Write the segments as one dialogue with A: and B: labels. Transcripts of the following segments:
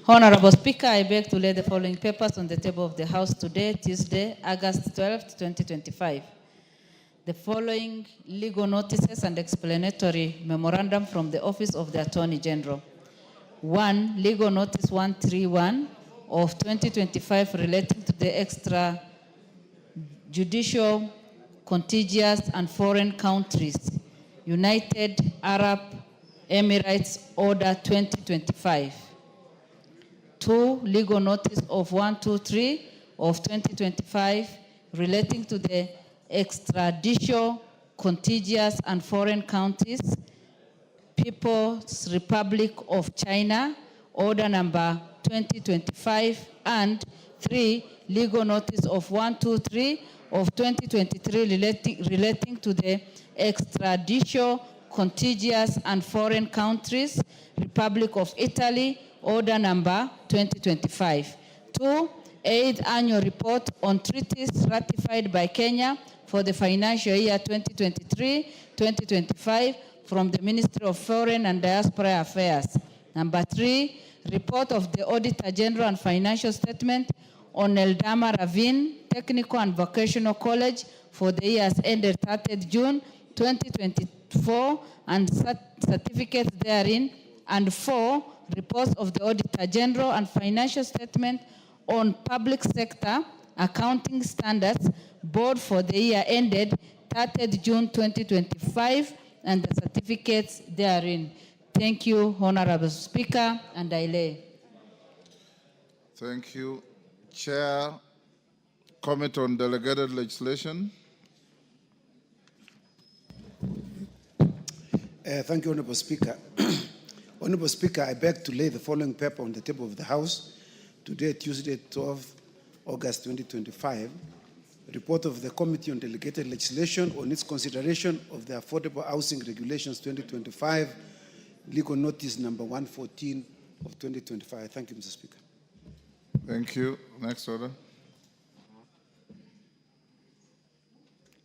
A: Honorable Speaker, I beg to lay the following papers on the table of the House today, Tuesday, August 12th, 2025. The following legal notices and explanatory memorandum from the Office of the Attorney General. 1. Legal Notice 131 of 2025 relating to the extrajudicial, contiguous, and foreign countries, United Arab Emirates Order 2025. 2. Legal Notice of 123 of 2025 relating to the extrajudicial, contiguous, and foreign countries, People's Republic of China, Order number 2025, and 3. Legal Notice of 123 of 2023 relating to the extrajudicial, contiguous, and foreign countries, Republic of Italy, Order number 2025. 2. 8th Annual Report on Treaties ratified by Kenya for the financial year 2023-2025 from the Ministry of Foreign and Diaspora Affairs. Number 3. Report of the Auditor General and Financial Statement on Eldama Ravine Technical and Vocational College for the years ended 30th June 2024 and certificates therein. And 4. Reports of the Auditor General and Financial Statement on Public Sector Accounting Standards Board for the year ended 30th June 2025 and the certificates therein. Thank you, Honorable Speaker, and I lay.
B: Thank you. Chair, Committee on Delegated Legislation.
C: Thank you, Honorable Speaker. Honorable Speaker, I beg to lay the following paper on the table of the House today, Tuesday, 12 August 2025. Report of the Committee on Delegated Legislation on its consideration of the Affordable Housing Regulations 2025, legal notice number 114 of 2025. Thank you, Mr. Speaker.
B: Thank you. Next order.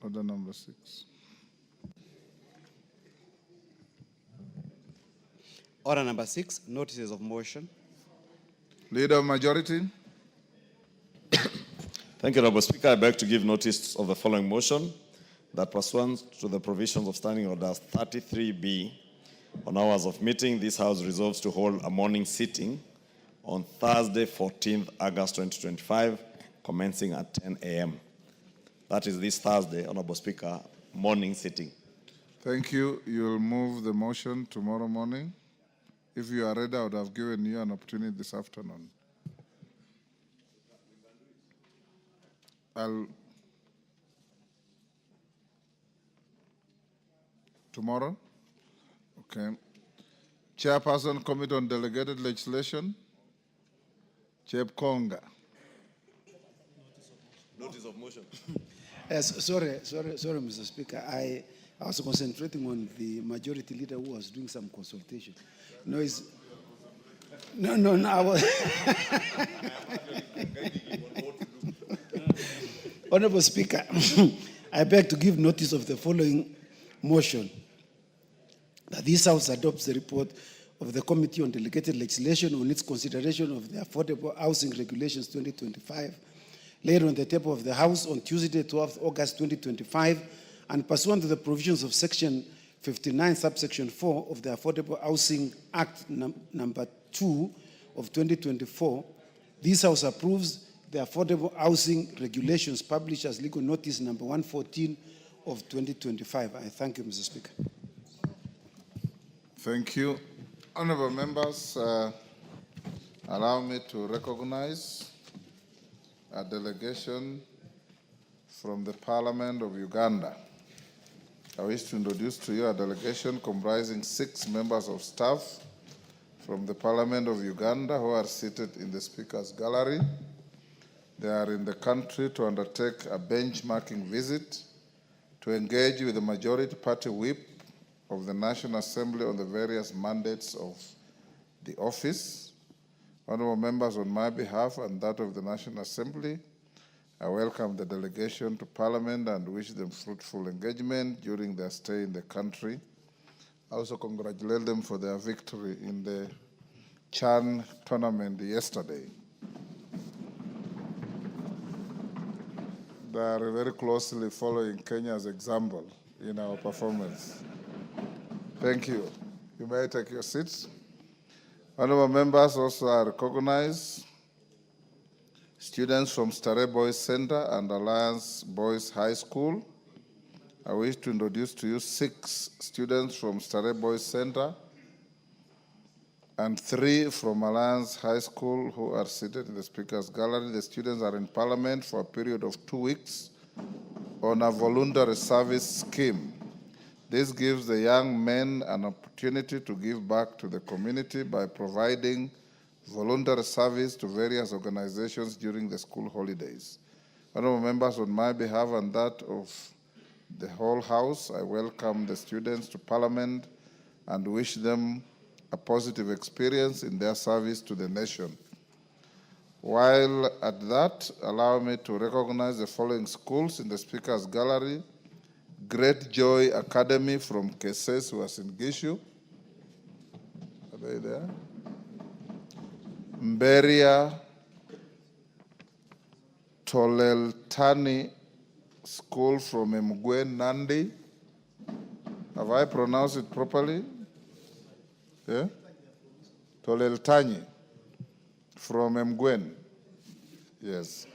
B: Order number 6.
D: Order number 6, notices of motion.
B: Leader of Majority.
E: Thank you, Honorable Speaker. I beg to give notice of the following motion that pursuant to the provisions of Standing Orders 33B on hours of meeting, this House resolves to hold a morning sitting on Thursday, 14th August 2025, commencing at 10 a.m. That is this Thursday, Honorable Speaker, morning sitting.
B: Thank you. You'll move the motion tomorrow morning. If you are ready, I would have given you an opportunity this afternoon. Tomorrow? Okay. Chairperson, Committee on Delegated Legislation. Chep Konga.
E: Notice of motion.
C: Yes, sorry, Mr. Speaker. I was concentrating on the majority leader who was doing some consultation. No, I was Honorable Speaker, I beg to give notice of the following motion that this House adopts the report of the Committee on Delegated Legislation on its consideration of the Affordable Housing Regulations 2025, laid on the table of the House on Tuesday, 12th August 2025, and pursuant to the provisions of Section 59, subsection 4 of the Affordable Housing Act number 2 of 2024, this House approves the Affordable Housing Regulations published as legal notice number 114 of 2025. I thank you, Mr. Speaker.
B: Thank you. Honorable members, allow me to recognize a delegation from the Parliament of Uganda. I wish to introduce to you a delegation comprising 6 members of staff from the Parliament of Uganda who are seated in the Speaker's Gallery. They are in the country to undertake a benchmarking visit to engage with the majority party whip of the National Assembly on the various mandates of the office. Honorable members, on my behalf and that of the National Assembly, I welcome the delegation to Parliament and wish them fruitful engagement during their stay in the country. I also congratulate them for their victory in the Chan tournament yesterday. They are very closely following Kenya's example in our performance. Thank you. You may take your seats. Honorable members also are recognized. Students from Starehe Boys Center and Alliance Boys High School. I wish to introduce to you 6 students from Starehe Boys Center and 3 from Alliance High School who are seated in the Speaker's Gallery. The students are in Parliament for a period of 2 weeks on a voluntary service scheme. This gives the young men an opportunity to give back to the community by providing voluntary service to various organizations during the school holidays. Honorable members, on my behalf and that of the whole House, I welcome the students to Parliament and wish them a positive experience in their service to the nation. While at that, allow me to recognize the following schools in the Speaker's Gallery. Great Joy Academy from Keses, who was in Gishu. Are they there? Mberia Toleltani School from Mgwen, Nandi. Have I pronounced it properly? Yeah? Toleltani from Mgwen. Yes.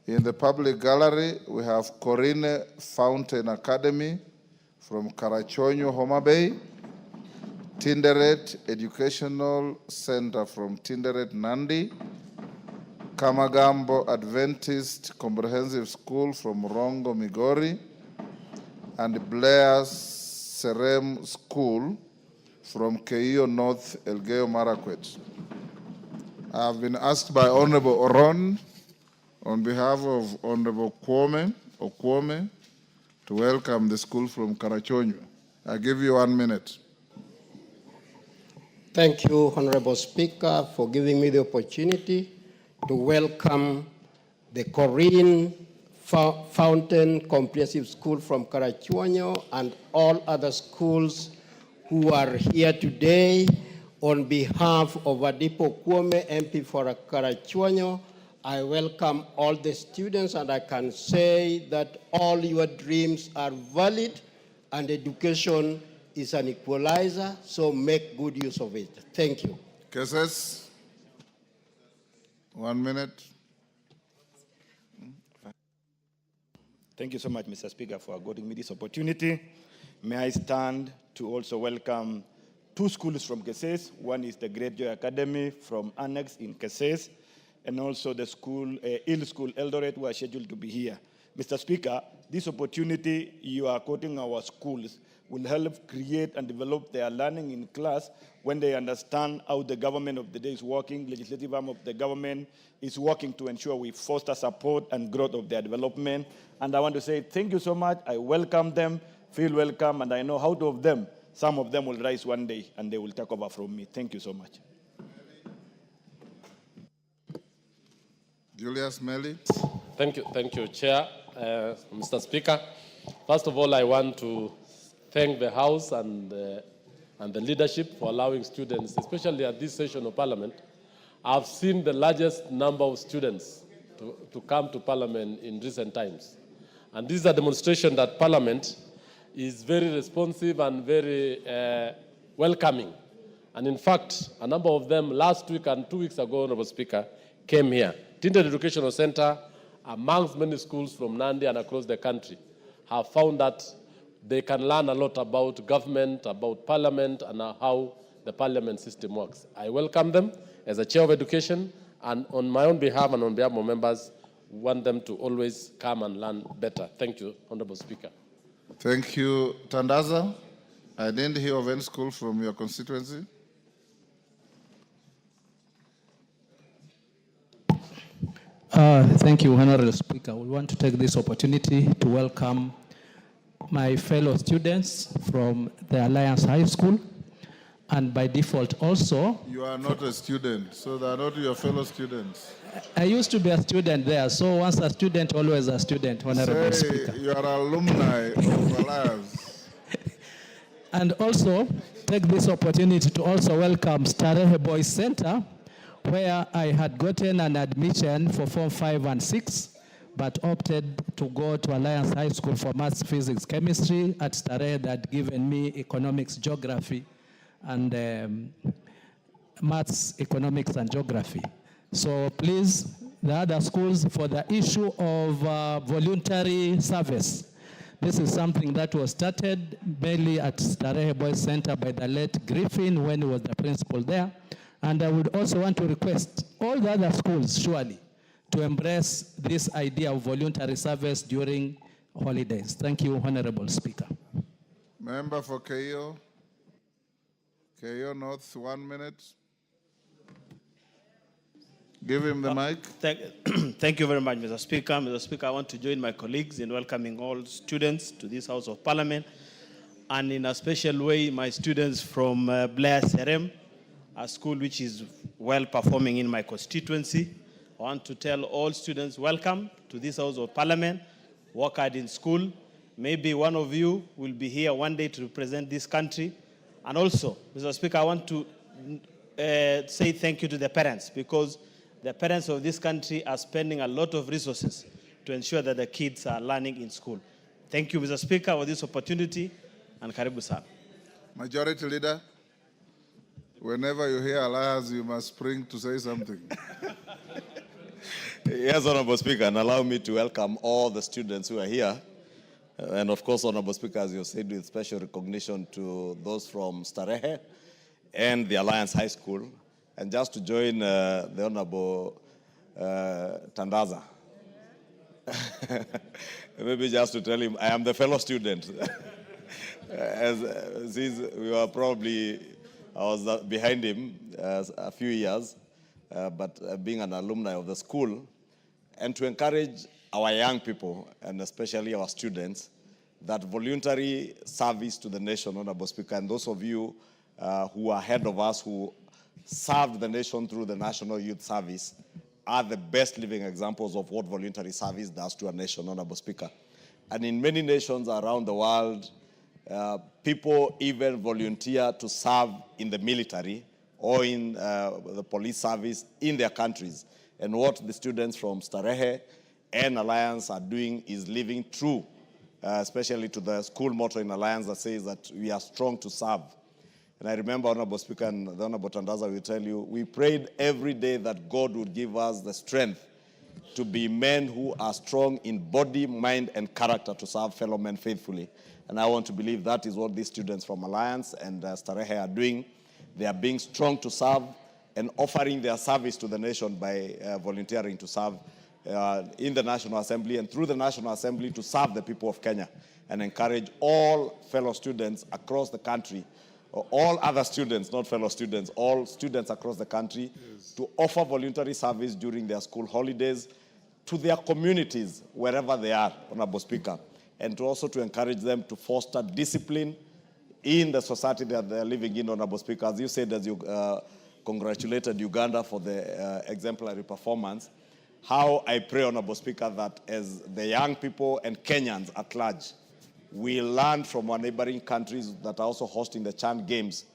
B: In the public gallery, we have Corine Fountain Academy from Karachonyo, Homa Bay. Tinderet Educational Center from Tinderet, Nandi. Kamagambo Adventist Comprehensive School from Rongo, Migori. And Blair's Serem School from Keio North, Elgeyo Marakwet. I have been asked by Honorable Oron, on behalf of Honorable Okwome, to welcome the school from Karachonyo. I give you 1 minute.
F: Thank you, Honorable Speaker, for giving me the opportunity to welcome the Corinne Fountain Comprehensive School from Karachonyo and all other schools who are here today. On behalf of Adipo Kwome, MP for Karachonyo, I welcome all the students, and I can say that all your dreams are valid and education is an equalizer, so make good use of it. Thank you.
B: Cases? 1 minute.
G: Thank you so much, Mr. Speaker, for according me this opportunity. May I stand to also welcome 2 schools from Keses. One is the Great Joy Academy from Annex in Keses, and also the school, Hill School Eldoret, who are scheduled to be here. Mr. Speaker, this opportunity you are quoting our schools will help create and develop their learning in class when they understand how the government of the day is working, legislative arm of the government is working to ensure we foster support and growth of their development. And I want to say thank you so much. I welcome them, feel welcome, and I know out of them, some of them will rise one day and they will take over from me. Thank you so much.
B: Julius Melly.
H: Thank you, Chair. Mr. Speaker, first of all, I want to thank the House and the leadership for allowing students, especially at this session of Parliament. I've seen the largest number of students to come to Parliament in recent times. And this is a demonstration that Parliament is very responsive and very welcoming. And in fact, a number of them last week and 2 weeks ago, Honorable Speaker, came here. Tinderet Educational Center, amongst many schools from Nandi and across the country, have found that they can learn a lot about government, about Parliament, and how the Parliament system works. I welcome them as a chair of education, and on my own behalf and on behalf of my members, want them to always come and learn better. Thank you, Honorable Speaker.
B: Thank you. Tandaza, I didn't hear of any school from your constituency.
I: Thank you, Honorable Speaker. We want to take this opportunity to welcome my fellow students from the Alliance High School, and by default also...
B: You are not a student, so they are not your fellow students.
I: I used to be a student there, so once a student, always a student, Honorable Speaker.
B: You are alumni of Alliance.
I: And also take this opportunity to also welcome Starehe Boys Center, where I had gotten an admission for Form 5 and 6, but opted to go to Alliance High School for Maths, Physics, Chemistry. At Starehe, that had given me economics, geography, and maths, economics, and geography. So please, the other schools, for the issue of voluntary service, this is something that was started mainly at Starehe Boys Center by the late Griffin when he was the principal there. And I would also want to request all the other schools, surely, to embrace this idea of voluntary service during holidays. Thank you, Honorable Speaker.
B: Member for Keio. Keio North, 1 minute. Give him the mic.
J: Thank you very much, Mr. Speaker. Mr. Speaker, I want to join my colleagues in welcoming all students to this House of Parliament, and in a special way, my students from Blair Serem, a school which is well performing in my constituency. I want to tell all students, welcome to this House of Parliament. Work hard in school. Maybe one of you will be here one day to represent this country. And also, Mr. Speaker, I want to say thank you to the parents, because the parents of this country are spending a lot of resources to ensure that the kids are learning in school. Thank you, Mr. Speaker, for this opportunity, and karibu sana.
B: Majority Leader, whenever you hear Alliance, you must spring to say something.
E: Yes, Honorable Speaker, and allow me to welcome all the students who are here. And of course, Honorable Speaker, as you said, with special recognition to those from Starehe and the Alliance High School. And just to join the Honorable Tandaza, maybe just to tell him, I am the fellow student. Since we were probably, I was behind him a few years, but being an alumni of the school, and to encourage our young people, and especially our students, that voluntary service to the nation, Honorable Speaker, and those of you who are ahead of us who served the nation through the National Youth Service are the best living examples of what voluntary service does to a nation, Honorable Speaker. And in many nations around the world, people even volunteer to serve in the military or in the police service in their countries. And what the students from Starehe and Alliance are doing is living true, especially to the school motto in Alliance that says that we are strong to serve. And I remember, Honorable Speaker, and the Honorable Tandaza will tell you, we prayed every day that God would give us the strength to be men who are strong in body, mind, and character to serve fellow men faithfully. And I want to believe that is what these students from Alliance and Starehe are doing. They are being strong to serve and offering their service to the nation by volunteering to serve in the National Assembly and through the National Assembly to serve the people of Kenya, and encourage all fellow students across the country, all other students, not fellow students, all students across the country, to offer voluntary service during their school holidays to their communities, wherever they are, Honorable Speaker, and to also to encourage them to foster discipline in the society that they're living in, Honorable Speaker. As you said, as you congratulated Uganda for the exemplary performance, how I pray, Honorable Speaker, that as the young people and Kenyans at large, we learn from our neighboring countries that are also hosting the Chan Games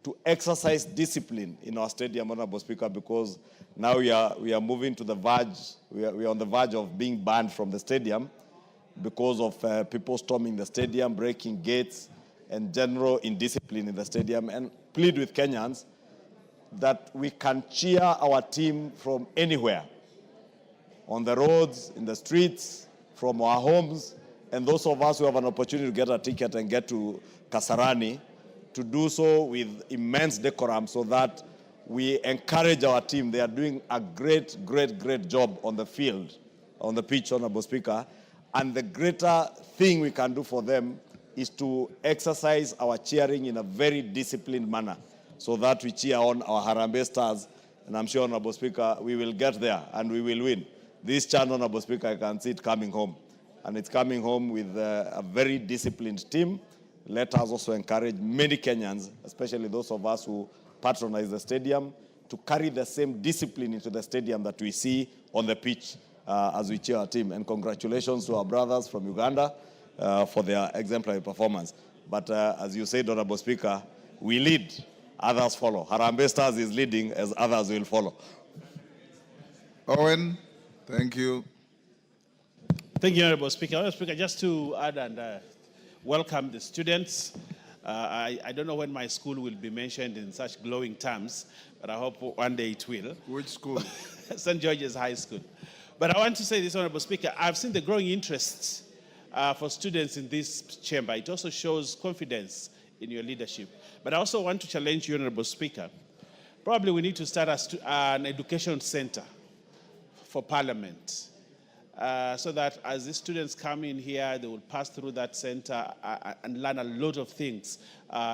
E: to exercise discipline in our stadium, Honorable Speaker, because now we are moving to the verge, we are on the verge of being banned from the stadium because of people storming the stadium, breaking gates, and general indiscipline in the stadium. And plead with Kenyans that we can cheer our team from anywhere, on the roads, in the streets, from our homes, and those of us who have an opportunity to get a ticket and get to Kasarani, to do so with immense decorum so that we encourage our team. They are doing a great job on the field, on the pitch, Honorable Speaker. And the greater thing we can do for them is to exercise our cheering in a very disciplined manner so that we cheer on our Harambee Stars. And I'm sure, Honorable Speaker, we will get there and we will win. This Chan, Honorable Speaker, I can see it coming home. And it's coming home with a very disciplined team. Let us also encourage many Kenyans, especially those of us who patronize the stadium, to carry the same discipline into the stadium that we see on the pitch as we cheer our team. And congratulations to our brothers from Uganda for their exemplary performance. But as you said, Honorable Speaker, we lead, others follow. Harambee Stars is leading as others will follow.
B: Owen, thank you.
J: Thank you, Honorable Speaker. Honorable Speaker, just to add and welcome the students. I don't know when my school will be mentioned in such glowing terms, but I hope one day it will.
B: Which school?
J: St. George's High School. But I want to say this, Honorable Speaker, I've seen the growing interest for students in this chamber. It also shows confidence in your leadership. But I also want to challenge you, Honorable Speaker. Probably we need to start an education center for Parliament. So that as the students come in here, they will pass through that center and learn a lot of things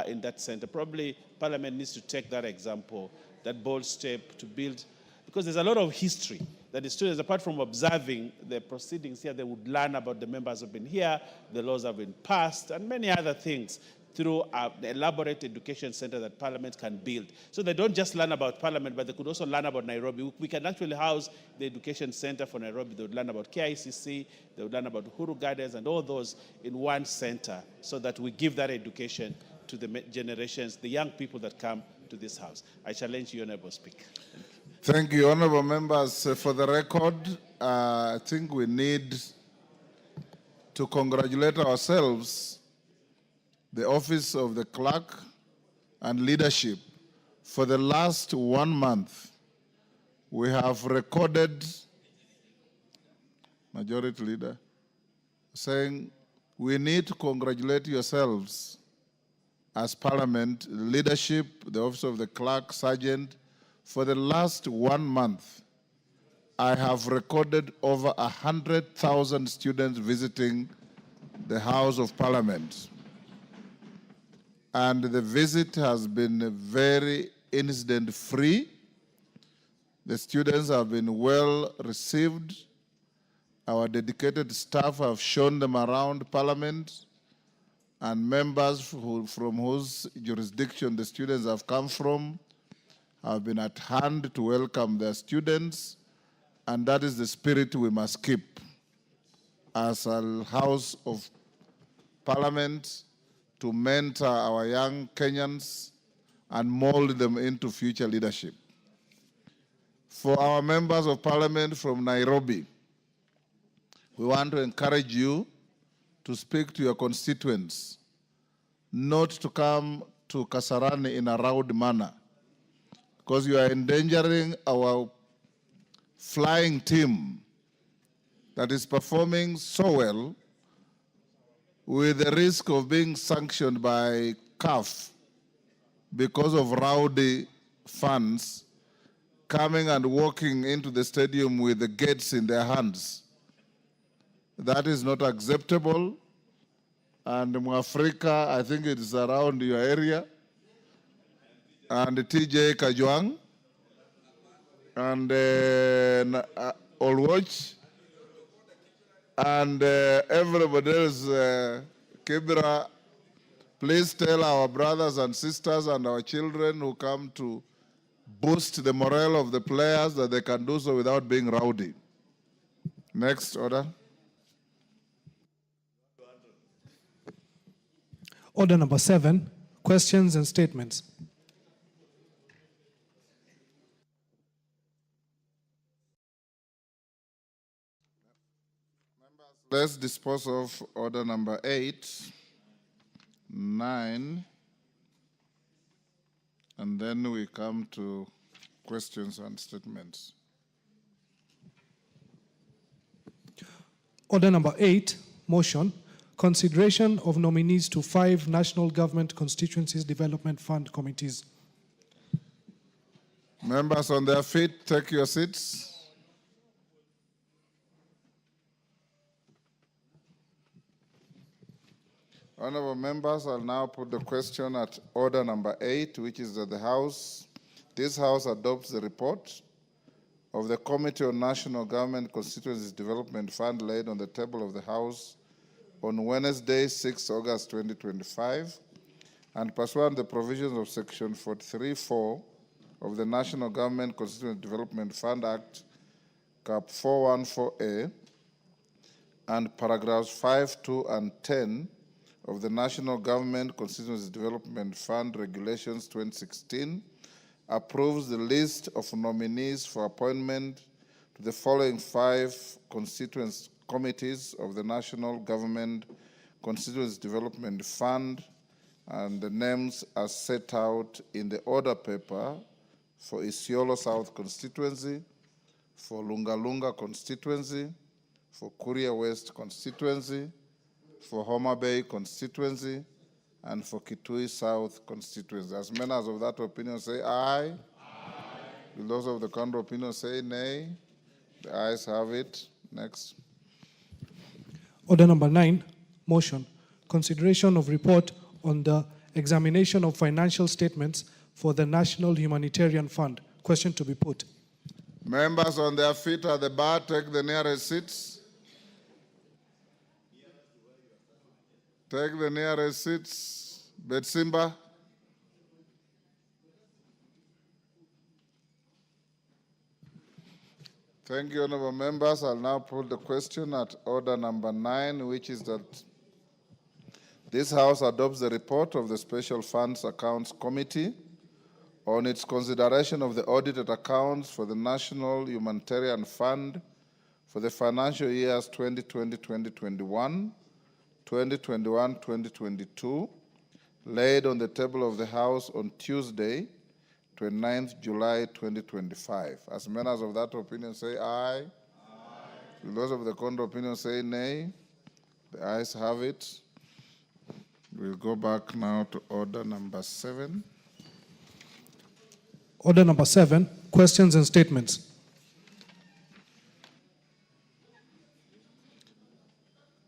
J: in that center. Probably Parliament needs to take that example, that bold step to build, because there's a lot of history that the students, apart from observing the proceedings here, they would learn about the members who have been here, the laws have been passed, and many other things through the elaborate education center that Parliament can build. So they don't just learn about Parliament, but they could also learn about Nairobi. We can actually house the education center for Nairobi. They would learn about KICC, they would learn about Uhuru Gardens, and all those in one center, so that we give that education to the generations, the young people that come to this house. I challenge you, Honorable Speaker.
B: Thank you, honorable members. For the record, I think we need to congratulate ourselves, the office of the clerk and leadership. For the last 1 month, we have recorded, Majority Leader, saying we need to congratulate yourselves as Parliament, leadership, the office of the clerk, sergeant. For the last 1 month, I have recorded over 100,000 students visiting the House of Parliament. And the visit has been very incident-free. The students have been well received. Our dedicated staff have shown them around Parliament, and members from whose jurisdiction the students have come from have been at hand to welcome their students, and that is the spirit we must keep as a House of Parliament, to mentor our young Kenyans and mold them into future leadership. For our members of Parliament from Nairobi, we want to encourage you to speak to your constituents, not to come to Kasarani in a rowdy manner, because you are endangering our flying team that is performing so well, with the risk of being sanctioned by CAF because of rowdy fans coming and walking into the stadium with the gates in their hands. That is not acceptable. And Mwafrika, I think it is around your area, and TJ Kajwang, and Olwatch, and everybody else, Kibra, please tell our brothers and sisters and our children who come to boost the morale of the players that they can do so without being rowdy. Next order.
K: Order number 7, questions and statements.
B: Let's dispose of order number 8, 9, and then we come to questions and statements.
K: Order number 8, motion, consideration of nominees to 5 National Government Constituencies Development Fund committees.
B: Members on their feet, take your seats. Honorable members, I'll now put the question at order number 8, which is that this House adopts the report of the Committee on National Government Constituencies Development Fund laid on the table of the House on Wednesday, 6 August 2025, and pursuant to the provisions of Section 43(4) of the National Government Constituency Development Fund Act, Cap 414A, and paragraphs 5, 2, and 10 of the National Government Constituency Development Fund Regulations 2016 approves the list of nominees for appointment to the following 5 constituency committees of the National Government Constituency Development Fund, and the names are set out in the order paper for Isiolo South constituency, for Lungalunga constituency, for Kuria West constituency, for Homa Bay constituency, and for Kitui South constituency. As many as of that opinion say aye. Aye. Will those of the contrary opinion say nay? The ayes have it. Next.
K: Order number 9, motion. Consideration of report on the examination of financial statements for the National Humanitarian Fund. Question to be put.
B: Members on their feet at the bar, take the nearest seats. Take the nearest seats. Betsimba. Thank you, honorable members. I'll now put the question at order number 9, which is that this House adopts the report of the Special Funds Accounts Committee on its consideration of the audited accounts for the National Humanitarian Fund for the financial years 2020-2021, 2021-2022, laid on the table of the House on Tuesday, 29th July 2025. As members of that opinion say aye. Aye. Will those of the contrary opinion say nay? The ayes have it. We'll go back now to order number 7.
K: Order number 7, questions and statements.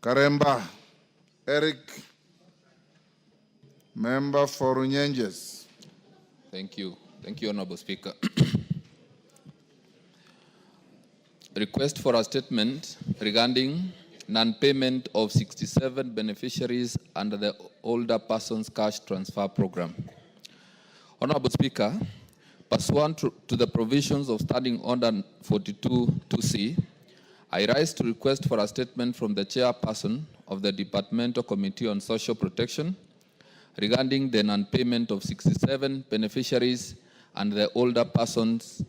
B: Karemba Eric, member for Runyenjes.
L: Thank you. Thank you, Honorable Speaker. Request for a statement regarding non-payment of 67 beneficiaries under the Older Persons Cash Transfer Program. Honorable Speaker, pursuant to the provisions of Standing Order 42-2C, I rise to request for a statement from the chairperson of the Departmental Committee on Social Protection regarding the non-payment of 67 beneficiaries under the Older Persons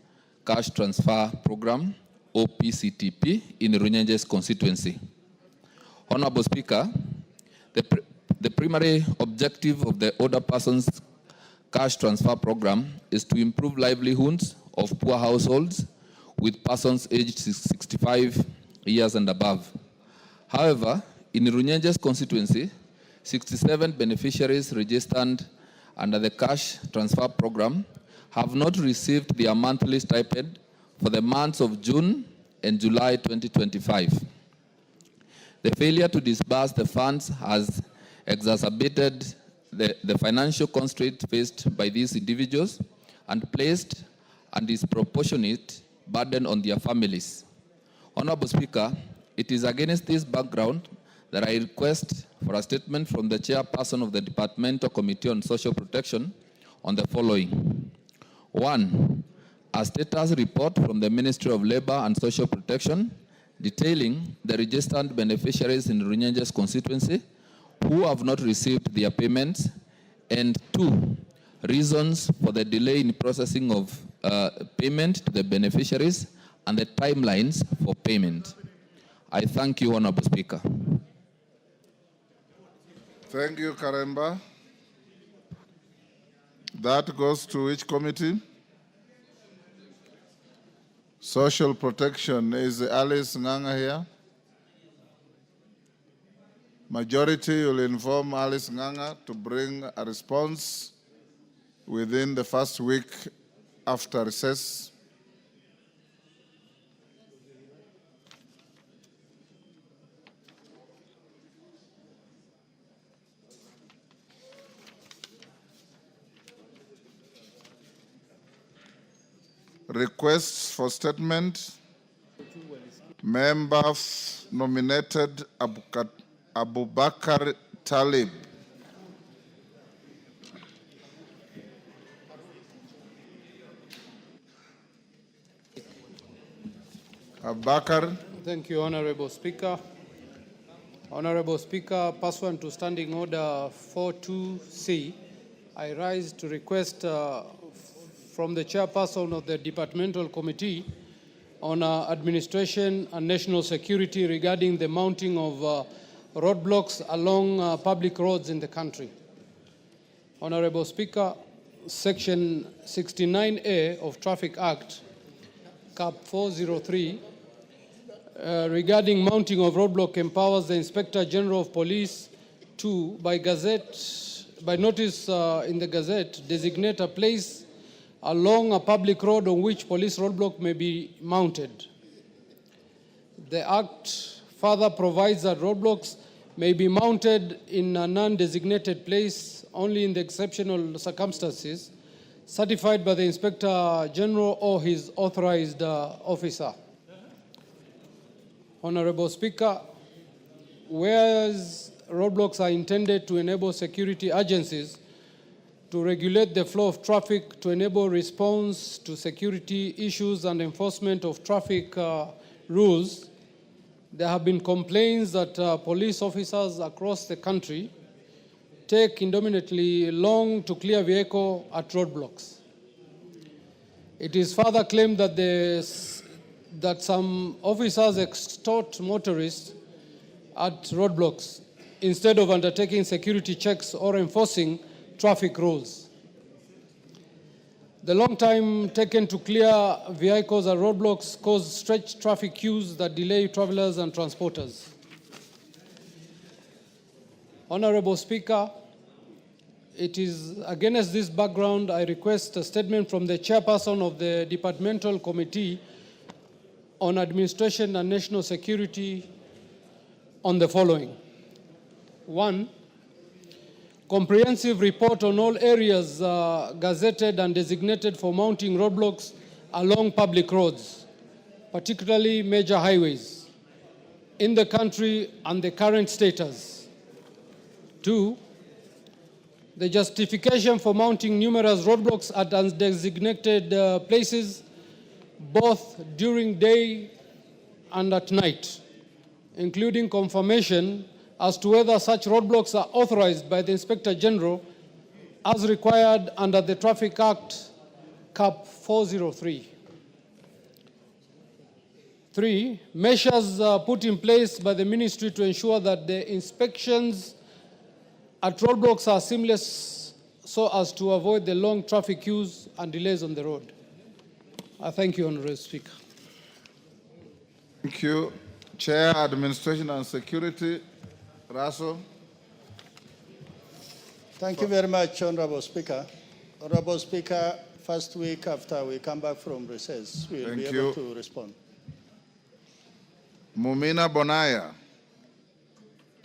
L: Cash Transfer Program, OPCTP, in Runyenjes constituency. Honorable Speaker, the primary objective of the Older Persons Cash Transfer Program is to improve livelihoods of poor households with persons aged 65 years and above. However, in Runyenjes constituency, 67 beneficiaries registered under the Cash Transfer Program have not received their monthly stipend for the months of June and July 2025. The failure to disburse the funds has exacerbated the financial constraint faced by these individuals and placed a disproportionate burden on their families. Honorable Speaker, it is against this background that I request for a statement from the chairperson of the Departmental Committee on Social Protection on the following. 1, a status report from the Ministry of Labor and Social Protection detailing the registered beneficiaries in Runyenjes constituency who have not received their payments, and 2, reasons for the delay in processing of payment to the beneficiaries and the timelines for payment. I thank you, Honorable Speaker.
B: Thank you, Karemba. That goes to which committee? Social Protection. Is Alice Nganga here? Majority will inform Alice Nganga to bring a response within the first week after recess. Requests for statement. Member nominated Abubakar Talib.
M: Thank you, Honorable Speaker. Honorable Speaker, pursuant to Standing Order 42C, I rise to request from the chairperson of the Departmental Committee on Administration and National Security regarding the mounting of roadblocks along public roads in the country. Honorable Speaker, Section 69A of Traffic Act, Cap 403, regarding mounting of roadblock empowers the Inspector General of Police to, by notice in the Gazette, designate a place along a public road on which police roadblock may be mounted. The Act further provides that roadblocks may be mounted in a non-designated place only in the exceptional circumstances certified by the Inspector General or his authorized officer. Honorable Speaker, whereas roadblocks are intended to enable security agencies to regulate the flow of traffic, to enable response to security issues and enforcement of traffic rules, there have been complaints that police officers across the country take inordinately long to clear vehicle at roadblocks. It is further claimed that that some officers extort motorists at roadblocks instead of undertaking security checks or enforcing traffic rules. The long time taken to clear vehicles at roadblocks cause stretched traffic queues that delay travelers and transporters. Honorable Speaker, it is against this background I request a statement from the chairperson of the Departmental Committee on Administration and National Security on the following. 1, comprehensive report on all areas gazetted and designated for mounting roadblocks along public roads, particularly major highways, in the country and the current status. 2, the justification for mounting numerous roadblocks at undesignated places, both during day and at night, including confirmation as to whether such roadblocks are authorized by the Inspector General as required under the Traffic Act, Cap 403. 3, measures put in place by the Ministry to ensure that the inspections at roadblocks are seamless so as to avoid the long traffic queues and delays on the road. I thank you, Honorable Speaker.
B: Thank you. Chair, Administration and Security, Russell.
N: Thank you very much, Honorable Speaker. Honorable Speaker, first week after we come back from recess, we will be able to respond.
B: Mumina Bonaya,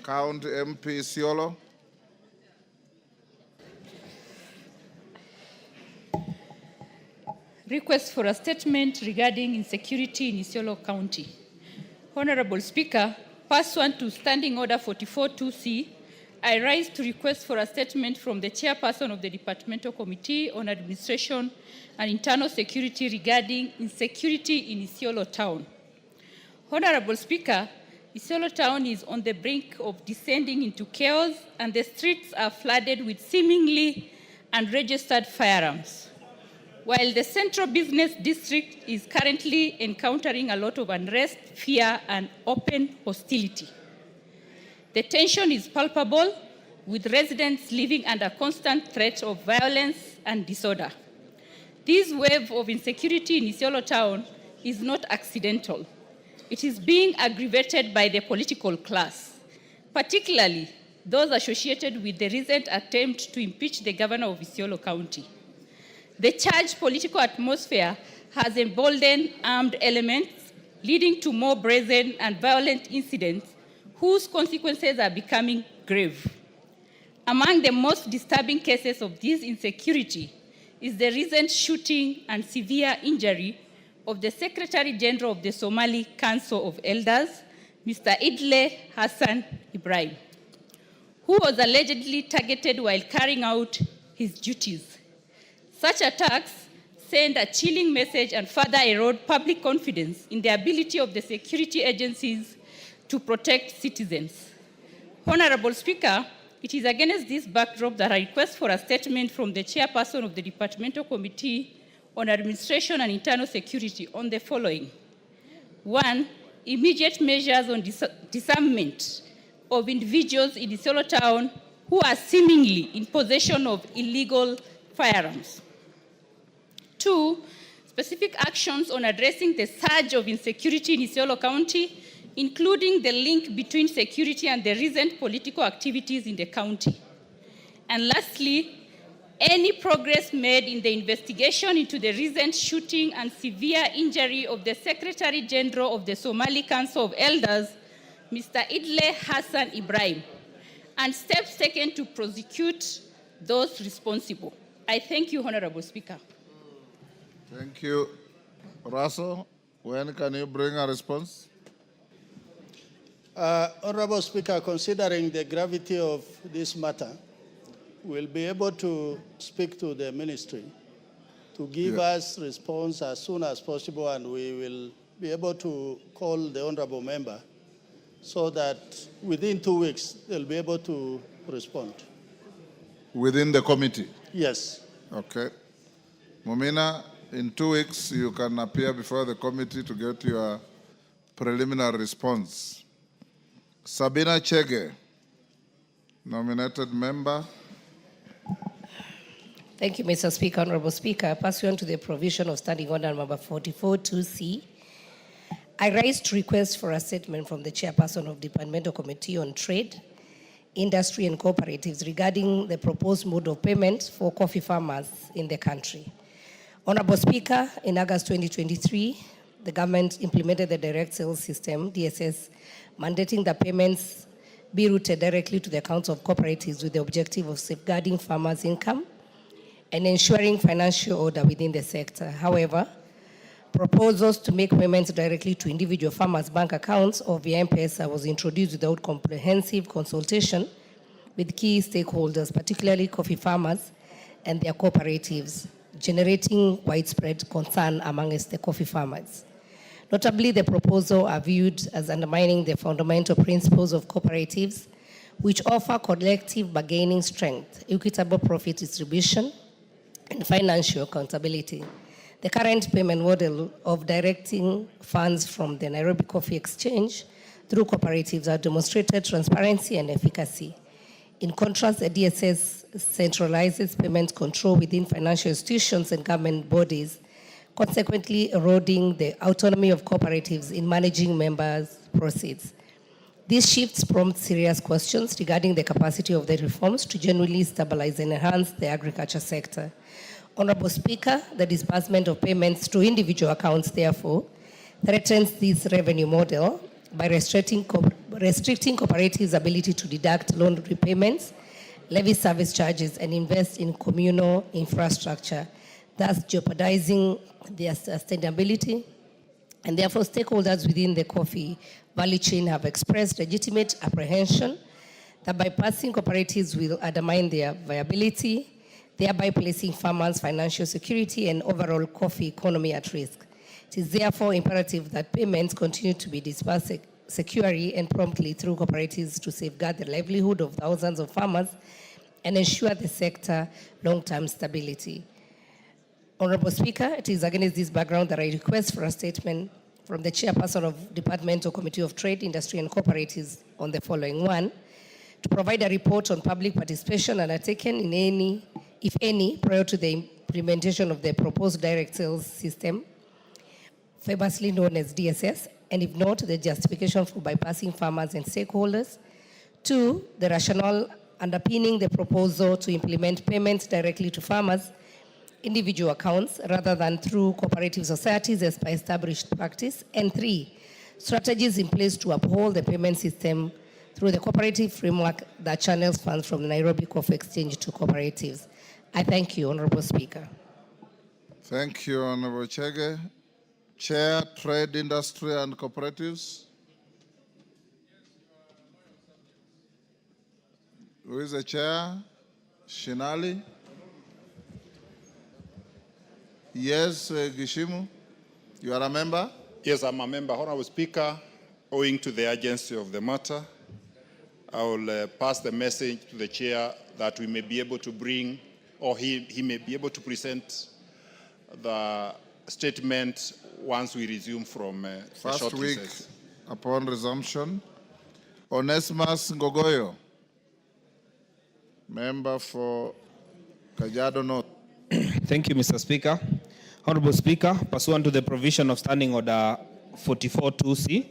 B: County MP, Isiolo.
O: Request for a statement regarding insecurity in Isiolo County. Honorable Speaker, pursuant to Standing Order 44-2C, I rise to request for a statement from the chairperson of the Departmental Committee on Administration and Internal Security regarding insecurity in Isiolo Town. Honorable Speaker, Isiolo Town is on the brink of descending into chaos and the streets are flooded with seemingly unregistered firearms. While the central business district is currently encountering a lot of unrest, fear, and open hostility. The tension is palpable, with residents living under constant threat of violence and disorder. This wave of insecurity in Isiolo Town is not accidental. It is being aggravated by the political class, particularly those associated with the recent attempt to impeach the governor of Isiolo County. The charged political atmosphere has emboldened armed elements, leading to more brazen and violent incidents whose consequences are becoming grave. Among the most disturbing cases of this insecurity is the recent shooting and severe injury of the Secretary General of the Somali Council of Elders, Mr. Idle Hassan Ibrahim, who was allegedly targeted while carrying out his duties. Such attacks send a chilling message and further erode public confidence in the ability of the security agencies to protect citizens. Honorable Speaker, it is against this backdrop that I request for a statement from the chairperson of the Departmental Committee on Administration and Internal Security on the following. 1. Immediate measures on disarmament of individuals in Isiolo town who are seemingly in possession of illegal firearms. 2. Specific actions on addressing the surge of insecurity in Isiolo County, including the link between security and the recent political activities in the county. And lastly, any progress made in the investigation into the recent shooting and severe injury of the Secretary General of the Somali Council of Elders, Mr. Idle Hassan Ibrahim, and steps taken to prosecute those responsible. I thank you, Honorable Speaker.
B: Thank you. Russell, when can you bring a response?
N: Honorable Speaker, considering the gravity of this matter, we'll be able to speak to the ministry to give us response as soon as possible, and we will be able to call the honorable member so that within 2 weeks they'll be able to respond.
B: Within the committee?
N: Yes.
B: Okay. Momina, in 2 weeks you can appear before the committee to get your preliminary response. Sabina Chege, nominated member.
P: Thank you, Mr. Speaker. Honorable Speaker, pursuant to the provision of Standing Order number 44-2C, I rise to request for a statement from the Chairperson of the Departmental Committee on Trade, Industry and Cooperatives regarding the proposed mode of payment for coffee farmers in the country. Honorable Speaker, in August 2023, the government implemented the direct sales system, DSS, mandating that payments be routed directly to the accounts of cooperatives with the objective of safeguarding farmers' income and ensuring financial order within the sector. However, proposals to make payments directly to individual farmers' bank accounts or via M-Pesa was introduced without comprehensive consultation with key stakeholders, particularly coffee farmers and their cooperatives, generating widespread concern amongst the coffee farmers. Notably, the proposals are viewed as undermining the fundamental principles of cooperatives, which offer collective bargaining strength, equitable profit distribution, and financial accountability. The current payment model of directing funds from the Nairobi Coffee Exchange through cooperatives have demonstrated transparency and efficacy. In contrast, the DSS centralizes payment control within financial institutions and government bodies, consequently eroding the autonomy of cooperatives in managing members' proceeds. These shifts prompt serious questions regarding the capacity of the reforms to genuinely stabilize and enhance the agriculture sector. Honorable Speaker, the disbursement of payments to individual accounts, therefore, threatens this revenue model by restricting cooperatives' ability to deduct loan repayments, levy service charges, and invest in communal infrastructure, thus jeopardizing their sustainability. And therefore, stakeholders within the coffee value chain have expressed legitimate apprehension that bypassing cooperatives will undermine their viability, thereby placing farmers' financial security and overall coffee economy at risk. It is therefore imperative that payments continue to be disbursed securely and promptly through cooperatives to safeguard the livelihood of thousands of farmers and ensure the sector long-term stability. Honorable Speaker, it is against this background that I request for a statement from the Chairperson of Departmental Committee of Trade, Industry and Cooperatives on the following. 1, to provide a report on public participation undertaken in any, if any, prior to the implementation of the proposed direct sales system, famously known as DSS, and if not, the justification for bypassing farmers and stakeholders. 2, the rationale underpinning the proposal to implement payments directly to farmers' individual accounts rather than through cooperative societies as per established practice. And 3, strategies in place to uphold the payment system through the cooperative framework that channels funds from the Nairobi Coffee Exchange to cooperatives. I thank you, Honorable Speaker.
B: Thank you, Honorable Chege. Chair, Trade, Industry and Cooperatives. Who is the chair? Shinali? Yes, Gishimu, you are a member?
Q: Yes, I'm a member. Honorable Speaker, owing to the urgency of the matter, I will pass the message to the chair that we may be able to bring, or he may be able to present the statement once we resume from a
B: First
Q: short
B: week
Q: recess.
B: upon resumption. Onesimus Ngogoyo, member for Kajiado North.
R: Thank you, Mr. Speaker. Honorable Speaker, pursuant to the provision of Standing Order 44-2C,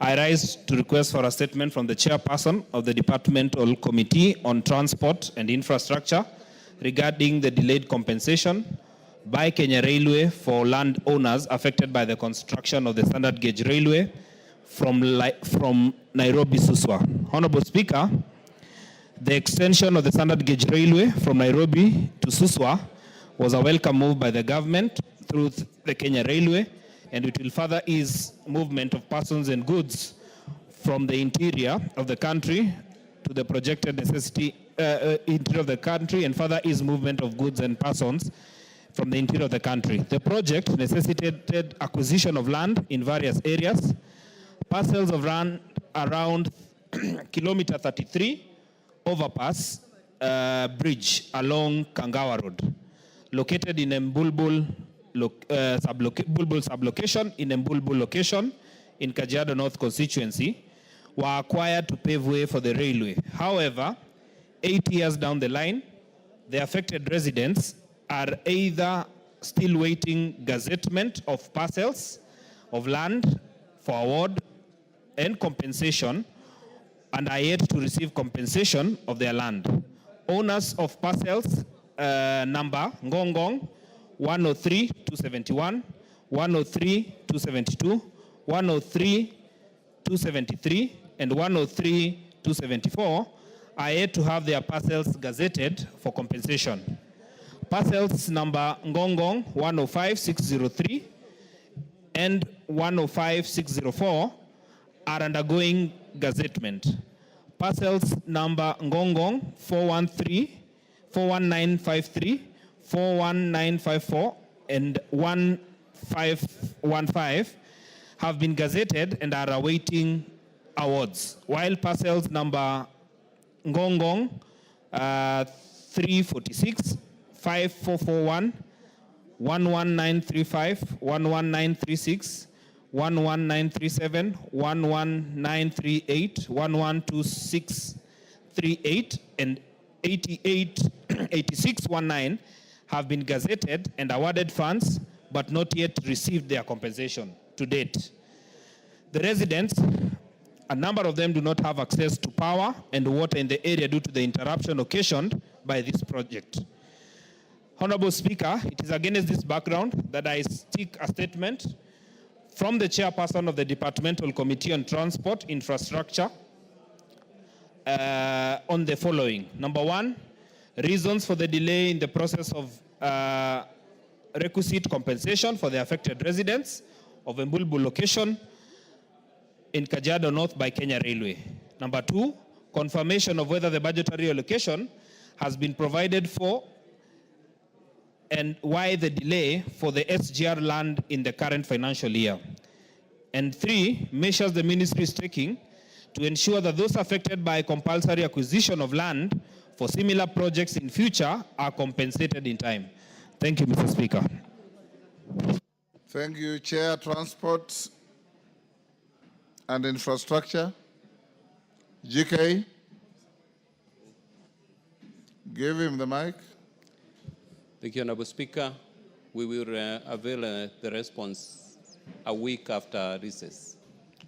R: I rise to request for a statement from the chairperson of the Departmental Committee on Transport and Infrastructure regarding the delayed compensation by Kenya Railway for land owners affected by the construction of the standard gauge railway from Nairobi Suswa. Honorable Speaker, the extension of the standard gauge railway from Nairobi to Suswa was a welcome move by the government through the Kenya Railway, and it will further ease movement of persons and goods from the interior of the country to the projected necessity interior of the country, and further ease movement of goods and persons from the interior of the country. The project necessitated acquisition of land in various areas, parcels of land around kilometer 33 overpass bridge along Kangawa Road, located in Mbulbul sublocation in Mbulbul location in Kajiado North constituency, were acquired to pave way for the railway. However, 8 years down the line, the affected residents are either still waiting gazettement of parcels of land for award and compensation, and are yet to receive compensation of their land. Owners of parcels number Ngongong 103-271, 103-272, 103-273, and 103-274 are yet to have their parcels gazetted for compensation. Parcels number Ngongong 105-603 and 105-604 are undergoing gazettement. Parcels number Ngongong 41953, 41954, and 1515 have been gazetted and are awaiting awards, while parcels number Ngongong 346, 5441, 11935, 11936, 11937, 11938, 112638, and 8619 have been gazetted and awarded funds, but not yet received their compensation to date. The residents, a number of them do not have access to power and water in the area due to the interruption occasioned by this project. Honorable Speaker, it is against this background that I seek a statement from the chairperson of the Departmental Committee on Transport Infrastructure on the following. Number one, reasons for the delay in the process of requisite compensation for the affected residents of Mbulbul location in Kajiado North by Kenya Railway. Number two, confirmation of whether the budgetary allocation has been provided for and why the delay for the SGR land in the current financial year. And three, measures the ministry is taking to ensure that those affected by compulsory acquisition of land for similar projects in future are compensated in time. Thank you, Mr. Speaker.
B: Thank you, Chair. Transport and Infrastructure. GK. Give him the mic.
S: Thank you, Honorable Speaker. We will avail the response a week after recess.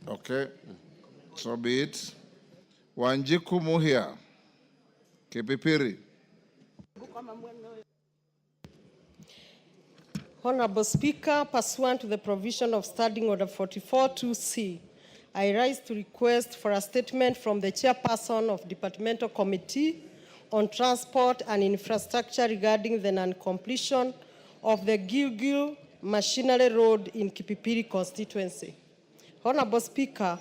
B: Okay. So be it. Wanjiku Muhia. Kipipiri.
T: Honorable Speaker, pursuant to the provision of Standing Order 44-2C, I rise to request for a statement from the chairperson of Departmental Committee on Transport and Infrastructure regarding the non-completion of the Gilgil Machinery Road in Kipipiri constituency. Honorable Speaker,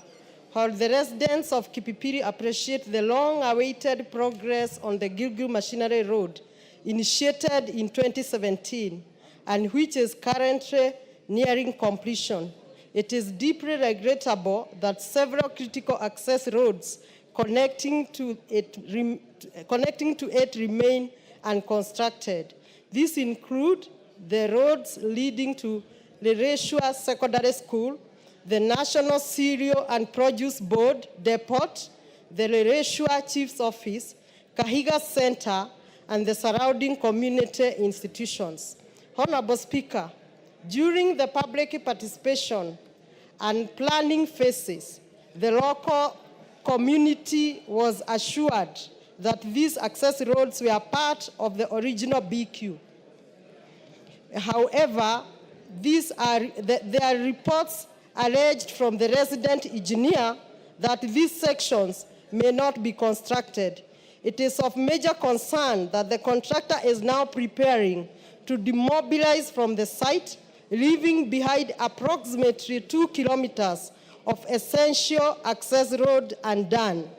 T: while the residents of Kipipiri appreciate the long-awaited progress on the Gilgil Machinery Road initiated in 2017 and which is currently nearing completion, it is deeply regrettable that several critical access roads connecting to it remain unconstructed. These include the roads leading to Lereshua Secondary School, the National Cereal and Produce Board Depot, the Lereshua Chief's Office, Kahiga Center, and the surrounding community institutions. Honorable Speaker, during the public participation and planning phases, the local community was assured that these access roads were part of the original BQ. However, there are reports alleged from the resident engineer that these sections may not be constructed. It is of major concern that the contractor is now preparing to demobilize from the site, leaving behind approximately 2 kilometers of essential access road undone.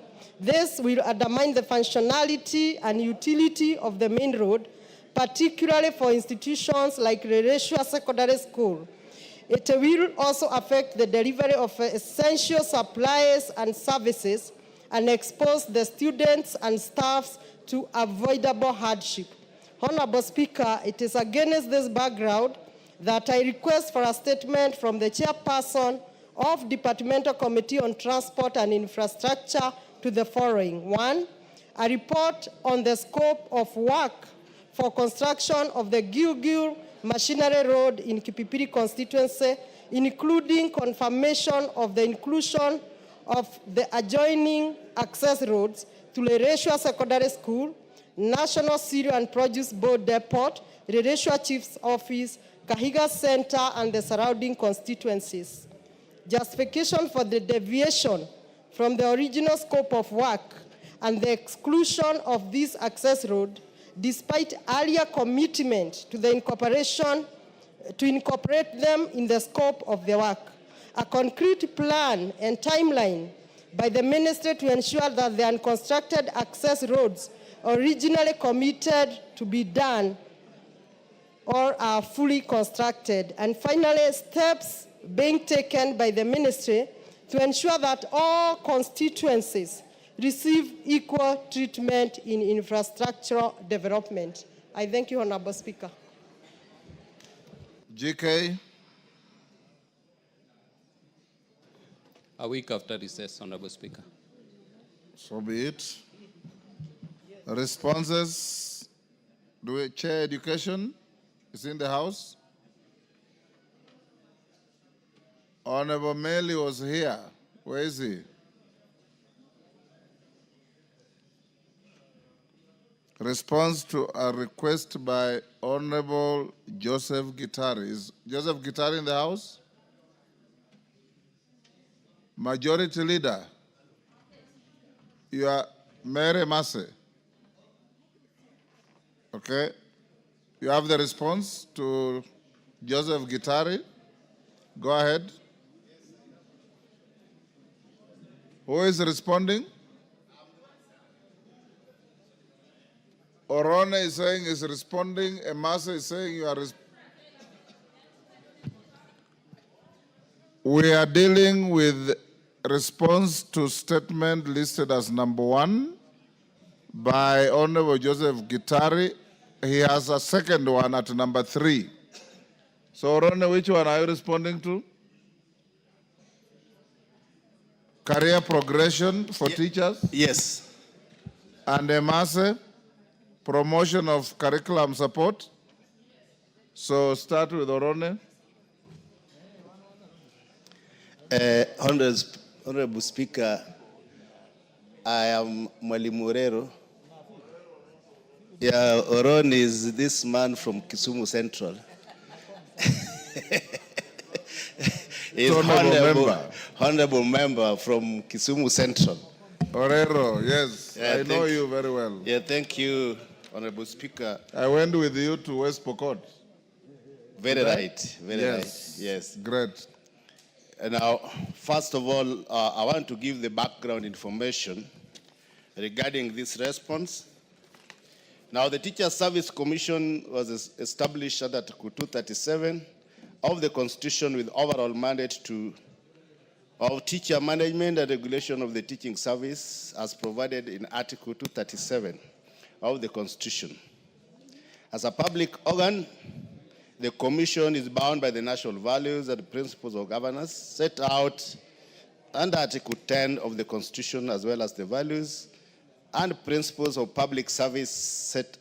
T: This will undermine the functionality and utility of the main road, particularly for institutions like Lereshua Secondary School. It will also affect the delivery of essential supplies and services and expose the students and staffs to avoidable hardship. Honorable Speaker, it is against this background that I request for a statement from the chairperson of Departmental Committee on Transport and Infrastructure to the following. 1, a report on the scope of work for construction of the Gilgil Machinery Road in Kipipiri constituency, including confirmation of the inclusion of the adjoining access roads to Lereshua Secondary School, National Cereal and Produce Board Depot, Lereshua Chief's Office, Kahiga Center, and the surrounding constituencies. Justification for the deviation from the original scope of work and the exclusion of this access road, despite earlier commitment to incorporate them in the scope of the work. A concrete plan and timeline by the ministry to ensure that the unconstructed access roads originally committed to be done or are fully constructed. And finally, steps being taken by the ministry to ensure that all constituencies receive equal treatment in infrastructural development. I thank you, Honorable Speaker.
B: GK.
S: A week after recess, Honorable Speaker.
B: So be it. Responses. Chair Education is in the House. Honorable Meli was here. Where is he? Response to a request by Honorable Joseph Gitari. Is Joseph Gitari in the House? Majority Leader, you are Mary Massey. Okay. You have the response to Joseph Gitari. Go ahead. Who is responding? Orone is saying is responding. Emasa is saying you are We are dealing with response to statement listed as number 1 by Honorable Joseph Gitari. He has a second one at number 3. So, Orone, which one are you responding to? Career progression for teachers?
U: Yes.
B: And Emase, promotion of curriculum support. So start with Orone.
U: Honorable Speaker, I am Mwalimu Murero. Yeah, Oron is this man from Kisumu Central. He's honorable member from Kisumu Central.
B: Orero, yes,
U: Yeah,
B: I know you very well.
U: Yeah, thank you, Honorable Speaker.
B: I went with you to West Pokot.
U: Very right, very
B: Yes.
U: right. Yes.
B: Great.
U: And now, first of all, I want to give the background information regarding this response. Now, the Teacher Service Commission was established under Article 237 of the Constitution with overall mandate to of teacher management and regulation of the teaching service as provided in Article 237 of the Constitution. As a public organ, the Commission is bound by the national values and principles of governance set out under Article 10 of the Constitution, as well as the values and principles of public service set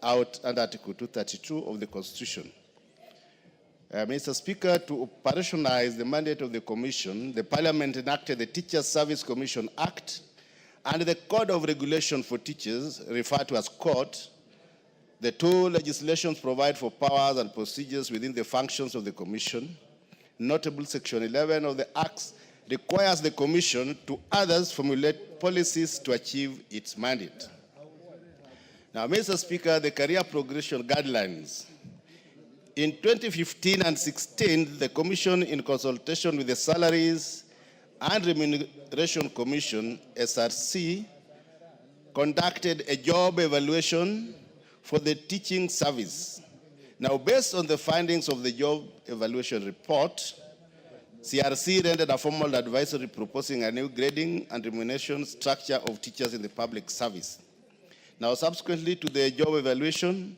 U: out under Article 232 of the Constitution. Mr. Speaker, to operationalize the mandate of the Commission, the Parliament enacted the Teachers Service Commission Act and the Code of Regulation for Teachers, referred to as CORT. The two legislations provide for powers and procedures within the functions of the Commission. Notable Section 11 of the Acts requires the Commission to others formulate policies to achieve its mandate. Now, Mr. Speaker, the career progression guidelines. In 2015 and 16, the Commission, in consultation with the Salaries and Remuneration Commission, SRC, conducted a job evaluation for the teaching service. Now, based on the findings of the job evaluation report, CRC rendered a formal advisory proposing a new grading and remuneration structure of teachers in the public service. Now, subsequently to the job evaluation,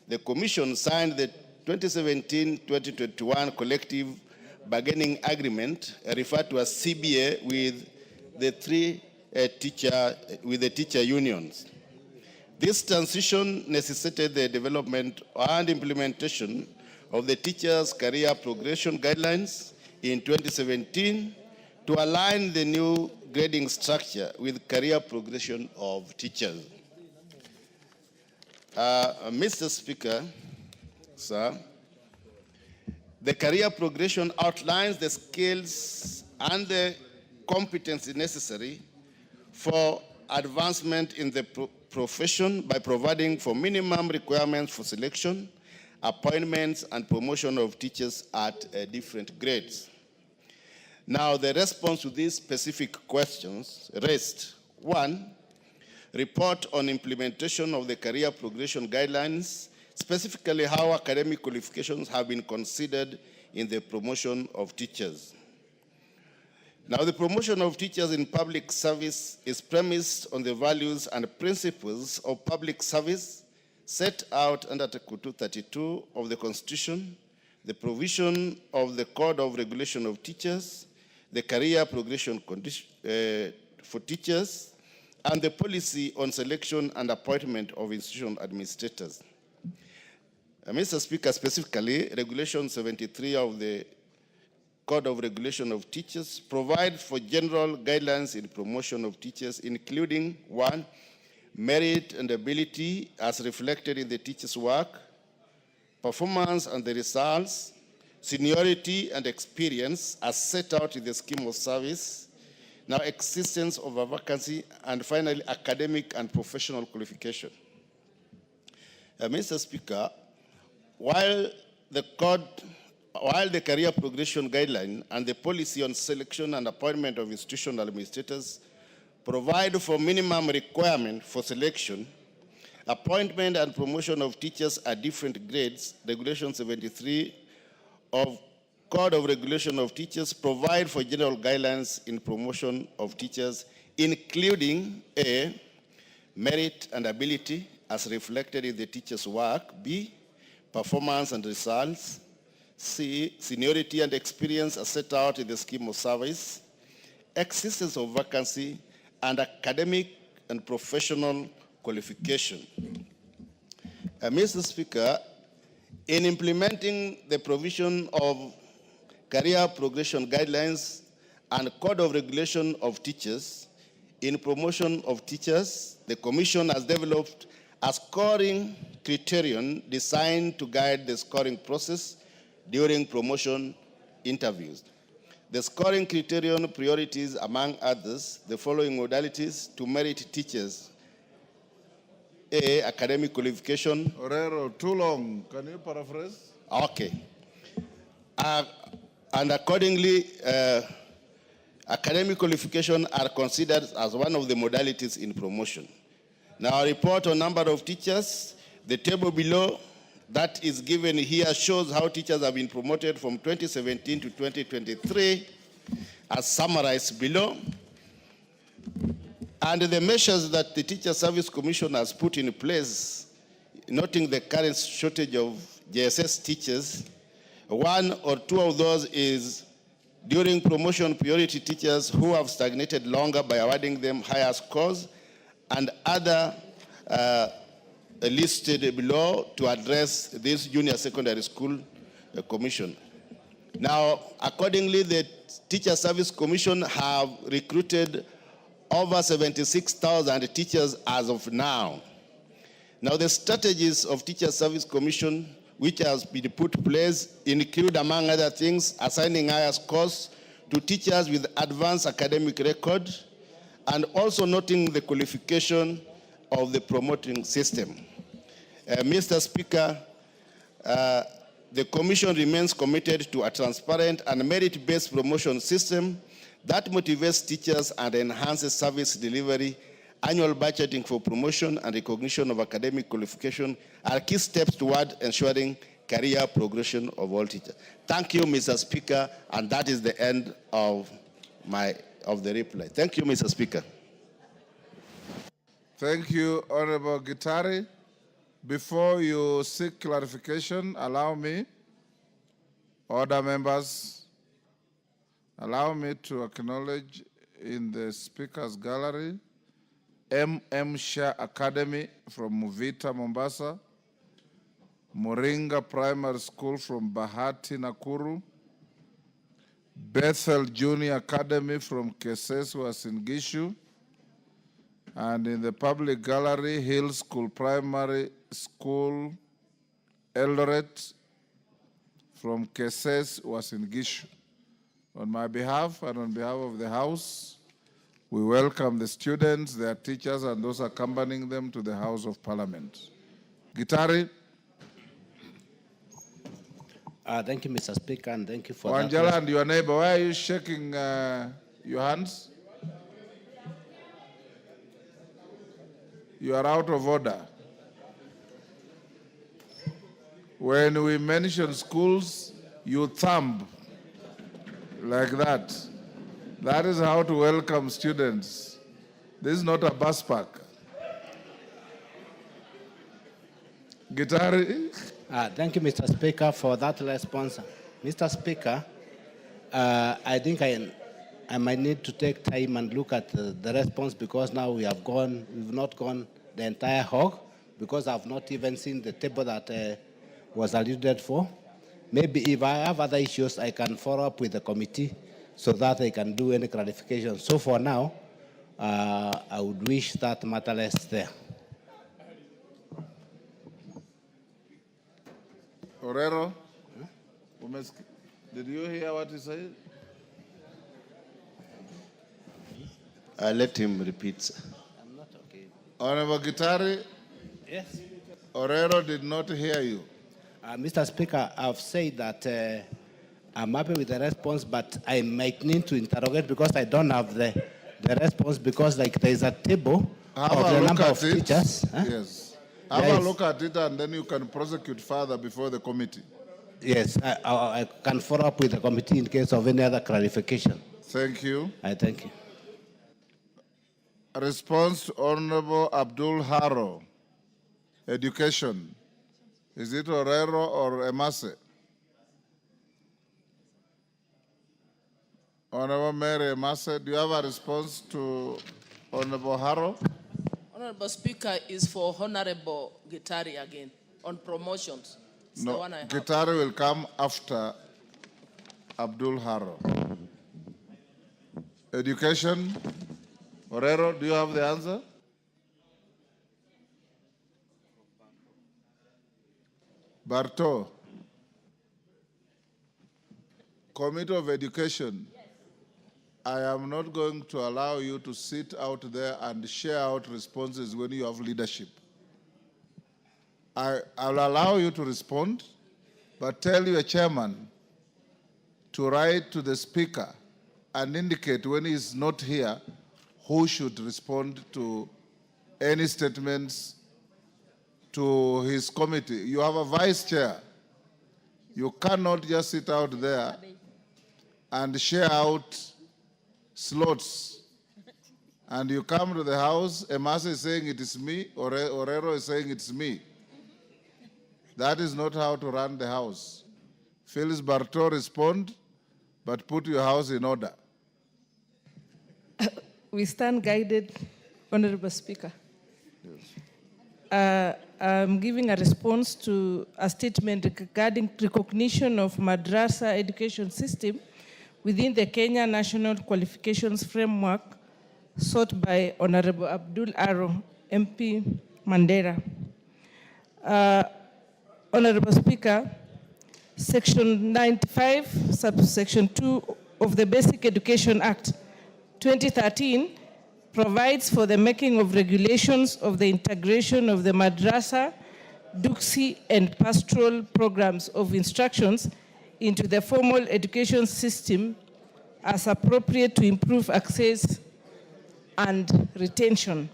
U: the Commission signed the 2017-2021 collective bargaining agreement, referred to as CBA, with the teacher unions. This transition necessitated the development and implementation of the teachers' career progression guidelines in 2017 to align the new grading structure with career progression of teachers. Mr. Speaker, sir, the career progression outlines the skills and the competency necessary for advancement in the profession by providing for minimum requirements for selection, appointments, and promotion of teachers at different grades. Now, the response to these specific questions raised: 1, report on implementation of the career progression guidelines, specifically how academic qualifications have been considered in the promotion of teachers. Now, the promotion of teachers in public service is premised on the values and principles of public service set out under Article 232 of the Constitution, the provision of the Code of Regulation of Teachers, the career progression for teachers, and the policy on selection and appointment of institutional administrators. Mr. Speaker, specifically, Regulation 73 of the Code of Regulation of Teachers provides for general guidelines in promotion of teachers, including 1, merit and ability as reflected in the teacher's work, performance and the results, seniority and experience as set out in the scheme of service, now existence of a vacancy, and finally, academic and professional qualification. Mr. Speaker, while the career progression guideline and the policy on selection and appointment of institutional administrators provide for minimum requirement for selection, appointment and promotion of teachers at different grades, Regulation 73 of Code of Regulation of Teachers provide for general guidelines in promotion of teachers, including A, merit and ability as reflected in the teacher's work, B, performance and results, C, seniority and experience as set out in the scheme of service, existence of vacancy, and academic and professional qualification. Mr. Speaker, in implementing the provision of career progression guidelines and Code of Regulation of Teachers in promotion of teachers, the Commission has developed a scoring criterion designed to guide the scoring process during promotion interviews. The scoring criterion priorities, among others, the following modalities to merit teachers: A, academic qualification.
B: Orero, too long. Can you paraphrase?
U: Okay. And accordingly, academic qualification are considered as one of the modalities in promotion. Now, a report on number of teachers. The table below that is given here shows how teachers have been promoted from 2017 to 2023. as summarized below. And the measures that the Teacher Service Commission has put in place, noting the current shortage of JSS teachers, one or two of those is during promotion priority teachers who have stagnated longer by awarding them higher scores, and other listed below to address this junior secondary school commission. Now, accordingly, the Teacher Service Commission have recruited over 76,000 teachers as of now. Now, the strategies of Teacher Service Commission which has been put in place include, among other things, assigning higher scores to teachers with advanced academic record, and also noting the qualification of the promoting system. Mr. Speaker, the Commission remains committed to a transparent and merit-based promotion system that motivates teachers and enhances service delivery. Annual budgeting for promotion and recognition of academic qualification are key steps toward ensuring career progression of all teachers. Thank you, Mr. Speaker, and that is the end of the reply. Thank you, Mr. Speaker.
B: Thank you, Honorable Gitari. Before you seek clarification, allow me, order members, allow me to acknowledge in the Speaker's Gallery Shah Academy from Muvita, Mombasa, Moringa Primary School from Bahati, Nakuru, Bethel Junior Academy from Keses, Uasin Gishu, and in the public gallery, Hill School Primary School, Eldoret, from Keses, Uasin Gishu. On my behalf and on behalf of the House, we welcome the students, their teachers, and those accompanying them to the House of Parliament. Gitari.
R: Thank you, Mr. Speaker, and thank you for
B: Wanjala
R: that.
B: and your neighbor, why are you shaking your hands? You are out of order. When we mention schools, you thumb like that. That is how to welcome students. This is not a bus park. Gitari.
R: Thank you, Mr. Speaker, for that response. Mr. Speaker, I think I might need to take time and look at the response, because now we've not gone the entire hog, because I've not even seen the table that was alluded for. Maybe if I have other issues, I can follow up with the committee so that they can do any clarification. So for now, I would wish that matter less there.
B: Orero, did you hear what he said?
U: Let him repeat.
R: I'm not okay.
B: Honorable Gitari?
R: Yes.
B: Orero did not hear you.
R: Mr. Speaker, I've said that I'm happy with the response, but I might need to interrogate because I don't have the response, because like there is a table of the number of teachers. Huh?
B: Yes. Have a look at it and then you can prosecute further before the committee.
R: Yes, I can follow up with the committee in case of any other clarification.
B: Thank you.
R: Thank you.
B: A response to Honorable Abdul Haro. Education. Is it Orero or Emase? Honorable Mary Emase, do you have a response to Honorable Haro?
A: Honorable Speaker, is for Honorable Gitari again on promotions. It's the
B: No,
A: one I have.
B: Gitari will come after Abdul Haro. Education. Orero, do you have the answer? Barto. Committee of Education. I am not going to allow you to sit out there and share out responses when you have leadership. I'll allow you to respond, but tell your chairman to write to the speaker and indicate when he is not here who should respond to any statements to his committee. You have a vice chair. You cannot just sit out there and share out slots, and you come to the house, Emasa is saying it is me, Orero is saying it's me. That is not how to run the house. Phyllis Bartow, respond, but put your house in order.
D: We stand guided, Honorable Speaker. I'm giving a response to a statement regarding recognition of madrasa education system within the Kenya National Qualifications Framework sought by Honorable Abdul Aro, MP Mandera. Honorable Speaker, Section 95, subsection 2 of the Basic Education Act 2013 provides for the making of regulations of the integration of the madrasa, duksi, and pastoral programs of instructions into the formal education system as appropriate to improve access and retention.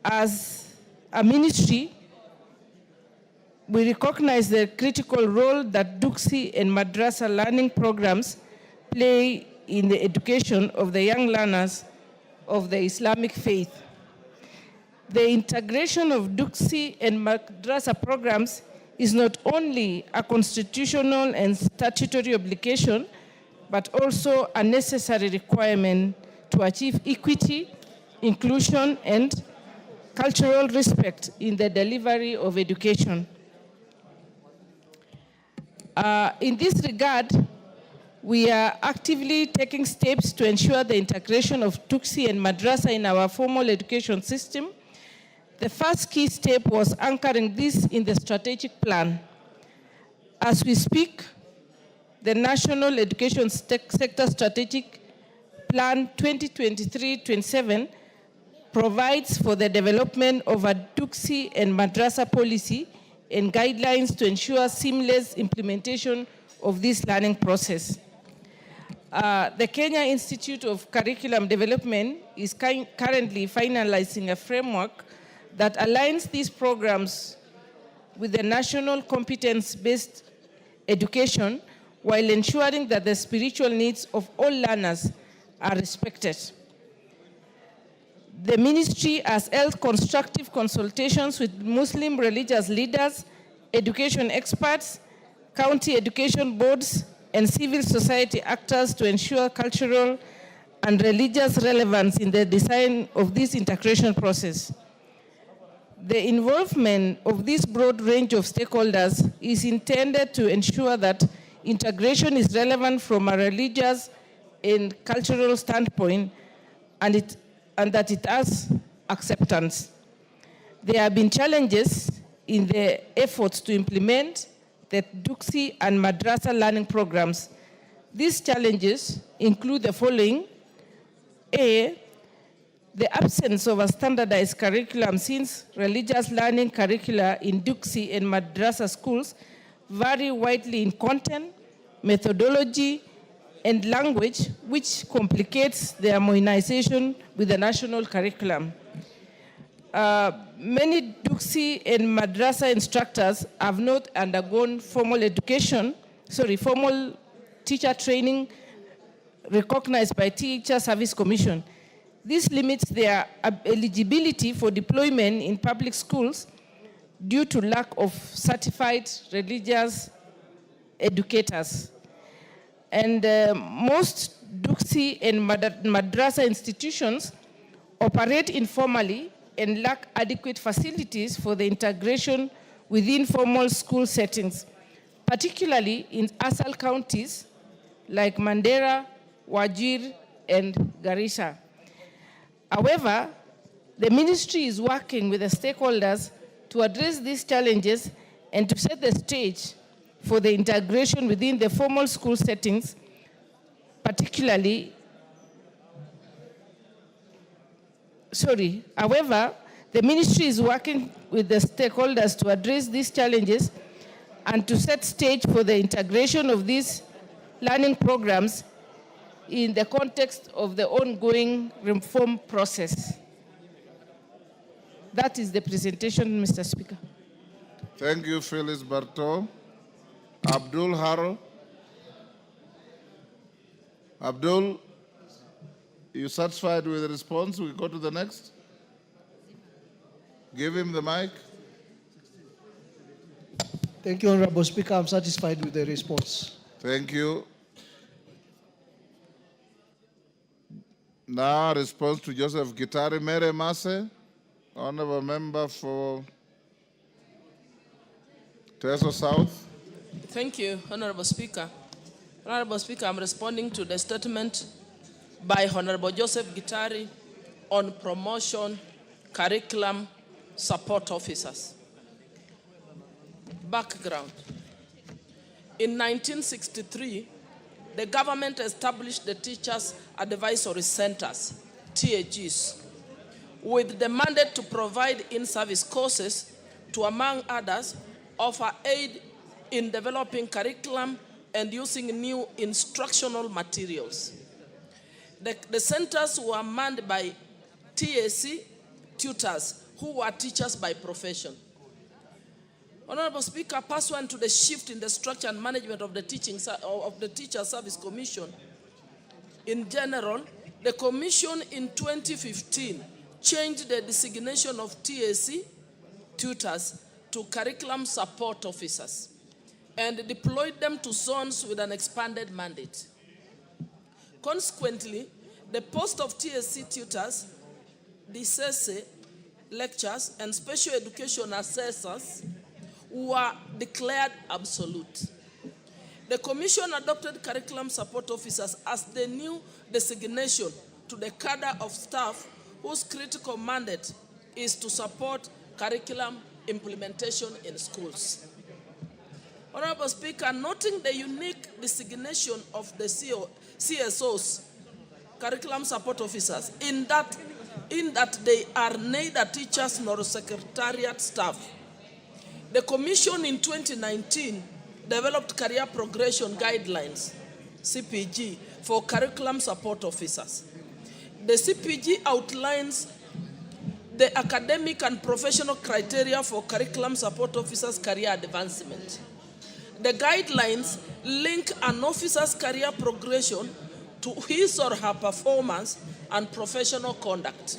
D: As a ministry, we recognize the critical role that duksi and madrasa learning programs play in the education of the young learners of the Islamic faith. The integration of duksi and madrasa programs is not only a constitutional and statutory obligation, but also a necessary requirement to achieve equity, inclusion, and cultural respect in the delivery of education. In this regard, we are actively taking steps to ensure the integration of duksi and madrasa in our formal education system. The first key step was anchoring this in the strategic plan. As we speak, the National Education Sector Strategic Plan 2023-27 provides for the development of a duksi and madrasa policy and guidelines to ensure seamless implementation of this learning process. The Kenya Institute of Curriculum Development is currently finalizing a framework that aligns these programs with the national competence-based education while ensuring that the spiritual needs of all learners are respected. The ministry has held constructive consultations with Muslim religious leaders, education experts, county education boards, and civil society actors to ensure cultural and religious relevance in the design of this integration process. The involvement of this broad range of stakeholders is intended to ensure that integration is relevant from a religious and cultural standpoint, and that it has acceptance. There have been challenges in the efforts to implement the duksi and madrasa learning programs. These challenges include the following. A, the absence of a standardized curriculum, since religious learning curricula in duksi and madrasa schools vary widely in content, methodology, and language, which complicates the harmonization with the national curriculum. Many duksi and madrasa instructors have not undergone formal teacher training recognized by Teacher Service Commission. This limits their eligibility for deployment in public schools due to lack of certified religious educators. And most duksi and madrasa institutions operate informally and lack adequate facilities for the integration within formal school settings, particularly in ASAL counties like Mandera, Wajir, and Garissa. However, the ministry is working with the stakeholders to address these challenges and to set the stage for the integration within the formal school settings, particularly. However, the ministry is working with the stakeholders to address these challenges and to set stage for the integration of these learning programs in the context of the ongoing reform process. That is the presentation, Mr. Speaker.
B: Thank you, Phyllis Bartow. Abdul Haro. Abdul, You satisfied with the response? We go to the next. Give him the mic.
C: Thank you, Honorable Speaker. I'm satisfied with the response.
B: Thank you. Now, response to Joseph Gitari. Mere Mase, Honorable Member for Teso South.
A: Thank you, Honorable Speaker. Honorable Speaker, I'm responding to the statement by Honorable Joseph Gitari on promotion, curriculum, support officers. Background. In 1963, the government established the Teachers Advisory Centers, TAGs, with the mandate to provide in-service courses to, among others, offer aid in developing curriculum and using new instructional materials. The centers were manned by TAC tutors who were teachers by profession. Honorable Speaker, pursuant to the shift in the structure and management of the Teacher Service Commission, in general, the Commission in 2015 changed the designation of TAC tutors to curriculum support officers and deployed them to zones with an expanded mandate. Consequently, the post of TAC tutors, DSS, lecturers, and special education assessors were declared absolute. The Commission adopted curriculum support officers as the new designation to the cadre of staff whose critical mandate is to support curriculum implementation in schools. Honorable Speaker, noting the unique designation of the CSOs, curriculum support officers, in that they are neither teachers nor secretariat staff, the Commission in 2019 developed career progression guidelines, CPG, for curriculum support officers. The CPG outlines the academic and professional criteria for curriculum support officers' career advancement. The guidelines link an officer's career progression to his or her performance and professional conduct.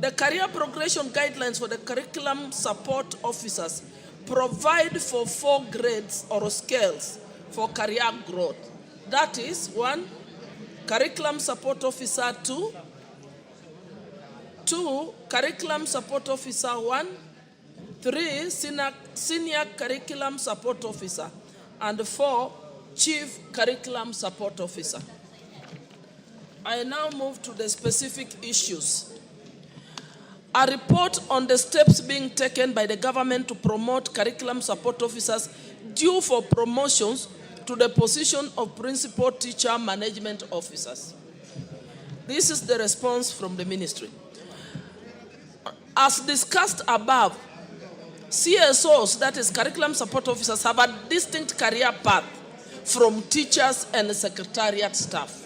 A: The career progression guidelines for the curriculum support officers provide for 4 grades or scales for career growth. That is, 1, curriculum support officer 2, 2, curriculum support officer 1, 3, senior curriculum support officer, and 4, chief curriculum support officer. I now move to the specific issues. A report on the steps being taken by the government to promote curriculum support officers due for promotions to the position of principal teacher management officers. This is the response from the ministry. As discussed above, CSOs, that is curriculum support officers, have a distinct career path from teachers and secretariat staff.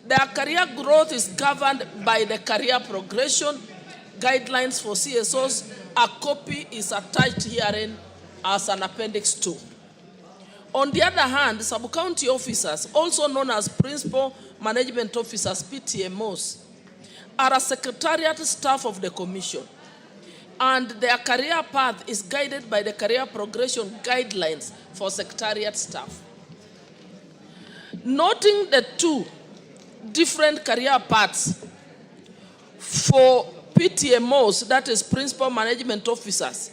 A: Their career growth is governed by the career progression guidelines for CSOs. A copy is attached herein as an appendix 2. On the other hand, sub-county officers, also known as principal management officers, PTMOs, are a secretariat staff of the commission, and their career path is guided by the career progression guidelines for secretariat staff. Noting the 2 different career paths for PTMOs, that is principal management officers,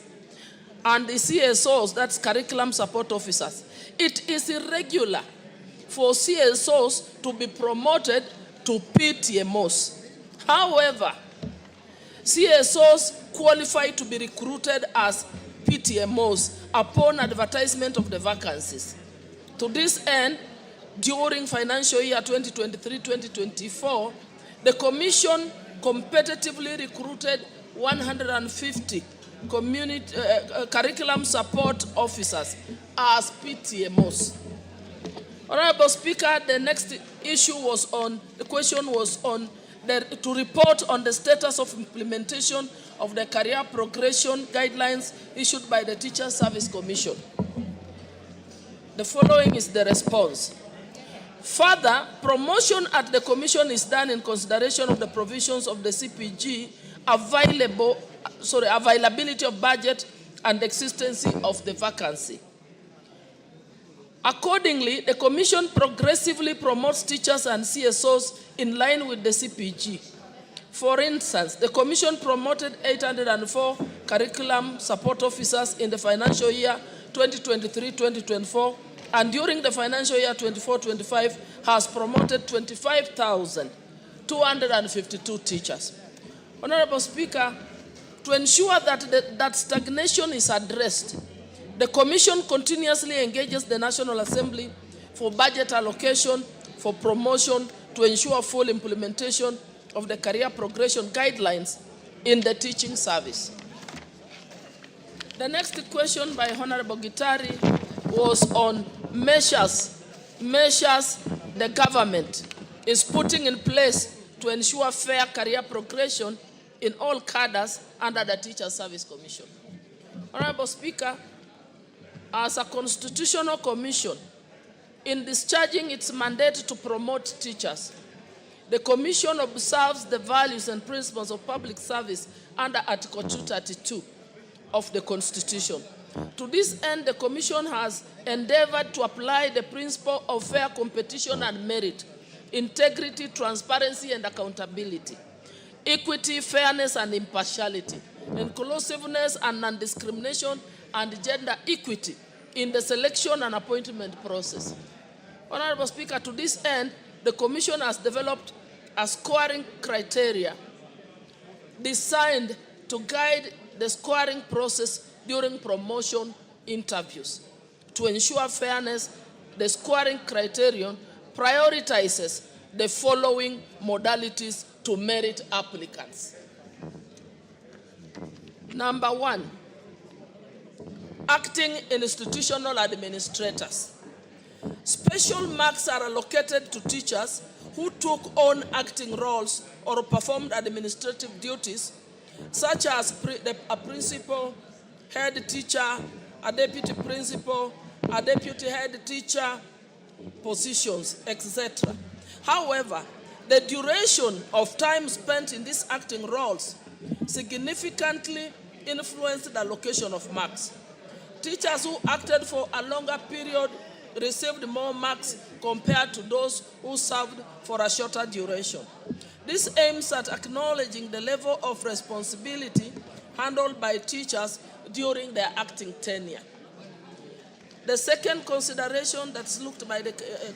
A: and the CSOs, that's curriculum support officers, it is irregular for CSOs to be promoted to PTMOs. However, CSOs qualify to be recruited as PTMOs upon advertisement of the vacancies. To this end, during financial year 2023-2024, the Commission competitively recruited 150 curriculum support officers as PTMOs. Honorable Speaker, the next issue was on, the question was on to report on the status of implementation of the career progression guidelines issued by the Teacher Service Commission. The following is the response. Further, promotion at the Commission is done in consideration of the provisions of the CPG, availability of budget, and existence of the vacancy. Accordingly, the Commission progressively promotes teachers and CSOs in line with the CPG. For instance, the Commission promoted 804 curriculum support officers in the financial year 2023-2024, and during the financial year 24-25 has promoted 25,252 teachers. Honorable Speaker, to ensure that stagnation is addressed, the Commission continuously engages the National Assembly for budget allocation, for promotion, to ensure full implementation of the career progression guidelines in the teaching service. The next question by Honorable Gitari was on measures the government is putting in place to ensure fair career progression in all cadres under the Teacher Service Commission. Honorable Speaker, as a constitutional commission, in discharging its mandate to promote teachers, the Commission observes the values and principles of public service under Article 232 of the Constitution. To this end, the Commission has endeavored to apply the principle of fair competition and merit, integrity, transparency, and accountability, equity, fairness, and impartiality, inclusiveness and non-discrimination, and gender equity in the selection and appointment process. Honorable Speaker, to this end, the Commission has developed a scoring criteria designed to guide the scoring process during promotion interviews. To ensure fairness, the scoring criterion prioritizes the following modalities to merit applicants. Number 1, acting institutional administrators. Special marks are allocated to teachers who took on acting roles or performed administrative duties, such as a principal, head teacher, a deputy principal, a deputy head teacher positions, etc. However, the duration of time spent in these acting roles significantly influenced the allocation of marks. Teachers who acted for a longer period received more marks compared to those who served for a shorter duration. This aims at acknowledging the level of responsibility handled by teachers during their acting tenure. The second consideration that's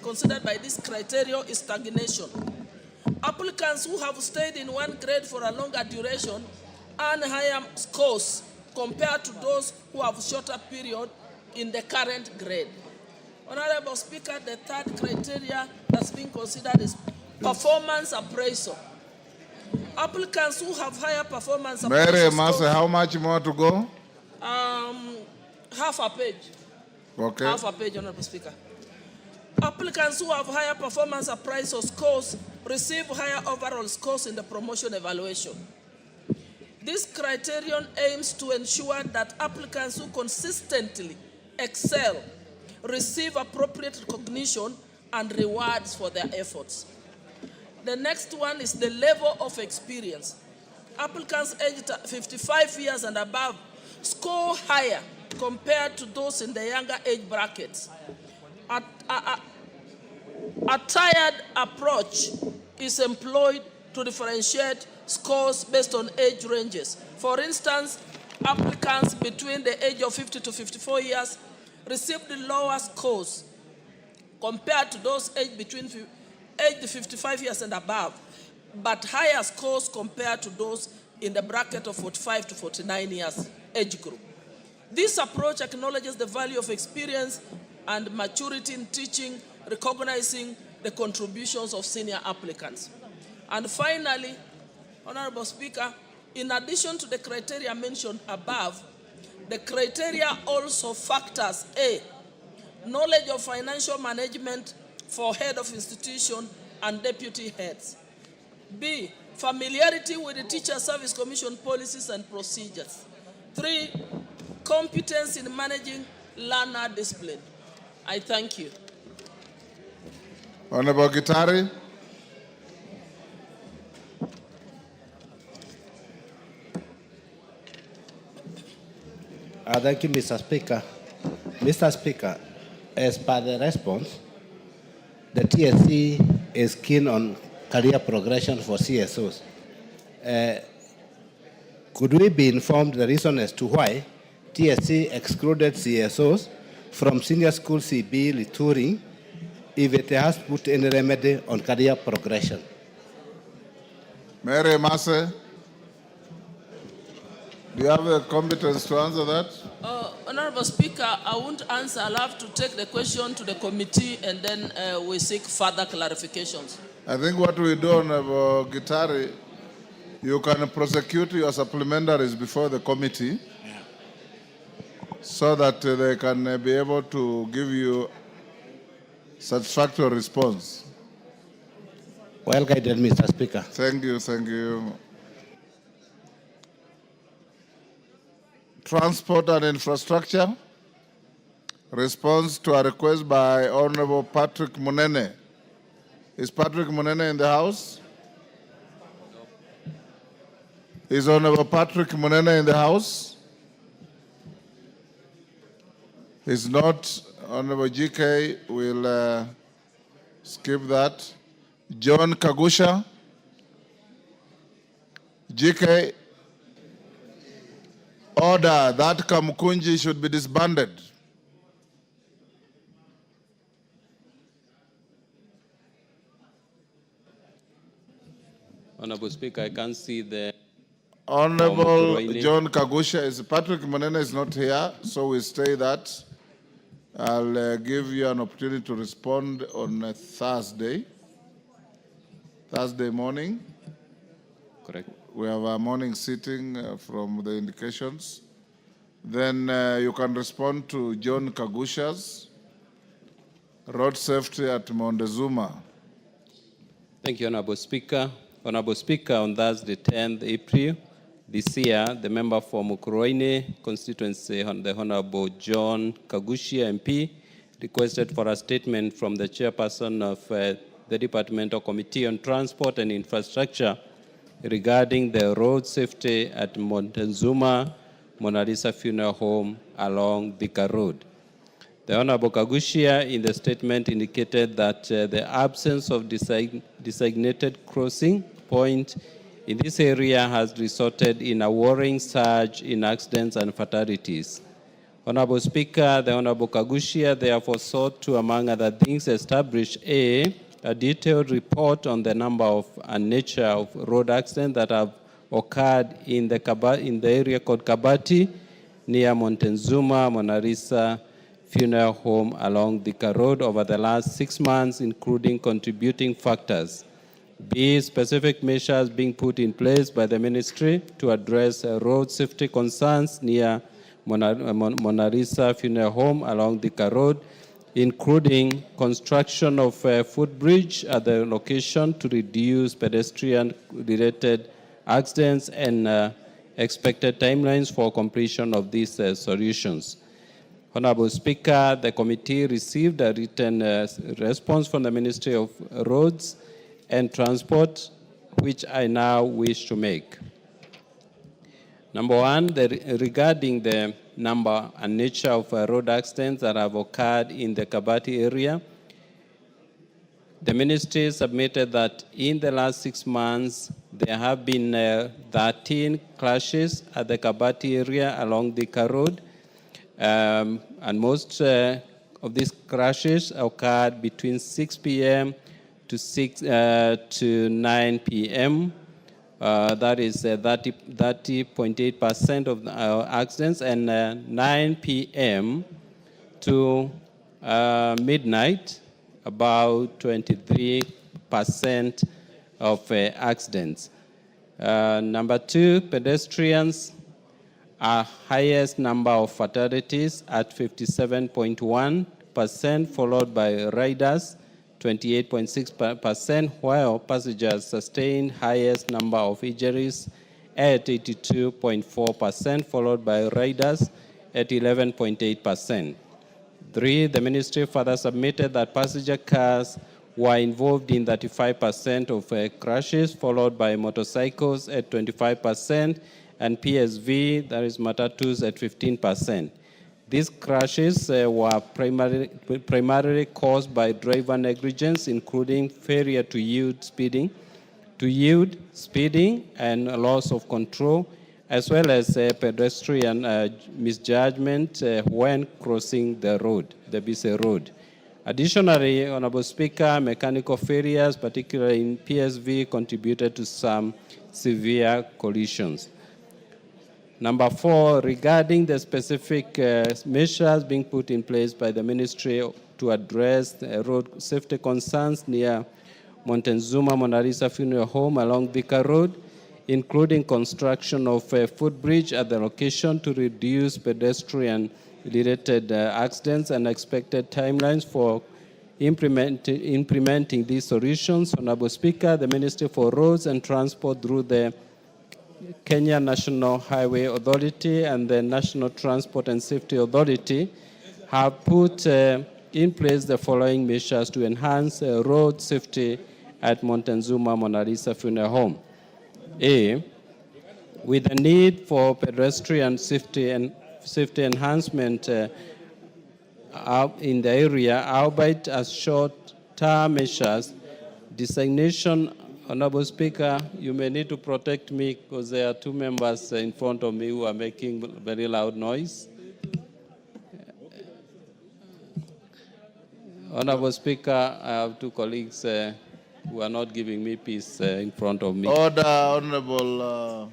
A: considered by this criteria is stagnation. Applicants who have stayed in one grade for a longer duration earn higher scores compared to those who have shorter period in the current grade. Honorable Speaker, the third criteria that's being considered is performance appraisal. Applicants who have higher performance appraisal
B: Mary, Master, how much more to go?
A: Half a page.
B: Okay.
A: Half a page, Honorable Speaker. Applicants who have higher performance appraisal scores receive higher overall scores in the promotion evaluation. This criterion aims to ensure that applicants who consistently excel receive appropriate recognition and rewards for their efforts. The next one is the level of experience. Applicants aged 55 years and above score higher compared to those in the younger age brackets. A tiered approach is employed to differentiate scores based on age ranges. For instance, applicants between the age of 50 to 54 years received lower scores compared to those aged between 55 years and above, but higher scores compared to those in the bracket of 45 to 49 years age group. This approach acknowledges the value of experience and maturity in teaching, recognizing the contributions of senior applicants. And finally, Honorable Speaker, in addition to the criteria mentioned above, the criteria also factors A, knowledge of financial management for head of institution and deputy heads. B, familiarity with the Teacher Service Commission policies and procedures. 3, competence in managing learner discipline. I thank you.
B: Honorable Gitari.
F: Thank you, Mr. Speaker. Mr. Speaker, as per the response, the TSC is keen on career progression for CSOs. Could we be informed the reason as to why TSC excluded CSOs from senior school CB Lituri if it has put any remedy on career progression?
B: Mary Masse, do you have the competence to answer that?
A: Honorable Speaker, I won't answer. I'll have to take the question to the committee and then we seek further clarifications.
B: I think what we do, Honorable Gitari, you can prosecute your supplementaries before the committee so that they can be able to give you satisfactory response.
F: Well guided, Mr. Speaker.
B: Thank you, thank you. Transport and infrastructure. Response to a request by Honorable Patrick Munene. Is Patrick Munene in the house? Is Honorable Patrick Munene in the house? Is not. Honorable GK will skip that. John Kagusha. GK. Order that Kamukunji should be disbanded.
S: Honorable Speaker, I can't see the...
B: Honorable John Kagusha is Patrick Monene is not here, so we stay that. I'll give you an opportunity to respond on a Thursday morning.
S: Correct.
B: We have a morning sitting from the indications. Then you can respond to John Kagusha's road safety at Montezuma.
S: Thank you, Honorable Speaker. Honorable Speaker, on Thursday, 10th April this year, the member for Mukurweini constituency, the Honorable John Kagushia MP, requested for a statement from the chairperson of the Departmental Committee on Transport and Infrastructure regarding the road safety at Montezuma, Mona Lisa Funeral Home along Thika Road. The Honorable Kagushia in the statement indicated that the absence of designated crossing point in this area has resulted in a worrying surge in accidents and fatalities. Honorable Speaker, the Honorable Kagushia therefore sought to, among other things, establish a detailed report on the number of and nature of road accidents that have occurred in the area called Kabati, near Montezuma, Mona Lisa Funeral Home along Thika Road over the last 6 months, including contributing factors. B, specific measures being put in place by the ministry to address road safety concerns near Mona Lisa Funeral Home along Thika Road, including construction of a footbridge at the location to reduce pedestrian-related accidents and expected timelines for completion of these solutions. Honorable Speaker, the committee received a written response from the Ministry of Roads and Transport, which I now wish to make. Number one, regarding the number and nature of road accidents that have occurred in the Kabati area, the ministry submitted that in the last 6 months, there have been 13 crashes at the Kabati area along Thika Road, and most of these crashes occurred between 6 p.m. to 9 p.m. That is 30.8% of accidents, and 9 p.m. to midnight, about 23% of accidents. Number two, pedestrians are highest number of fatalities at 57.1%, followed by riders, 28.6%, while passengers sustained highest number of injuries at 82.4%, followed by riders at 11.8%. 3, the ministry further submitted that passenger cars were involved in 35% of crashes, followed by motorcycles at 25%, and PSV, that is matatus, at 15%. These crashes were primarily caused by driver negligence, including failure to yield speeding, and loss of control, as well as pedestrian misjudgment when crossing the road, the BC road. Additionally, Honorable Speaker, mechanical failures, particularly in PSV, contributed to some severe collisions. Number 4, regarding the specific measures being put in place by the ministry to address road safety concerns near Montezuma Mona Lisa Funeral Home along Thika Road, including construction of a footbridge at the location to reduce pedestrian-related accidents and expected timelines for implementing these solutions. Honorable Speaker, the Ministry for Roads and Transport through the Kenya National Highway Authority and the National Transport and Safety Authority have put in place the following measures to enhance road safety at Montezuma Mona Lisa Funeral Home. A, with the need for pedestrian safety enhancement in the area, albeit as short-term measures, designation. Honorable Speaker, you may need to protect me because there are 2 members in front of me who are making very loud noise. Honorable Speaker, I have 2 colleagues who are not giving me peace in front of me.
B: Order, Honorable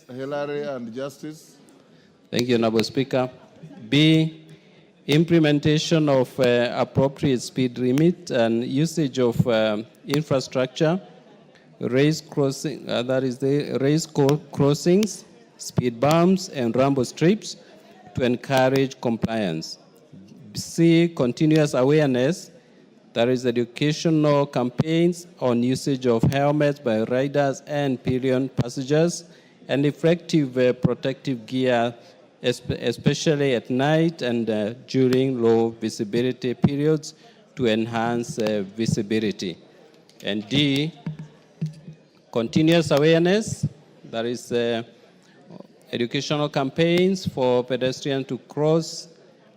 B: Hillary and Justice.
S: Thank you, Honorable Speaker. B, implementation of appropriate speed limit and usage of infrastructure, raised crossings, speed bumps, and rumble strips to encourage compliance. C, continuous awareness, that is educational campaigns on usage of helmets by riders and pillion passengers, and effective protective gear, especially at night and during low visibility periods to enhance visibility. And D, continuous awareness, that is educational campaigns for pedestrians to cross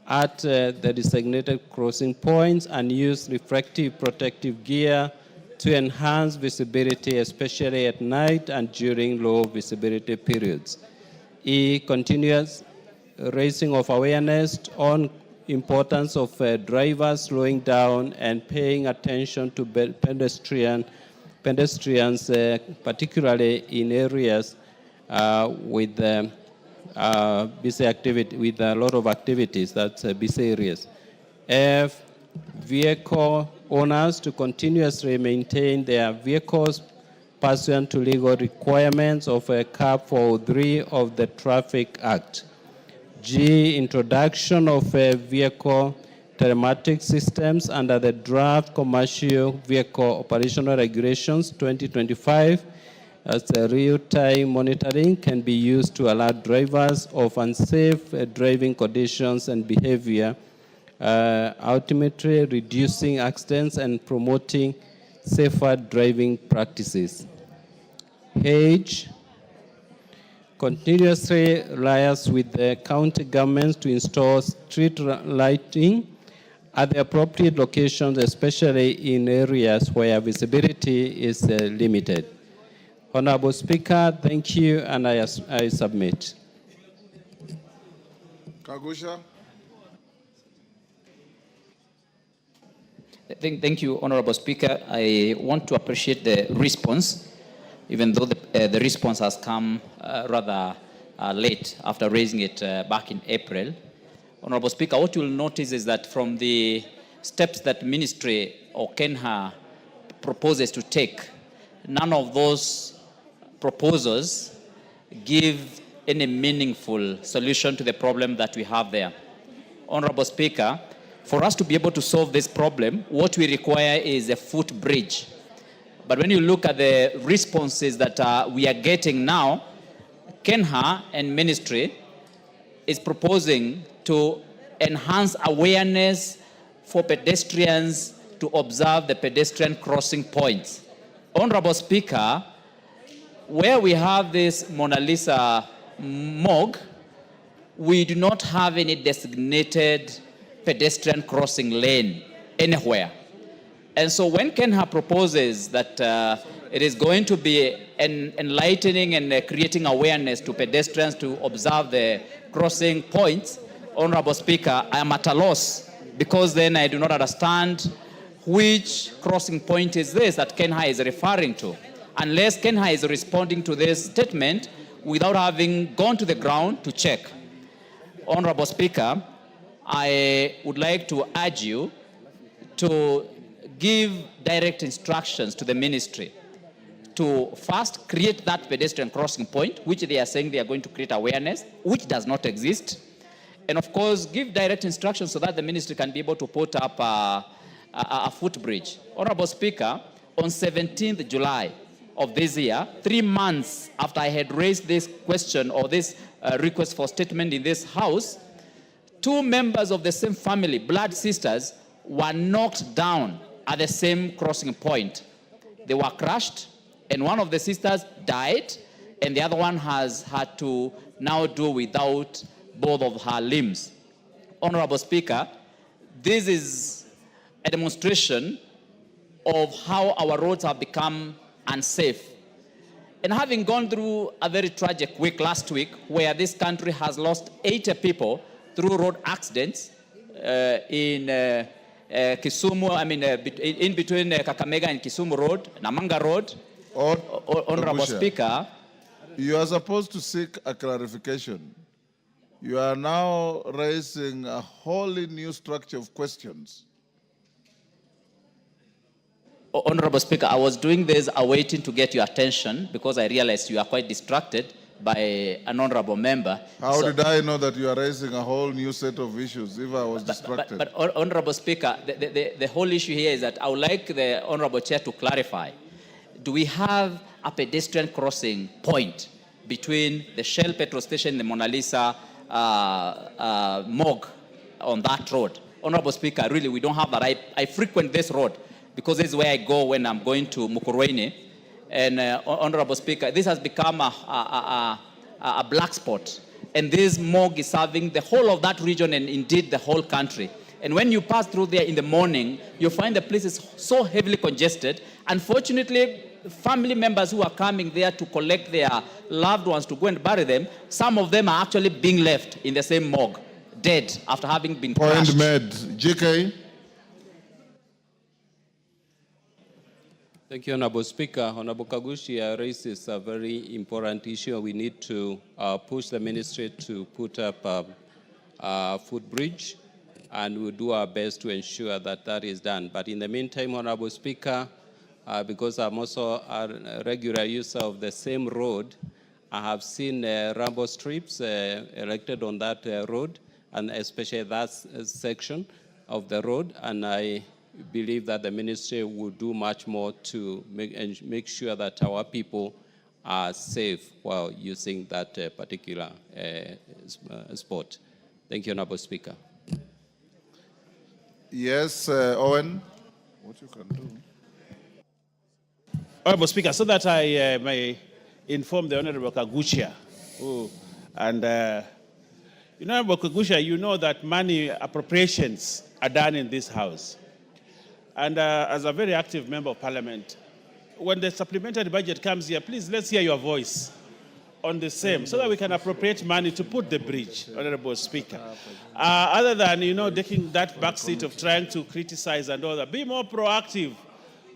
S: at the designated crossing points and use reflective protective gear to enhance visibility, especially at night and during low visibility periods. E, continuous raising of awareness on importance of drivers slowing down and paying attention to pedestrians, particularly in areas with busy activity, with a lot of activities, that's busy areas. F, vehicle owners to continuously maintain their vehicles pursuant to legal requirements of Cap 403 of the Traffic Act. G, introduction of vehicle telematic systems under the draft Commercial Vehicle Operational Regulations 2025, as the real-time monitoring can be used to alert drivers of unsafe driving conditions and behavior, ultimately reducing accidents and promoting safer driving practices. H, continuously liaise with the county governments to install street lighting at the appropriate locations, especially in areas where visibility is limited. Honorable Speaker, thank you, and I submit.
B: Kagusha.
G: Thank you, Honorable Speaker. I want to appreciate the response, even though the response has come rather late after raising it back in April. Honorable Speaker, what you will notice is that from the steps that Ministry or KENHA proposes to take, none of those proposals give any meaningful solution to the problem that we have there. Honorable Speaker, for us to be able to solve this problem, what we require is a footbridge. But when you look at the responses that we are getting now, KENHA and Ministry is proposing to enhance awareness for pedestrians to observe the pedestrian crossing points. Honorable Speaker, where we have this Mona Lisa morgue, we do not have any designated pedestrian crossing lane anywhere. And so when Kenha proposes that it is going to be enlightening and creating awareness to pedestrians to observe the crossing points, Honorable Speaker, I am at a loss, because then I do not understand which crossing point is this that Kenha is referring to, unless Kenha is responding to this statement without having gone to the ground to check. Honorable Speaker, I would like to urge you to give direct instructions to the ministry to first create that pedestrian crossing point, which they are saying they are going to create awareness, which does not exist. And of course, give direct instructions so that the ministry can be able to put up a footbridge. Honorable Speaker, on 17th July of this year, 3 months after I had raised this question or this request for statement in this house, 2 members of the same family, blood sisters, were knocked down at the same crossing point. They were crushed, and one of the sisters died, and the other one has had to now do without both of her limbs. Honorable Speaker, this is a demonstration of how our roads have become unsafe. And having gone through a very tragic week last week, where this country has lost 80 people through road accidents in Kisumu, in between Kakamega and Kisumu Road, Namanga Road. Honorable Speaker,
B: you are supposed to seek a clarification. You are now raising a wholly new structure of questions.
G: Honorable Speaker, I was doing this awaiting to get your attention because I realized you are quite distracted by an honorable member.
B: How did I know that you are raising a whole new set of issues if I was distracted?
G: But Honorable Speaker, the whole issue here is that I would like the Honorable Chair to clarify. Do we have a pedestrian crossing point between the Shell petrol station and the Mona Lisa morgue on that road? Honorable Speaker, really, we don't have that. I frequent this road because this is where I go when I'm going to Mukurweini. And Honorable Speaker, this has become a black spot. And this morgue is serving the whole of that region and indeed the whole country. And when you pass through there in the morning, you find the place is so heavily congested. Unfortunately, family members who are coming there to collect their loved ones to go and bury them, some of them are actually being left in the same morgue, dead after having been crushed.
B: Point made. GK.
S: Thank you, Honorable Speaker. Honorable Kagushia raises a very important issue. We need to push the ministry to put up a footbridge, and we'll do our best to ensure that that is done. But in the meantime, Honorable Speaker, because I'm also a regular user of the same road, I have seen rambo strips erected on that road, and especially that section of the road, and I believe that the ministry will do much more to make sure that our people are safe while using that particular spot. Thank you, Honorable Speaker.
B: Yes, Owen. What you can do.
J: Honorable Speaker, so that I may inform the Honorable Kagushia, Honorable Kagushia, you know that money appropriations are done in this House. And as a very active member of Parliament, when the supplementary budget comes here, please let's hear your voice on the same, so that we can appropriate money to put the bridge, Honorable Speaker. Other than, taking that back seat of trying to criticize and all that, be more proactive.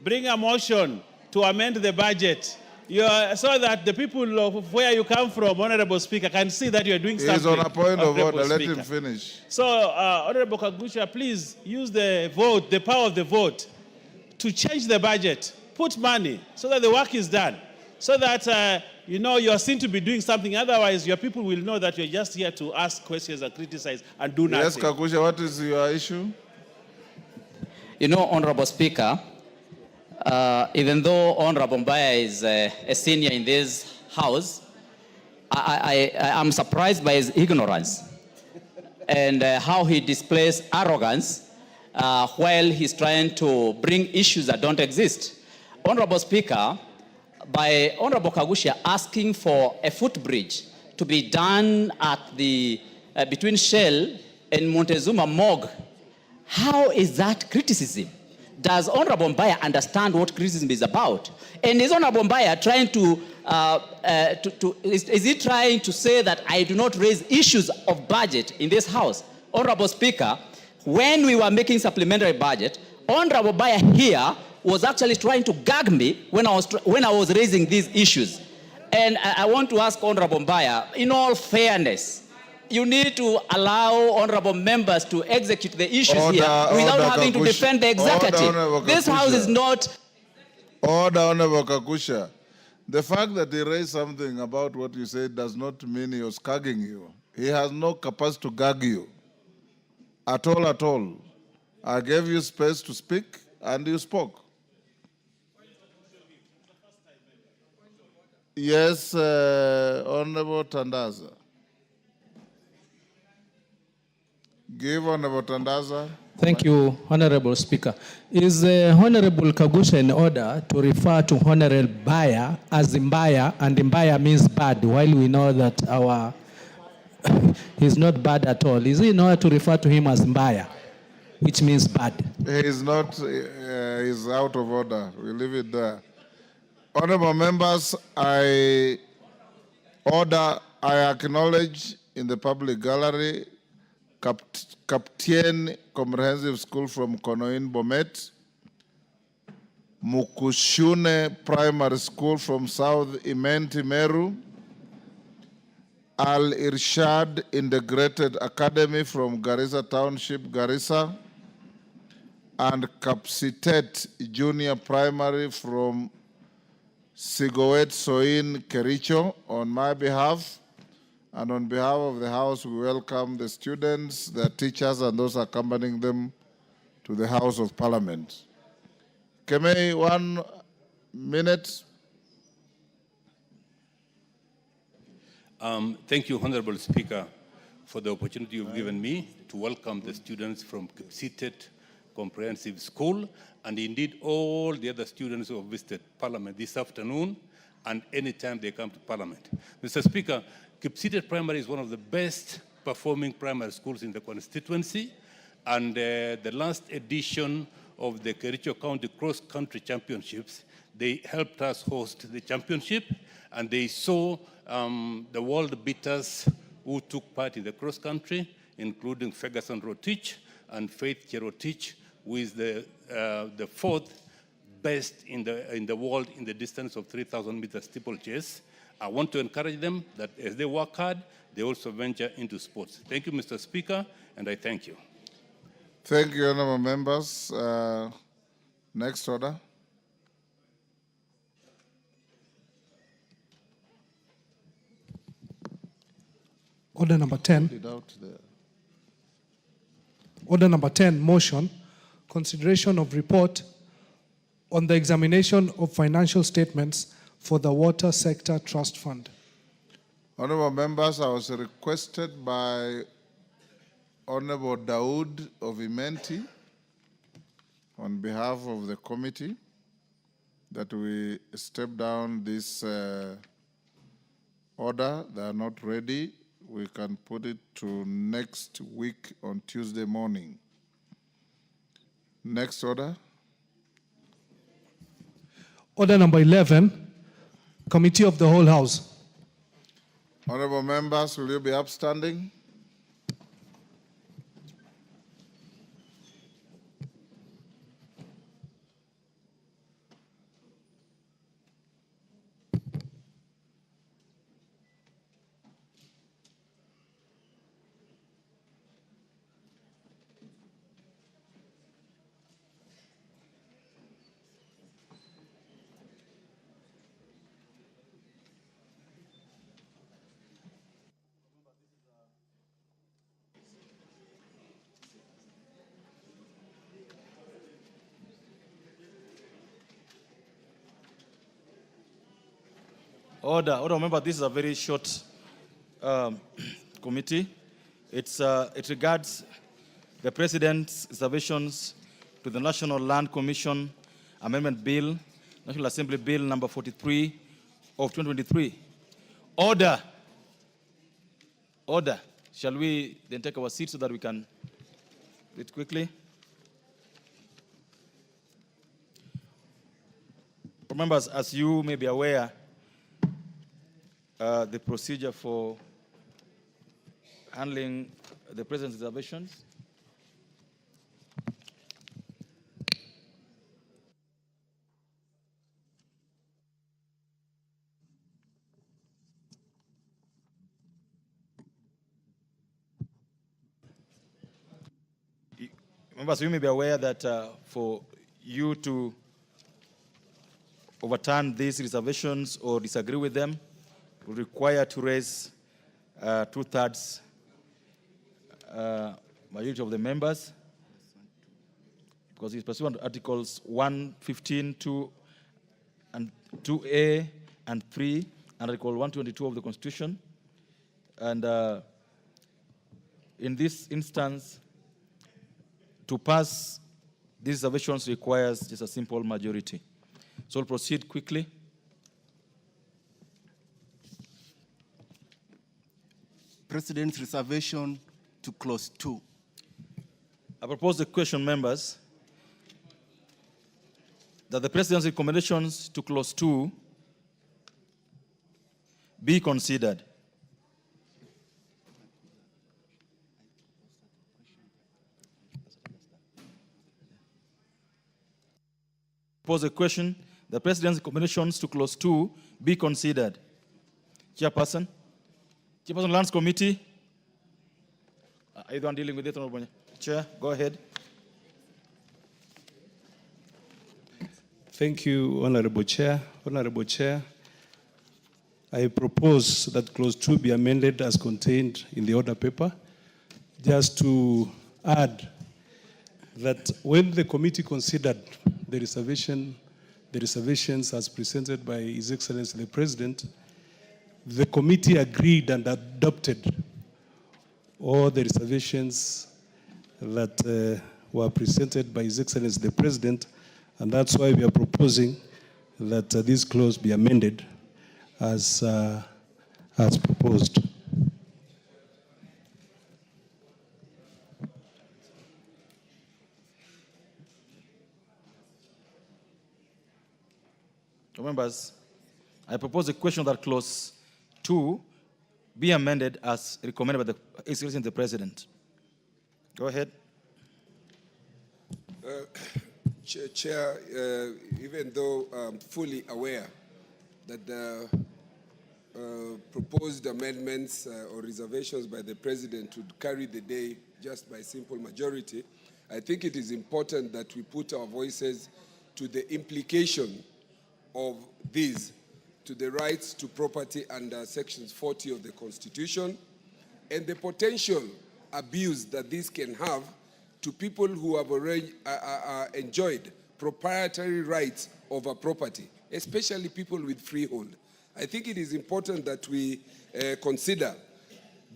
J: Bring a motion to amend the budget, so that the people of where you come from, Honorable Speaker, can see that you're doing something.
B: He's on a point of order. Let him finish.
J: So, Honorable Kagusha, please use the vote, the power of the vote, to change the budget. Put money so that the work is done. So that, you're seen to be doing something. Otherwise, your people will know that you're just here to ask questions and criticize and do nothing.
B: Yes, Kagusha, what is your issue?
G: Honorable Speaker, even though Honorable Mbaya is a senior in this House, I am surprised by his ignorance and how he displays arrogance while he's trying to bring issues that don't exist. Honorable Speaker, by Honorable Kagushia asking for a footbridge to be done at the between Shell and Montezuma Morgue, how is that criticism? Does Honorable Mbaya understand what criticism is about? And is Honorable Mbaya trying is he trying to say that I do not raise issues of budget in this House? Honorable Speaker, when we were making supplementary budget, Honorable Mbaya here was actually trying to gag me when I was raising these issues. And I want to ask Honorable Mbaya, in all fairness, you need to allow honorable members to execute the issues here without having to defend the executive. This House is not...
B: Order, Honorable Kakusha. The fact that he raised something about what you said does not mean he was gagging you. He has no capacity to gag you. At all, at all. I gave you space to speak, and you spoke. Yes, Honorable Tandaza. Give Honorable Tandaza.
I: Thank you, Honorable Speaker. Is Honorable Kagusha in order to refer to Honorable Mbaya as Mbaya, and Mbaya means bad, while we know that he's not bad at all. Is he in order to refer to him as Mbaya, which means bad?
B: He's not, he's out of order. We'll leave it there. Honorable members, I acknowledge in the public gallery Captain Comprehensive School from Konoin Bomet, Mukushune Primary School from South Imenti Meru, Al Irshad Integrated Academy from Garissa Township, Garissa, and Kapsitet Junior Primary from Sigowet Soin Kericho. On my behalf and on behalf of the House, we welcome the students, their teachers, and those accompanying them to the House of Parliament. Kemei, 1 minute.
H: Thank you, Honorable Speaker, for the opportunity you've given me to welcome the students from Kapsitet Comprehensive School, and indeed all the other students who have visited Parliament this afternoon and anytime they come to Parliament. Mr. Speaker, Kapsitet Primary is one of the best performing primary schools in the constituency, and the last edition of the Kericho County Cross Country Championships, they helped us host the championship, and they saw the world beaters who took part in the cross country, including Ferguson Rotich and Faith Cherotich, who is the fourth best in the world in the distance of 3,000 meter steeplechase. I want to encourage them that as they work hard, they also venture into sports. Thank you, Mr. Speaker, and I thank you.
B: Thank you, honorable members. Next order.
K: Order number 10. Order number 10, motion, consideration of report on the examination of financial statements for the Water Sector Trust Fund.
B: Honorable members, I was requested by Honorable Daoud of Imenti on behalf of the committee that we step down this order. They are not ready. We can put it to next week on Tuesday morning. Next order.
K: Order number 11, Committee of the Whole House.
B: Honorable members, will you be upstanding?
V: Order, remember, this is a very short committee. It regards the President's reservations to the National Land Commission Amendment Bill, National Assembly Bill number 43 of 2023. Order. Order. Shall we then take our seats so that we can do it quickly? Members, as you may be aware, the procedure for handling the President's reservations. Members, you may be aware that for you to overturn these reservations or disagree with them, we require to raise 2/3 majority of the members, because it's pursuant to Articles 115, 2A and 3, and Article 122 of the Constitution. And in this instance, to pass these reservations requires just a simple majority. So we'll proceed quickly.
E: President's reservation to clause 2.
V: I propose the question, members, that the President's recommendations to clause 2 be considered. Pose a question. The President's recommendations to clause 2 be considered. Chairperson. Chairperson, Lands Committee. Are you the one dealing with it? Chair, go ahead.
L: Thank you, Honorable Chair. Honorable Chair, I propose that clause 2 be amended as contained in the order paper, just to add that when the committee considered the reservations as presented by His Excellency the President, the committee agreed and adopted all the reservations that were presented by His Excellency the President, and that's why we are proposing that this clause be amended as proposed.
V: Members, I propose a question that clause 2 be amended as recommended by the Excellency of the President. Go ahead.
W: Chair, even though I'm fully aware that the proposed amendments or reservations by the President would carry the day just by simple majority, I think it is important that we put our voices to the implication of these to the rights to property under sections 40 of the Constitution and the potential abuse that this can have to people who have already enjoyed proprietary rights over property, especially people with freehold. I think it is important that we consider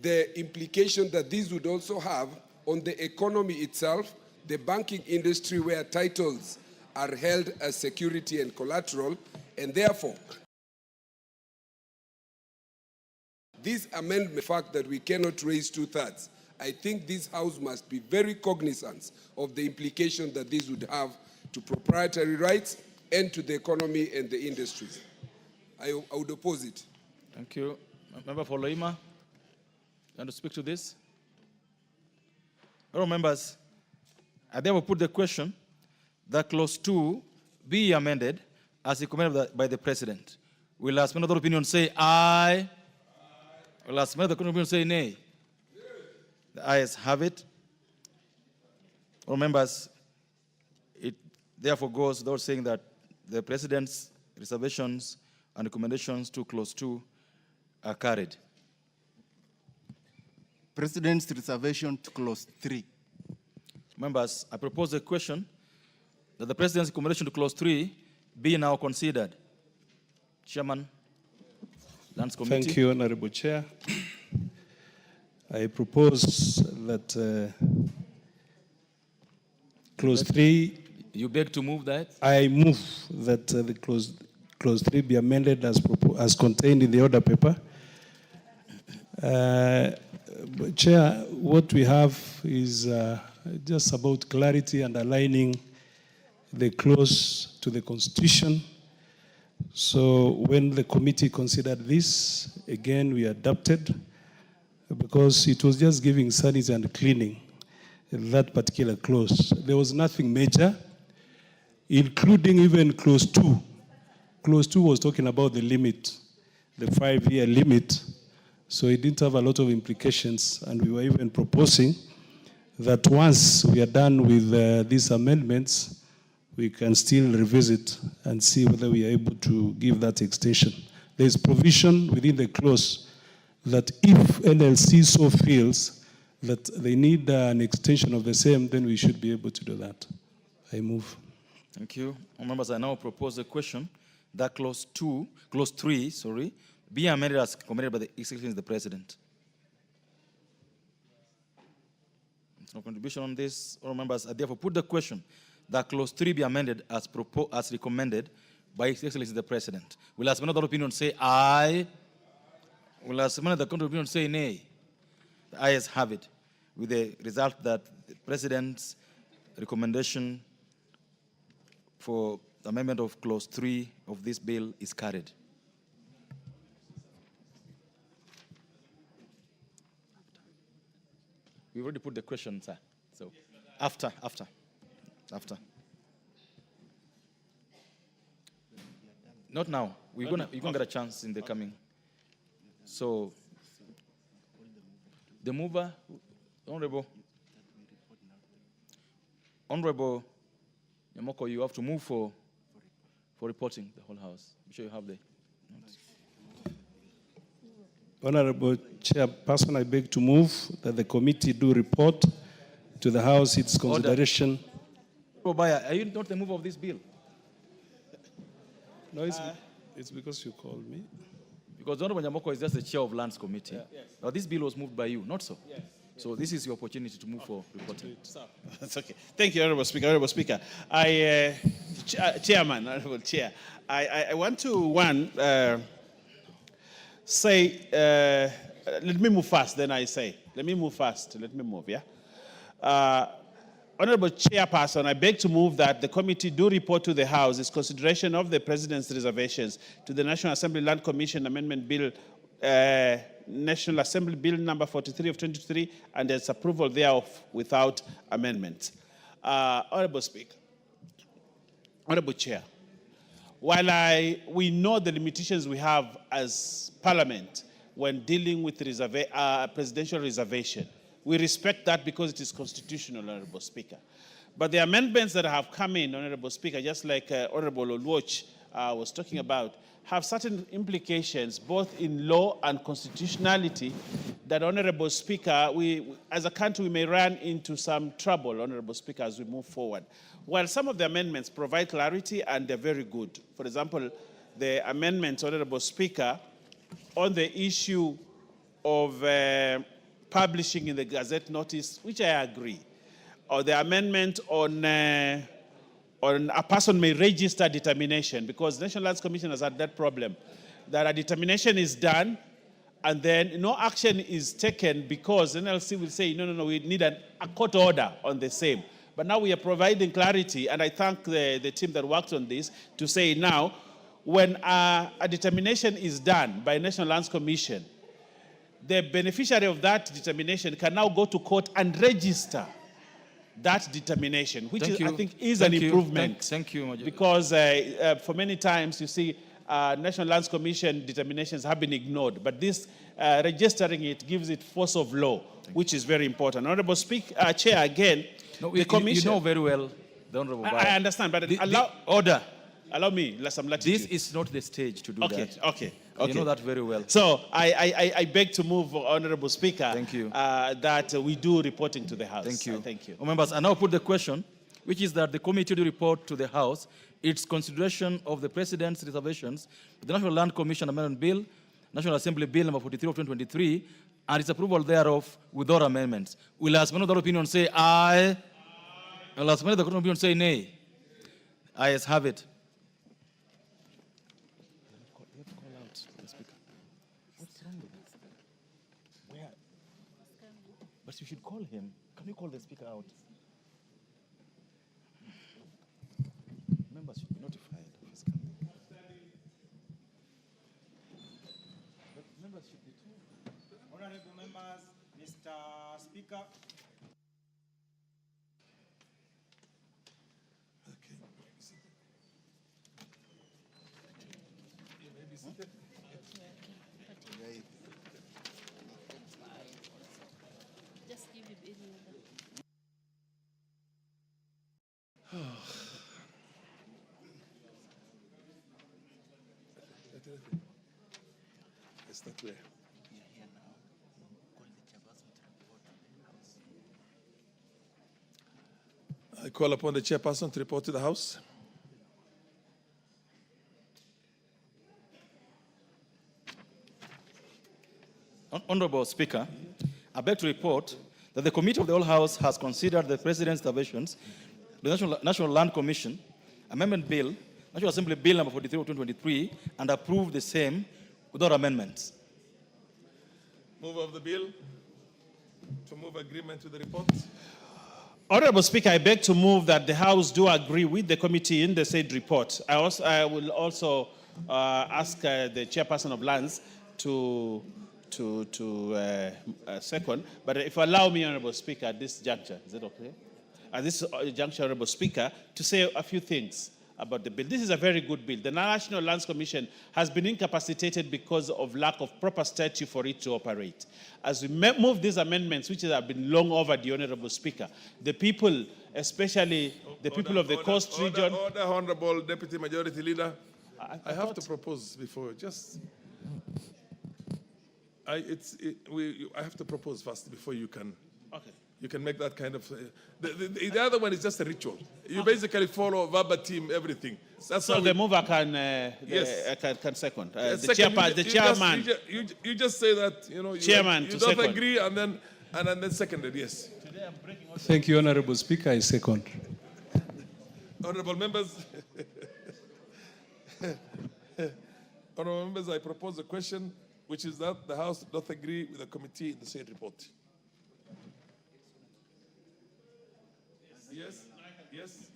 W: the implication that this would also have on the economy itself, the banking industry where titles are held as security and collateral, and therefore, this amendment, the fact that we cannot raise 2/3, I think this House must be very cognizant of the implication that this would have to proprietary rights and to the economy and the industries. I would oppose it.
V: Thank you. Member for Loima, you want to speak to this? Hello, members. I therefore put the question that clause 2 be amended as recommended by the President. Will as many other opinions say aye? Will as many other opinions say nay? The ayes have it. All members, it therefore goes without saying that the President's reservations and recommendations to clause 2 are carried.
E: President's reservation to clause 3.
V: Members, I propose a question that the President's recommendation to clause 3 be now considered. Chairman, Lands Committee.
L: Thank you, Honorable Chair. I propose that clause 3.
V: You beg to move that?
L: I move that the clause 3 be amended as contained in the order paper. Chair, what we have is just about clarity and aligning the clause to the Constitution. So when the committee considered this, again, we adopted because it was just giving sanity and cleaning that particular clause. There was nothing major, including even clause 2. Clause 2 was talking about the limit, the 5-year limit. So it didn't have a lot of implications, and we were even proposing that once we are done with these amendments, we can still revisit and see whether we are able to give that extension. There is provision within the clause that if NLC so feels that they need an extension of the same, then we should be able to do that. I move.
V: Thank you. Members, I now propose a question that clause 3, be amended as recommended by the Executive of the President. No contribution on this. All members, I therefore put the question that clause 3 be amended as recommended by His Excellency the President. Will as another opinion say aye? Will as another opinion say nay? The ayes have it, with the result that the President's recommendation for the amendment of clause 3 of this bill is carried. We already put the question, sir. So after. Not now. You're gonna get a chance in the coming. So the mover, Honorable Nyamoko, you have to move for reporting the whole House. I'm sure you have the.
L: Honorable Chairperson, I beg to move that the committee do report to the House its consideration.
V: Obaya, are you not the mover of this bill?
L: No, it's because you called me.
V: Because Honorable Nyamoko is just the chair of Lands Committee. Yes. Now, this bill was moved by you, not so? Yes. So this is your opportunity to move for reporting.
M: That's okay. Thank you, Honorable Speaker. Honorable Speaker, Chairman, Honorable Chair, I want to, say, let me move fast, then I say. Let me move fast. Let me move, yeah? Honorable Chairperson, I beg to move that the committee do report to the House its consideration of the President's reservations to the National Assembly Land Commission Amendment Bill, National Assembly Bill number 43 of 2023, and its approval thereof without amendment. Honorable Speaker, Honorable Chair, while we know the limitations we have as Parliament when dealing with presidential reservation, we respect that because it is constitutional, Honorable Speaker. But the amendments that have come in, Honorable Speaker, just like Honorable Oluoch was talking about, have certain implications both in law and constitutionality that, Honorable Speaker, we as a country we may run into some trouble, Honorable Speaker, as we move forward. While some of the amendments provide clarity and they're very good. For example, the amendments, Honorable Speaker, on the issue of publishing in the Gazette notice, which I agree, or the amendment on a person may register determination, because the National Lands Commission has had that problem, that a determination is done and then no action is taken because NLC will say, no, we need a court order on the same. But now we are providing clarity, and I thank the team that worked on this to say now, when a determination is done by National Lands Commission, the beneficiary of that determination can now go to court and register that determination, which I think is an improvement.
V: Thank you, Major.
M: Because for many times, you see, National Lands Commission determinations have been ignored, but this registering it gives it force of law, which is very important. Honorable Speaker, Chair, again, the Commission...
V: You know very well, the Honorable Bayer.
M: I understand, but allow me some latitude.
V: This is not the stage to do that.
M: Okay.
V: You know that very well.
M: So I beg to move, Honorable Speaker,
V: thank you.
M: That we do reporting to the House.
V: Thank you.
M: Thank you.
V: Members, I now put the question, which is that the committee do report to the House its consideration of the President's reservations to the National Land Commission Amendment Bill, National Assembly Bill number 43 of 2023, and its approval thereof without amendments. Will as another opinion say aye? I'll ask the opinion say nay. Ayes have it. But you should call him. Can you call the speaker out? Members should be notified of his coming. But members should be told.
N: Honorable members, Mr. Speaker.
O: Just give him any other.
W: It's not clear. I call upon the chairperson to report to the House.
V: Honorable Speaker, I beg to report that the Committee of the Whole House has considered the President's interventions, the National Land Commission, Amendment Bill, National Assembly Bill number 43 of 2023, and approved the same without amendments.
W: Move of the bill to move agreement to the report.
M: Honorable Speaker, I beg to move that the House do agree with the committee in the said report. I will also ask the chairperson of lands to second. But if you allow me, Honorable Speaker, at this juncture, is it okay? At this juncture, Honorable Speaker, to say a few things about the bill. This is a very good bill. The National Lands Commission has been incapacitated because of lack of proper statute for it to operate. As we move these amendments, which have been long overdue, Honorable Speaker, the people, especially the people of the coast region...
W: Order, Honorable Deputy Majority Leader. I have to propose before, just... I have to propose first before you can...
M: Okay.
W: You can make that kind of... the other one is just a ritual. You basically follow verbatim everything. That's
M: so the mover can,
W: yes.
M: can second.
W: The
M: chairman.
W: You just say that,
M: Chairman
W: you
M: to
W: don't
M: second.
W: agree and then seconded, yes.
L: Thank you, Honorable Speaker. I second.
W: Honorable members, honorable members, I propose a question, which is that the House doth agree with the committee in the said report. Yes,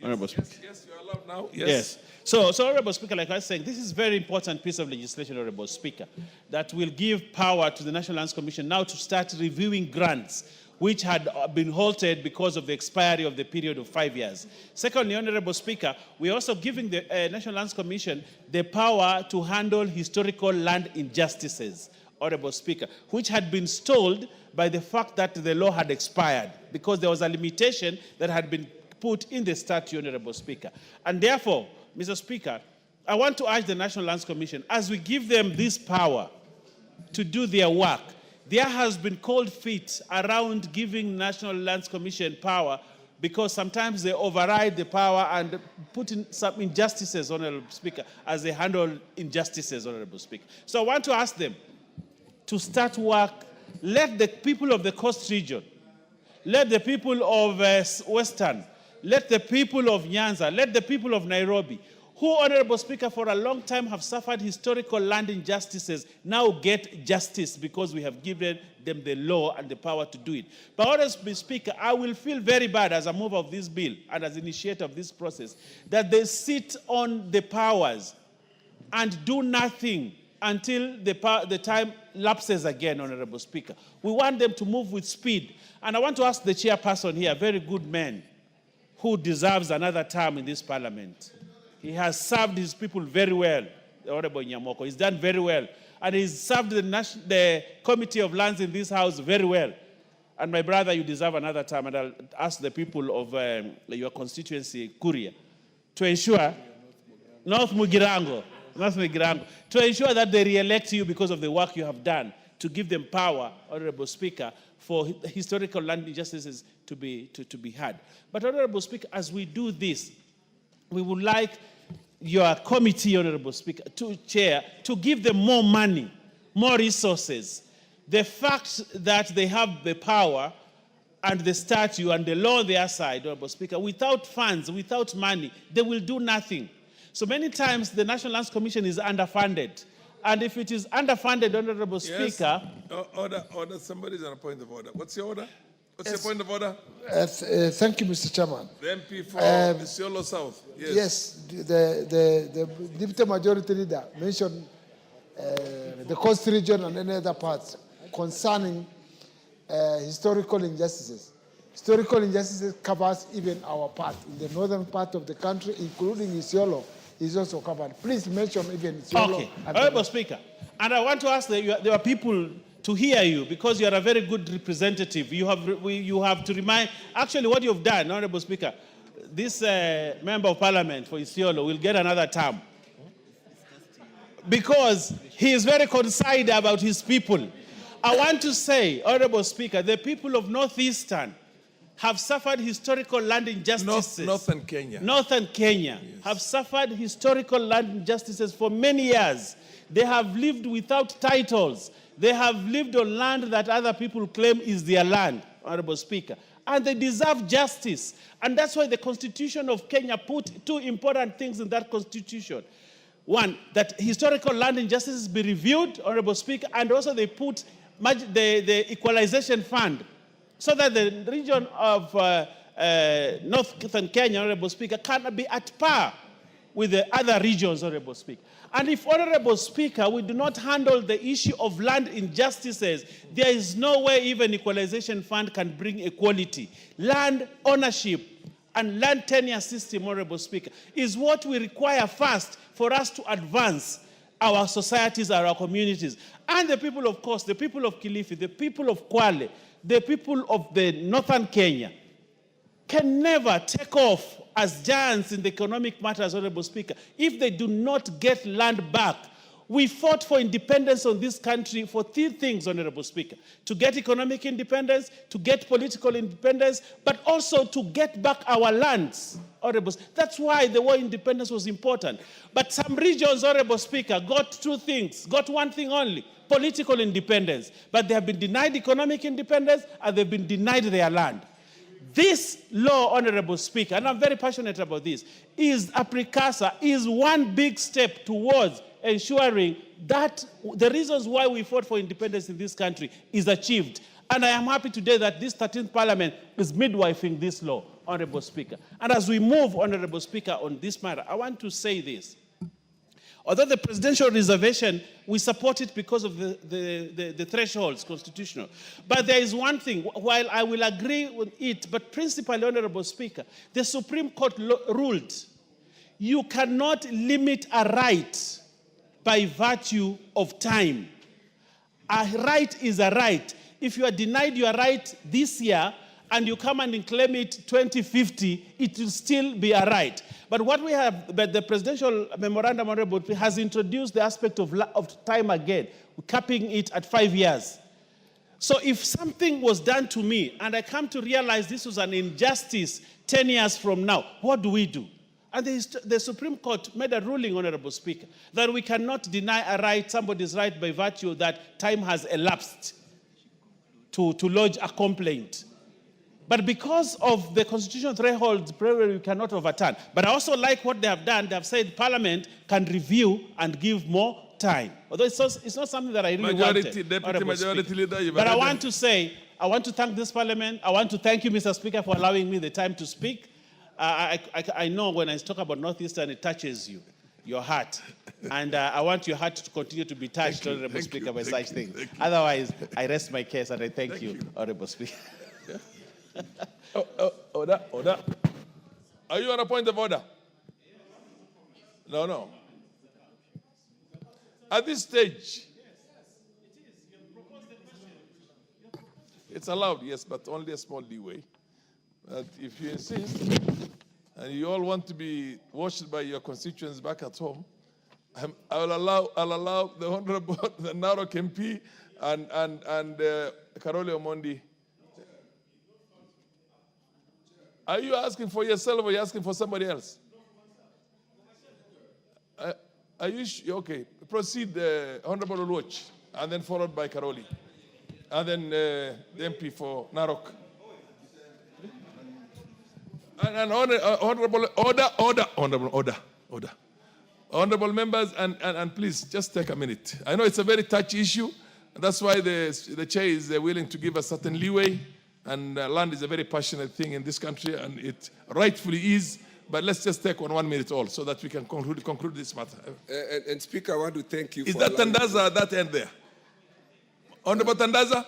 M: Honorable Speaker.
W: Yes, you are allowed now.
M: Yes. So, Honorable Speaker, like I was saying, this is a very important piece of legislation, Honorable Speaker, that will give power to the National Lands Commission now to start reviewing grants which had been halted because of the expiry of the period of 5 years. Secondly, Honorable Speaker, we are also giving the National Lands Commission the power to handle historical land injustices, Honorable Speaker, which had been stalled by the fact that the law had expired because there was a limitation that had been put in the statute, Honorable Speaker. And therefore, Mr. Speaker, I want to urge the National Lands Commission, as we give them this power to do their work, there has been cold feet around giving National Lands Commission power because sometimes they override the power and put in some injustices, Honorable Speaker, as they handle injustices, Honorable Speaker. So I want to ask them to start work. Let the people of the coast region, let the people of Western, let the people of Nyanza, let the people of Nairobi, who, Honorable Speaker, for a long time have suffered historical land injustices, now get justice because we have given them the law and the power to do it. But, Honorable Speaker, I will feel very bad as a mover of this bill and as initiator of this process that they sit on the powers and do nothing until the time lapses again, Honorable Speaker. We want them to move with speed. And I want to ask the chairperson here, a very good man, who deserves another term in this parliament. He has served his people very well, the Honorable Nyamoko. He's done very well. And he's served the Committee of Lands in this House very well. And my brother, you deserve another term. And I'll ask the people of your constituency, Kuria, to ensure, North Mugirango, to ensure that they re-elect you because of the work you have done, to give them power, Honorable Speaker, for historical land injustices to be had. But, Honorable Speaker, as we do this, we would like your committee, Honorable Speaker, to give them more money, more resources. The fact that they have the power and the statute and the law on their side, Honorable Speaker, without funds, without money, they will do nothing. So many times the National Lands Commission is underfunded. And if it is underfunded, Honorable Speaker...
P: Order. Somebody's on a point of order. What's your order? What's your point of order?
Q: Thank you, Mr. Chairman.
P: The MP for Isiolo South.
Q: Yes, the deputy majority leader mentioned the coast region and any other parts concerning historical injustices. Historical injustices covers even our part. In the northern part of the country, including Isiolo, is also covered. Please mention even Isiolo.
M: Okay, Honorable Speaker, and I want to ask that there are people to hear you because you are a very good representative. You have to remind, actually what you've done, Honorable Speaker, this member of parliament for Isiolo will get another term because he is very concerned about his people. I want to say, Honorable Speaker, the people of Northeastern have suffered historical land injustices.
P: Northern Kenya.
M: Northern Kenya have suffered historical land injustices for many years. They have lived without titles. They have lived on land that other people claim is their land, Honorable Speaker. And they deserve justice. And that's why the Constitution of Kenya put two important things in that Constitution. One, that historical land injustices be reviewed, Honorable Speaker, and also they put the equalization fund so that the region of Northern Kenya, Honorable Speaker, can be at par with the other regions, Honorable Speaker. And if, Honorable Speaker, we do not handle the issue of land injustices, there is no way even equalization fund can bring equality. Land ownership and land tenure system, Honorable Speaker, is what we require first for us to advance our societies, our communities. And the people, of course, the people of Kilifi, the people of Kwale, the people of the northern Kenya can never take off as giants in the economic matters, Honorable Speaker, if they do not get land back. We fought for independence on this country for three things, Honorable Speaker: to get economic independence, to get political independence, but also to get back our lands, Honorable Speaker. That's why the war independence was important. But some regions, Honorable Speaker, got two things, got one thing only: political independence. But they have been denied economic independence and they've been denied their land. This law, Honorable Speaker, and I'm very passionate about this, is a precursor, is one big step towards ensuring that the reasons why we fought for independence in this country is achieved. And I am happy today that this 13th Parliament is midwifing this law, Honorable Speaker. And as we move, Honorable Speaker, on this matter, I want to say this. Although the presidential reservation, we support it because of the thresholds, constitutional. But there is one thing, while I will agree with it, but principally, Honorable Speaker, the Supreme Court ruled you cannot limit a right by virtue of time. A right is a right. If you are denied your right this year and you come and claim it 2050, it will still be a right. But what we have, but the presidential memorandum, Honorable, has introduced the aspect of time again, capping it at 5 years. So if something was done to me and I come to realize this was an injustice 10 years from now, what do we do? And the Supreme Court made a ruling, Honorable Speaker, that we cannot deny a right, somebody's right, by virtue that time has elapsed to lodge a complaint. But because of the constitutional thresholds, we cannot overturn. But I also like what they have done. They have said Parliament can review and give more time. Although it's not something that I really wanted.
P: Deputy Majority Leader,
M: but I want to say, I want to thank this Parliament. I want to thank you, Mr. Speaker, for allowing me the time to speak. I know when I talk about Northeastern, it touches you, your heart. And I want your heart to continue to be touched, Honorable Speaker, by such things. Otherwise, I rest my case and I thank you, Honorable Speaker.
P: Order. Are you on a point of order? No. At this stage, it's allowed, yes, but only a small leeway. But if you insist, and you all want to be watched by your constituents back at home, I'll allow the Honorable, the Narok MP and Karole Omondi. Are you asking for yourself or are you asking for somebody else? Are you okay? Proceed, Honorable Oluoch, and then followed by Karoli, and then the MP for Narok. And honorable members, and please just take a minute. I know it's a very touchy issue. And that's why the chair is willing to give a certain leeway. And land is a very passionate thing in this country, and it rightfully is. But let's just take 1 minute all so that we can conclude this matter.
W: And Speaker, I want to thank you
P: Is
W: for
P: that Tandaza at that end there? Honorable Tandaza?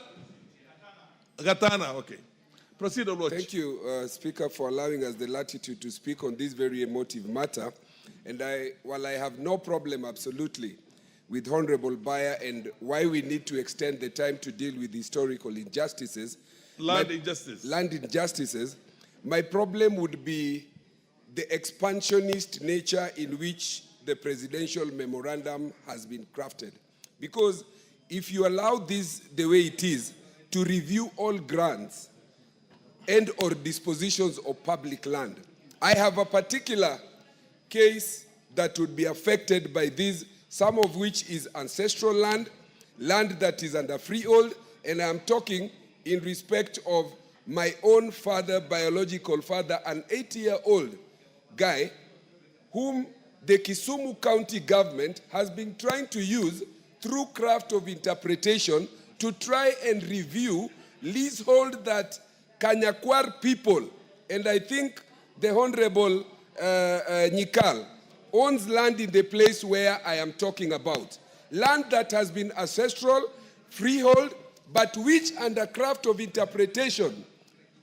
P: Gatana, okay. Proceed, Lord.
W: Thank you, Speaker, for allowing us the latitude to speak on this very emotive matter. And while I have no problem, absolutely, with Honorable Bayer and why we need to extend the time to deal with historical injustices, land injustices, my problem would be the expansionist nature in which the presidential memorandum has been crafted. Because if you allow this the way it is, to review all grants and or dispositions of public land, I have a particular case that would be affected by this, some of which is ancestral land, land that is under freehold, and I'm talking in respect of my own father, biological father, an 80-year-old guy whom the Kisumu County government has been trying to use through craft of interpretation to try and review leasehold that Kanyakwar people, and I think the Honorable Nyikal, owns land in the place where I am talking about. Land that has been ancestral, freehold, but which under craft of interpretation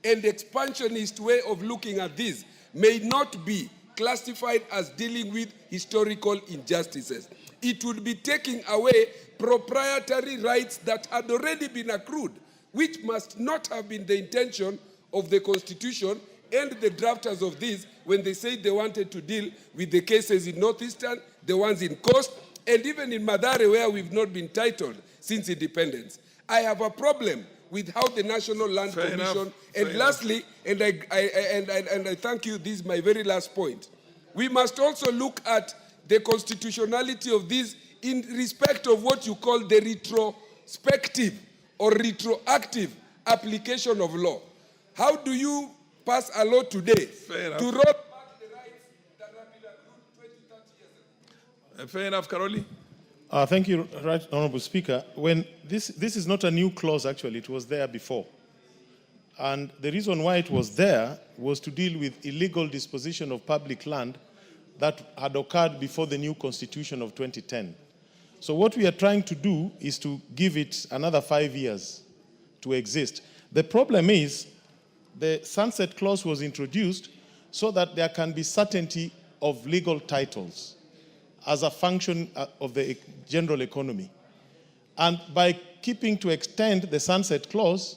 W: and expansionist way of looking at this may not be classified as dealing with historical injustices. It would be taking away proprietary rights that had already been accrued, which must not have been the intention of the Constitution and the drafters of this when they said they wanted to deal with the cases in Northeastern, the ones in Coast, and even in Madare, where we've not been titled since independence. I have a problem with how the National Land Commission, and lastly, and I thank you, this is my very last point, we must also look at the constitutionality of this in respect of what you call the retrospective or retroactive application of law. How do you pass a law today to roll back the rights that have been accrued 20, 30 years ago?
P: Fair enough, Karoli.
R: Thank you, Right Honorable Speaker. When this is not a new clause, actually, it was there before. And the reason why it was there was to deal with illegal disposition of public land that had occurred before the new Constitution of 2010. So what we are trying to do is to give it another 5 years to exist. The problem is the sunset clause was introduced so that there can be certainty of legal titles as a function of the general economy. And by keeping to extend the sunset clause,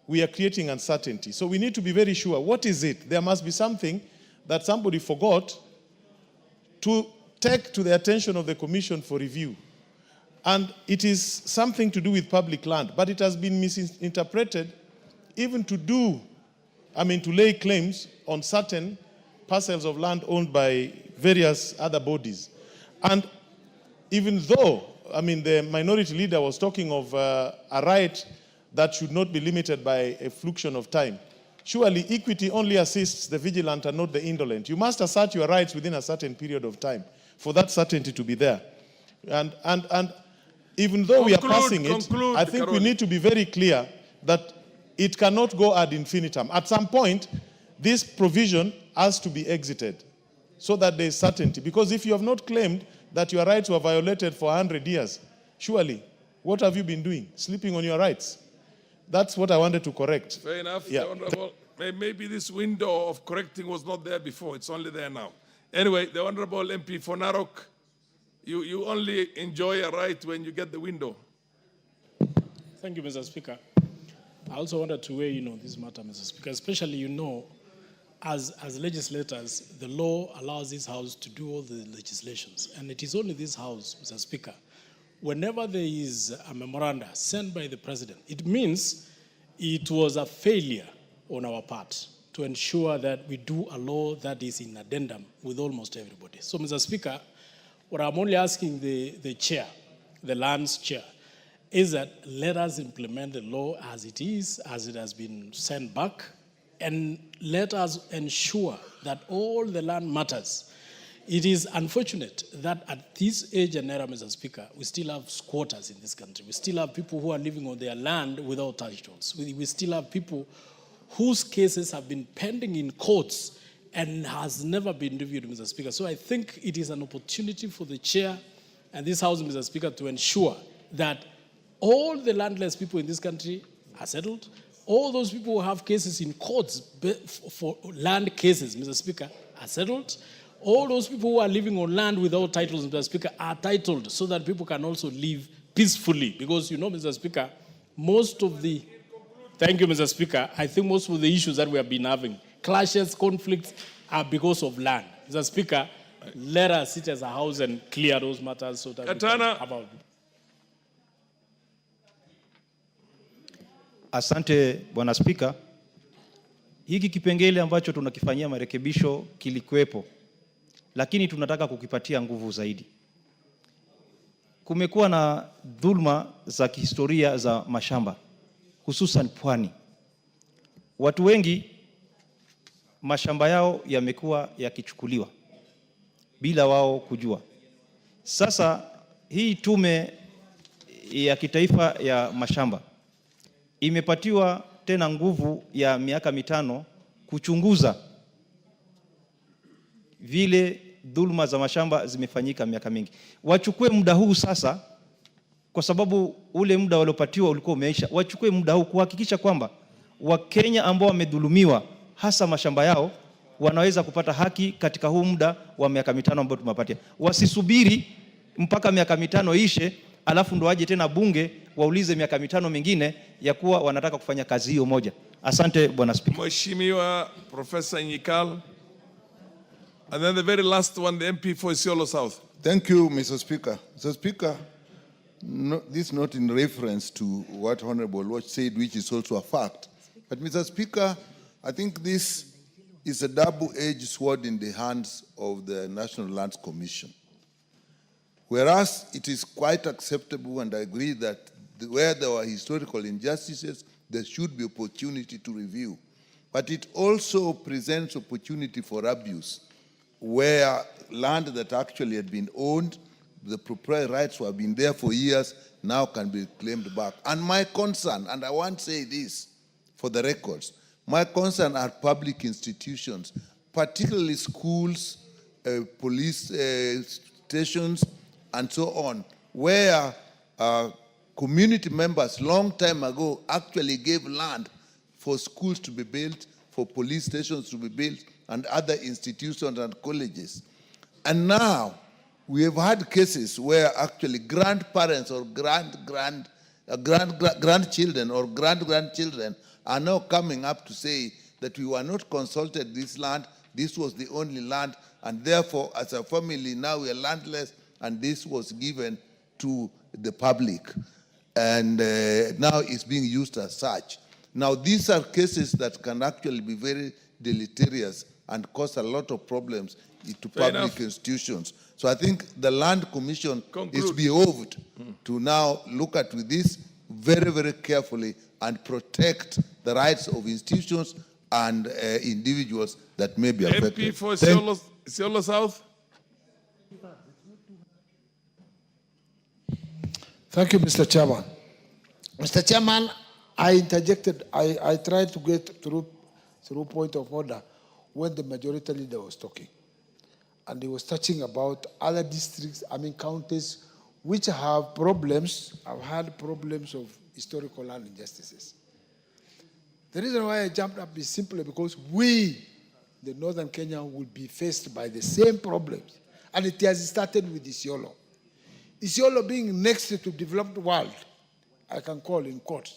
R: we are creating uncertainty. So we need to be very sure, what is it? There must be something that somebody forgot to take to the attention of the Commission for review. And it is something to do with public land, but it has been misinterpreted even to lay claims on certain parcels of land owned by various other bodies. And even though, the minority leader was talking of a right that should not be limited by a fluxion of time, surely equity only assists the vigilant and not the indolent. You must assert your rights within a certain period of time for that certainty to be there. And even though we are passing it, I think we need to be very clear that it cannot go ad infinitum. At some point, this provision has to be exited so that there is certainty. Because if you have not claimed that your rights were violated for 100 years, surely, what have you been doing? Sleeping on your rights. That's what I wanted to correct.
P: Fair enough,
R: Yeah.
P: Honorable. Maybe this window of correcting was not there before. It's only there now. Anyway, the Honorable MP for Narok, you only enjoy a right when you get the window.
T: Thank you, Mr. Speaker. I also wanted to weigh in on this matter, Mr. Speaker, especially, as legislators, the law allows this House to do all the legislations. And it is only this House, Mr. Speaker, whenever there is a memoranda sent by the President, it means it was a failure on our part to ensure that we do a law that is in addendum with almost everybody. So, Mr. Speaker, what I'm only asking the chair, the lands chair, is that let us implement the law as it is, as it has been sent back, and let us ensure that all the land matters. It is unfortunate that at this age and era, Mr. Speaker, we still have squatters in this country. We still have people who are living on their land without titles. We still have people whose cases have been pending in courts and has never been reviewed, Mr. Speaker. So I think it is an opportunity for the chair and this House, Mr. Speaker, to ensure that all the landless people in this country are settled. All those people who have cases in courts for land cases, Mr. Speaker, are settled. All those people who are living on land without titles, Mr. Speaker, are titled so that people can also live peacefully. Because, you know, Mr. Speaker, thank you, Mr. Speaker, I think most of the issues that we have been having, clashes, conflicts, are because of land. Mr. Speaker, let us sit as a house and clear those matters so that we can have our...
V: Asante Bwana Spika. Hiki kipengele ambacho tunakifanyia marekebisho kilikuwepo, lakini tunataka kukipatia nguvu zaidi. Kumekuwa na dhulma za kihistoria za mashamba, hususan pwani. Watu wengi mashamba yao yamekuwa yakichukuliwa bila wao kujua. Sasa hii tume ya kitaifa ya mashamba imepatiwa tena nguvu ya miaka 5 kuchunguza vile dhulma za mashamba zimefanyika miaka mingi. Wachukue muda huu sasa, kwa sababu ule muda waliopatiwa ulikuwa umeisha. Wachukue muda huu kuhakikisha kwamba Wakenya ambao wamedhulumiwa hasa mashamba yao wanaweza kupata haki katika huu muda wa miaka 5 ambao tumepatia. Wasisubiri mpaka miaka 5 ishe alafu ndo waje tena bunge waulize miaka 5 mingine ya kuwa wanataka kufanya kazi hiyo moja. Asante Bwana Speaker.
P: Mheshimiwa Professor Nyikal. And then the very last one, the MP for Isiolo South.
B: Thank you, Mr. Speaker. Mr. Speaker, this is not in reference to what Honorable Watch said, which is also a fact. But Mr. Speaker, I think this is a double-edged sword in the hands of the National Lands Commission. Whereas it is quite acceptable, and I agree that where there were historical injustices, there should be opportunity to review. But it also presents opportunity for abuse, where land that actually had been owned, the proprietary rights who have been there for years, now can be claimed back. And my concern, and I want to say this for the records, my concern are public institutions, particularly schools, police stations, and so on, where community members long time ago actually gave land for schools to be built, for police stations to be built, and other institutions and colleges. And now we have had cases where actually grandparents or grandchildren or grandchildren are now coming up to say that we were not consulted this land, this was the only land, and therefore as a family now we are landless, and this was given to the public. And now it's being used as such. Now these are cases that can actually be very deleterious and cause a lot of problems to public institutions. So I think the Land Commission is behoved to now look at this very, very carefully and protect the rights of institutions and individuals that may be affected.
P: MP for Isiolo South.
Q: Thank you, Mr. Chairman. Mr. Chairman, I interjected, I tried to get through point of order when the majority leader was talking. And he was touching about other districts, counties, which have problems, have had problems of historical land injustices. The reason why I jumped up is simply because we, the Northern Kenya, will be faced by the same problems. And it has started with Isiolo. Isiolo being next to developed world, I can call in court.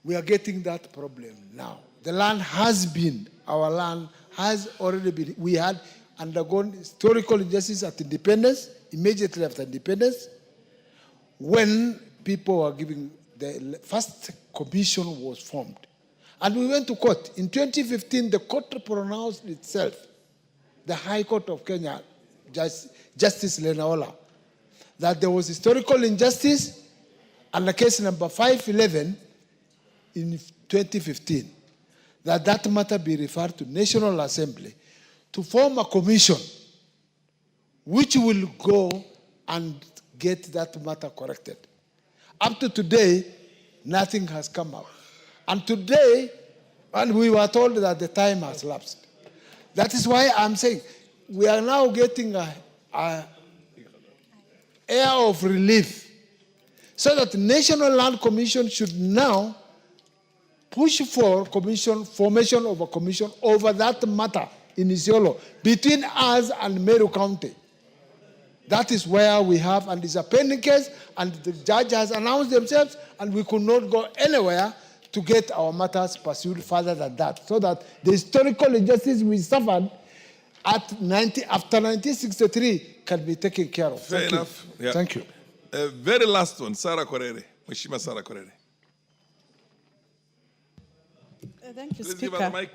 Q: We are getting that problem now. The land has been, our land has already been, we had undergone historical injustice at independence, immediately after independence, when people were giving, the first commission was formed. And we went to court. In 2015, the court pronounced itself, the High Court of Kenya, Justice Lenaola, that there was historical injustice under case number 511 in 2015. that that matter be referred to National Assembly to form a commission which will go and get that matter corrected. Up to today, nothing has come out. And today, and we were told that the time has lapsed. That is why I'm saying we are now getting a air of relief, so that the National Land Commission should now push for formation of a commission over that matter in Isiolo between us and Meru County. That is where we have, and it's a pending case, and the judge has announced themselves, and we could not go anywhere to get our matters pursued further than that, so that the historical injustice we suffered after 1963 can be taken care of.
P: Fair enough. Yeah.
Q: Thank you.
P: Very last one, Sarah Korere. Mheshimiwa Sarah Korere.
C: Thank you,
P: Please
C: Speaker.
P: give her the mic.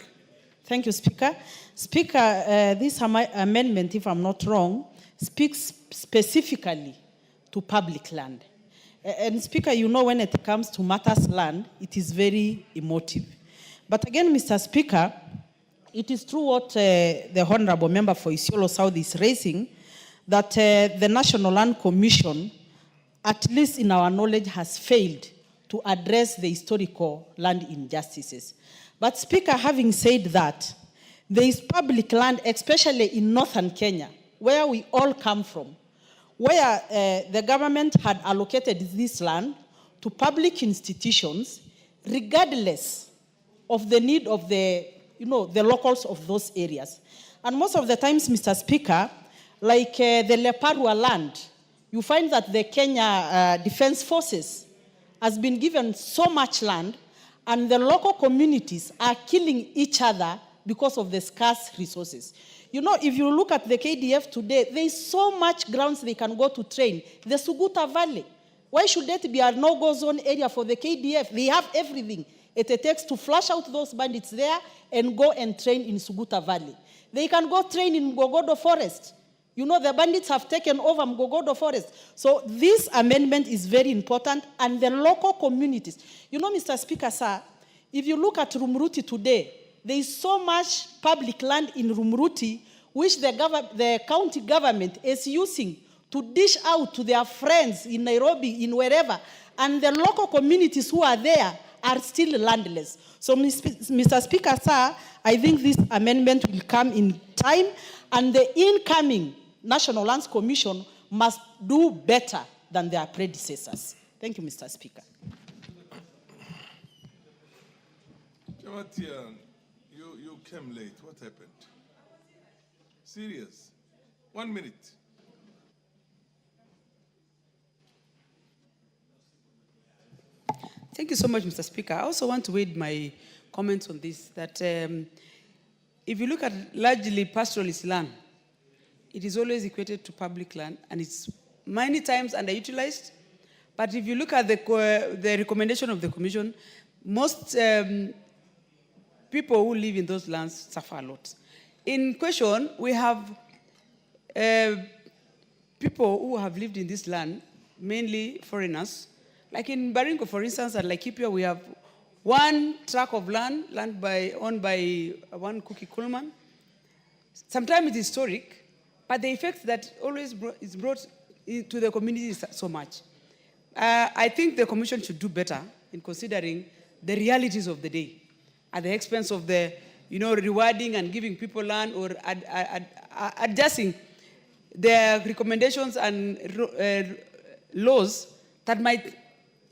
C: Thank you, Speaker. Speaker, this amendment, if I'm not wrong, speaks specifically to public land. And Speaker, you know, when it comes to matters land, it is very emotive. But again, Mr. Speaker, it is true what the Honorable Member for Isiolo South is raising, that the National Land Commission, at least in our knowledge, has failed to address the historical land injustices. But Speaker, having said that, there is public land, especially in northern Kenya, where we all come from, where the government had allocated this land to public institutions, regardless of the need of the locals of those areas. And most of the times, Mr. Speaker, like the Leparua land, you find that the Kenya Defense Forces has been given so much land, and the local communities are killing each other because of the scarce resources. You know, if you look at the KDF today, there is so much grounds they can go to train. The Suguta Valley, why should that be a no-go zone area for the KDF? They have everything it takes to flush out those bandits there and go and train in Suguta Valley. They can go train in Mgogodo Forest. You know, the bandits have taken over Mgogodo Forest. So this amendment is very important, and the local communities. You know, Mr. Speaker, sir, if you look at Rumuruti today, there is so much public land in Rumuruti which the county government is using to dish out to their friends in Nairobi, in wherever, and the local communities who are there are still landless. So, Mr. Speaker, sir, I think this amendment will come in time, and the incoming National Lands Commission must do better than their predecessors. Thank you, Mr. Speaker.
P: Matiang, you came late. What happened? Serious. 1 minute.
D: Thank you so much, Mr. Speaker. I also want to add my comments on this, that if you look at largely pastoralist land, it is always equated to public land, and it's many times underutilized. But if you look at the recommendation of the Commission, most people who live in those lands suffer a lot. In question, we have people who have lived in this land, mainly foreigners. Like in Baringo, for instance, at Laikipia, we have one tract of land owned by one Cookie Kuhlman. Sometimes it's historic, but the effect that always is brought to the community is so much. I think the Commission should do better in considering the realities of the day at the expense of the, rewarding and giving people land, or adjusting their recommendations and laws that might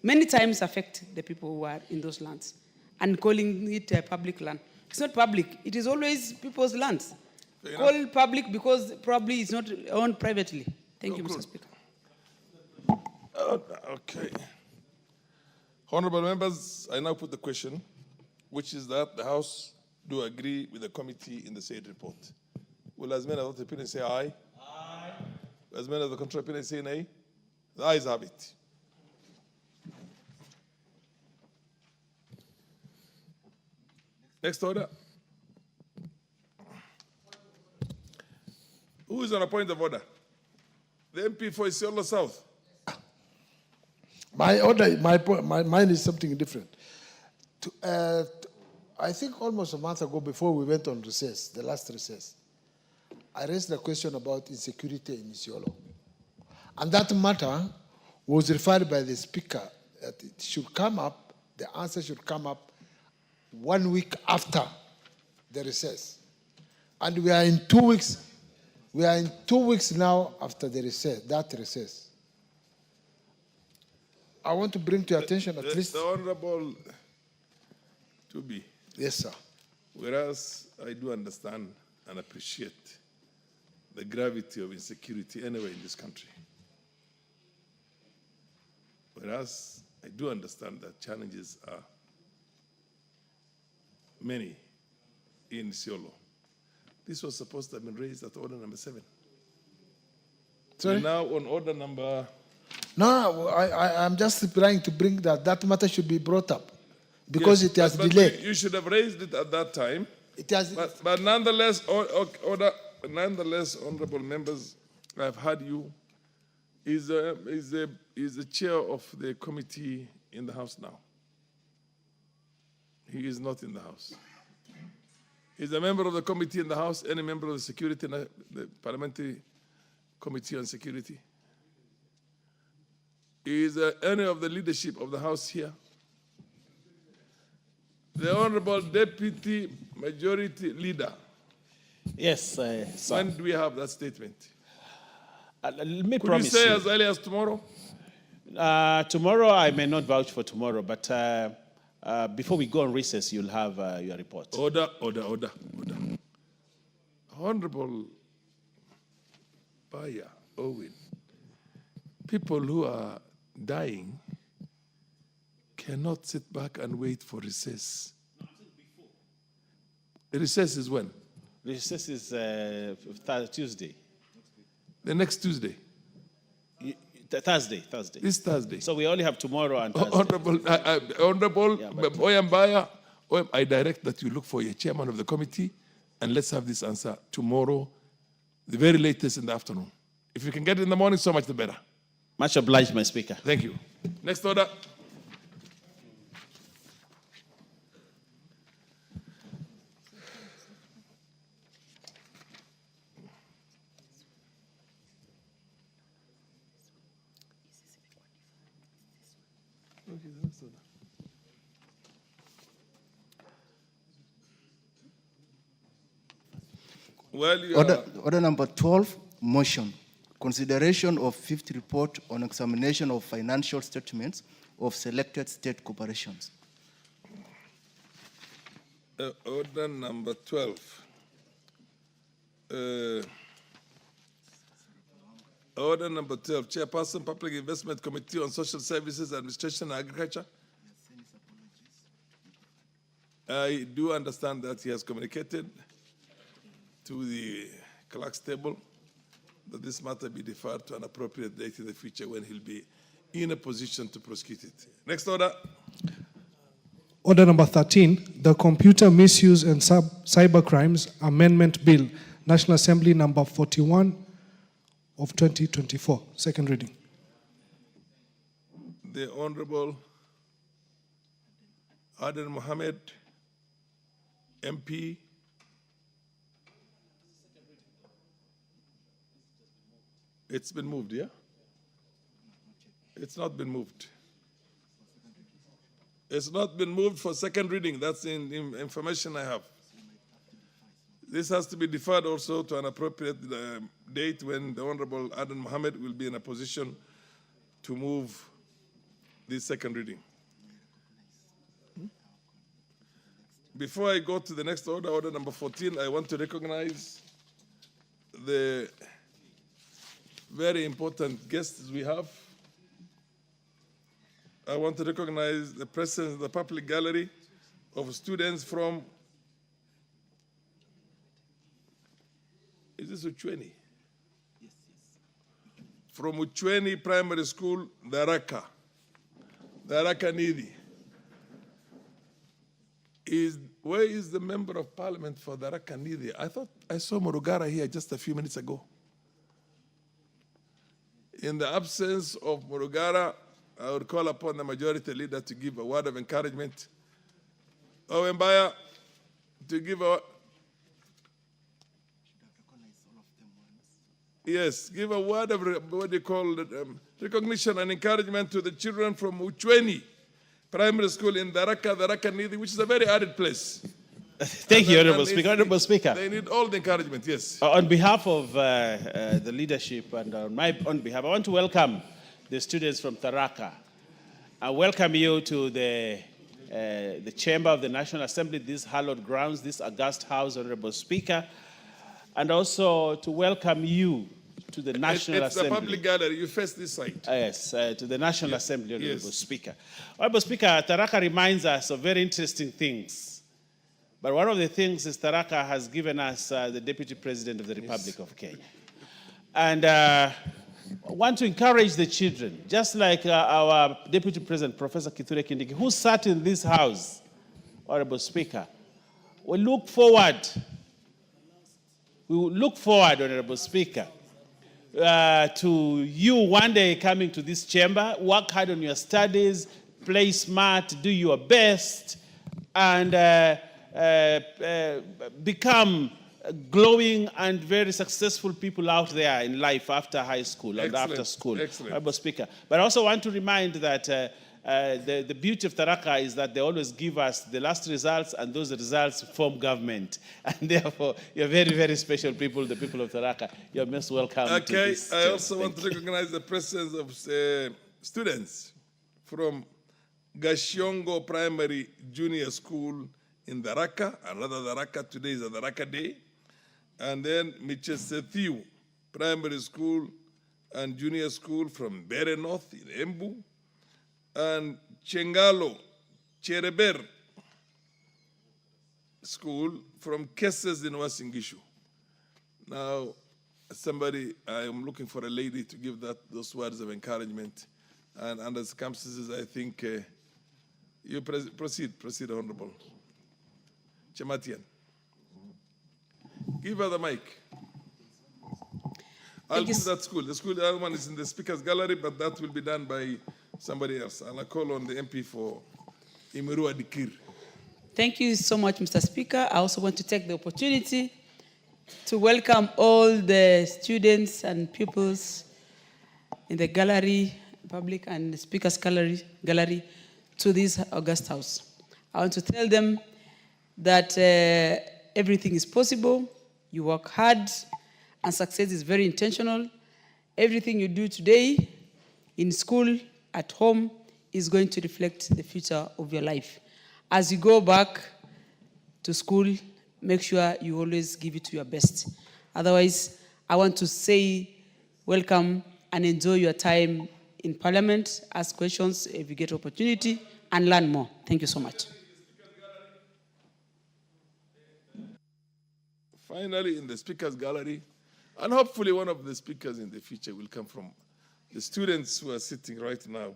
D: many times affect the people who are in those lands, and calling it public land. It's not public. It is always people's lands. Call public because probably it's not owned privately. Thank you, Mr. Speaker.
P: Okay. Honorable members, I now put the question, which is that the House do agree with the committee in the said report. Will as many as the opinion say aye? Aye. As many as the contrary opinion say nay? The ayes have it. Next order. Who is on a point of order? The MP for Isiolo South.
Q: My order, mine is something different. I think almost a month ago, before we went on recess, the last recess, I raised a question about insecurity in Isiolo. And that matter was referred by the speaker that it should come up, the answer should come up 1 week after the recess. And we are in 2 weeks. We are in 2 weeks now after the recess, that recess. I want to bring to your attention at least.
P: The Honorable Tubi.
Q: Yes, sir.
P: Whereas I do understand and appreciate the gravity of insecurity anywhere in this country. Whereas I do understand that challenges are many in Isiolo. This was supposed to have been raised at order number 7.
Q: Sorry?
P: We're now on order number...
Q: No, I'm just trying to bring that matter should be brought up because
P: Yes,
Q: it has
P: but
Q: delayed.
P: You should have raised it at that time.
Q: It has.
P: But nonetheless, nonetheless, honorable members, I've heard you. Is the chair of the committee in the House now? He is not in the House. He's a member of the committee in the House, any member of the security, the Parliamentary Committee on Security. Is any of the leadership of the House here? The Honorable Deputy Majority Leader.
J: Yes, sir.
P: When do we have that statement?
J: Let me
P: Could
J: promise
P: you say
J: you.
P: as early as tomorrow?
J: Tomorrow, I may not vouch for tomorrow, but before we go on recess, you'll have your report.
P: Order. Honorable Baya Owen, people who are dying cannot sit back and wait for recess. Recess is when?
J: Recess is Tuesday.
P: The next Tuesday.
J: Thursday.
P: This Thursday.
J: So we only have tomorrow and Thursday.
P: Honorable Oyambaya, I direct that you look for a chairman of the committee and let's have this answer tomorrow, the very latest in the afternoon. If you can get it in the morning, so much the better.
J: Much obliged, my speaker.
P: Thank you. Next order. Well,
E: Order number 12, motion. Consideration of fifth report on examination of financial statements of selected state corporations.
P: Order number 12. Order number 12, Chairperson, Public Investment Committee on Social Services, Administration and Agriculture. I do understand that he has communicated to the clerk's table that this matter be deferred to an appropriate date in the future when he'll be in a position to prosecute it. Next order.
K: Order number 13, the Computer Misuse and Cyber Crimes Amendment Bill, National Assembly number 41 of 2024. Second reading.
P: The Honorable Aden Mohammed, MP. It's been moved, yeah? It's not been moved. It's not been moved for second reading. That's in information I have. This has to be deferred also to an appropriate date when the Honorable Aden Mohammed will be in a position to move this second reading. Before I go to the next order, order number 14, I want to recognize the very important guests we have. I want to recognize the presence in the public gallery of students from, is this Uchweni? Yes. From Uchweni Primary School, Daraka Nidi. Where is the member of parliament for Daraka Nidi? I thought I saw Murugara here just a few minutes ago. In the absence of Murugara, I would call upon the majority leader to give a word of encouragement. Owembaya, to give a give a word of what they call recognition and encouragement to the children from Uchweni Primary School in Daraka Nidi, which is a very arid place.
M: Thank you, Honorable Speaker. Honorable Speaker.
P: They need all the encouragement, yes.
M: On behalf of the leadership and on my own behalf, I want to welcome the students from Tharaka. I welcome you to the chamber of the National Assembly, these hallowed grounds, this august house, Honorable Speaker, and also to welcome you to the National Assembly.
P: It's the public gallery. You face this side.
M: Yes, to the National Assembly, Honorable Speaker. Honorable Speaker, Tharaka reminds us of very interesting things. But one of the things is Tharaka has given us the Deputy President of the Republic of Kenya. And I want to encourage the children, just like our Deputy President, Professor Kithure Kindiki, who sat in this house, Honorable Speaker. We look forward, Honorable Speaker, to you one day coming to this chamber, work hard on your studies, play smart, do your best, and become glowing and very successful people out there in life after high school and after school. Excellent. Speaker. But I also want to remind that the beauty of Tharaka is that they always give us the last results, and those results form government. And therefore, you're very, very special people, the people of Tharaka. You're most welcome to this.
P: I also want to recognize the presence of students from Gashiongo Primary Junior School in Tharaka. Another Tharaka, today is a Tharaka Day. And then Michesethiu Primary School and Junior School from Bere North in Embu. And Chengalo Chereber School from Kesses in Wasingishu. Now, I am looking for a lady to give those words of encouragement. And under circumstances, I think you proceed, Honorable. Chamatian. Give her the mic. I'll give that school. The other one is in the Speaker's Gallery, but that will be done by somebody else. And I'll call on the MP for Imirua Dikir.
D: Thank you so much, Mr. Speaker. I also want to take the opportunity to welcome all the students and pupils in the gallery, public and the Speaker's gallery to this august house. I want to tell them that everything is possible, you work hard, and success is very intentional. Everything you do today in school, at home, is going to reflect the future of your life. As you go back to school, make sure you always give it to your best. Otherwise, I want to say welcome and enjoy your time in Parliament, ask questions if you get opportunity, and learn more. Thank you so much.
P: Finally, in the Speaker's Gallery, and hopefully one of the speakers in the future will come from the students who are sitting right now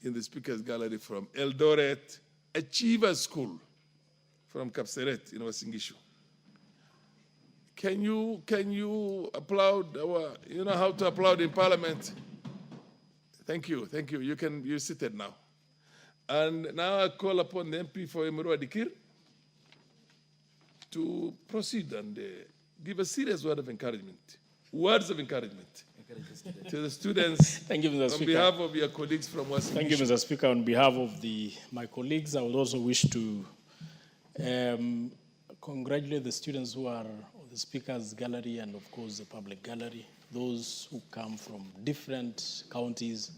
P: in the Speaker's Gallery from Eldoret Achiever School from Kapseret in Wasingishu. Can you applaud you know how to applaud in Parliament? Thank you. You're seated now. And now I call upon the MP for Imirua Dikir to proceed and give a serious word of encouragement. Words of encouragement to the students.
T: Thank you, Mr. Speaker.
P: On behalf of your colleagues from Washington.
T: Thank you, Mr. Speaker. On behalf of my colleagues, I would also wish to congratulate the students who are on the Speaker's Gallery and, of course, the public gallery, those who come from different counties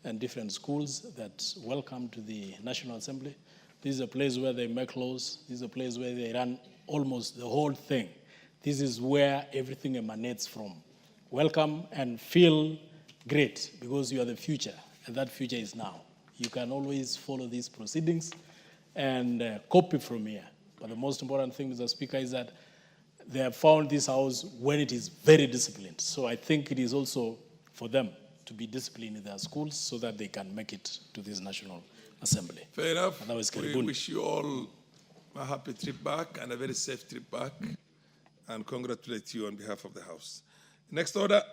T: and different schools that welcome to the National Assembly. This is a place where they make laws. This is a place where they run almost the whole thing. This is where everything emanates from. Welcome and feel great because you are the future, and that future is now. You can always follow these proceedings and copy from here. But the most important thing, Mr. Speaker, is that they have found this house when it is very disciplined. So I think it is also for them to be disciplined in their schools so that they can make it to this National Assembly.
P: Fair enough. We wish you all a happy trip back and a very safe trip back, and congratulate you on behalf of the House. Next order.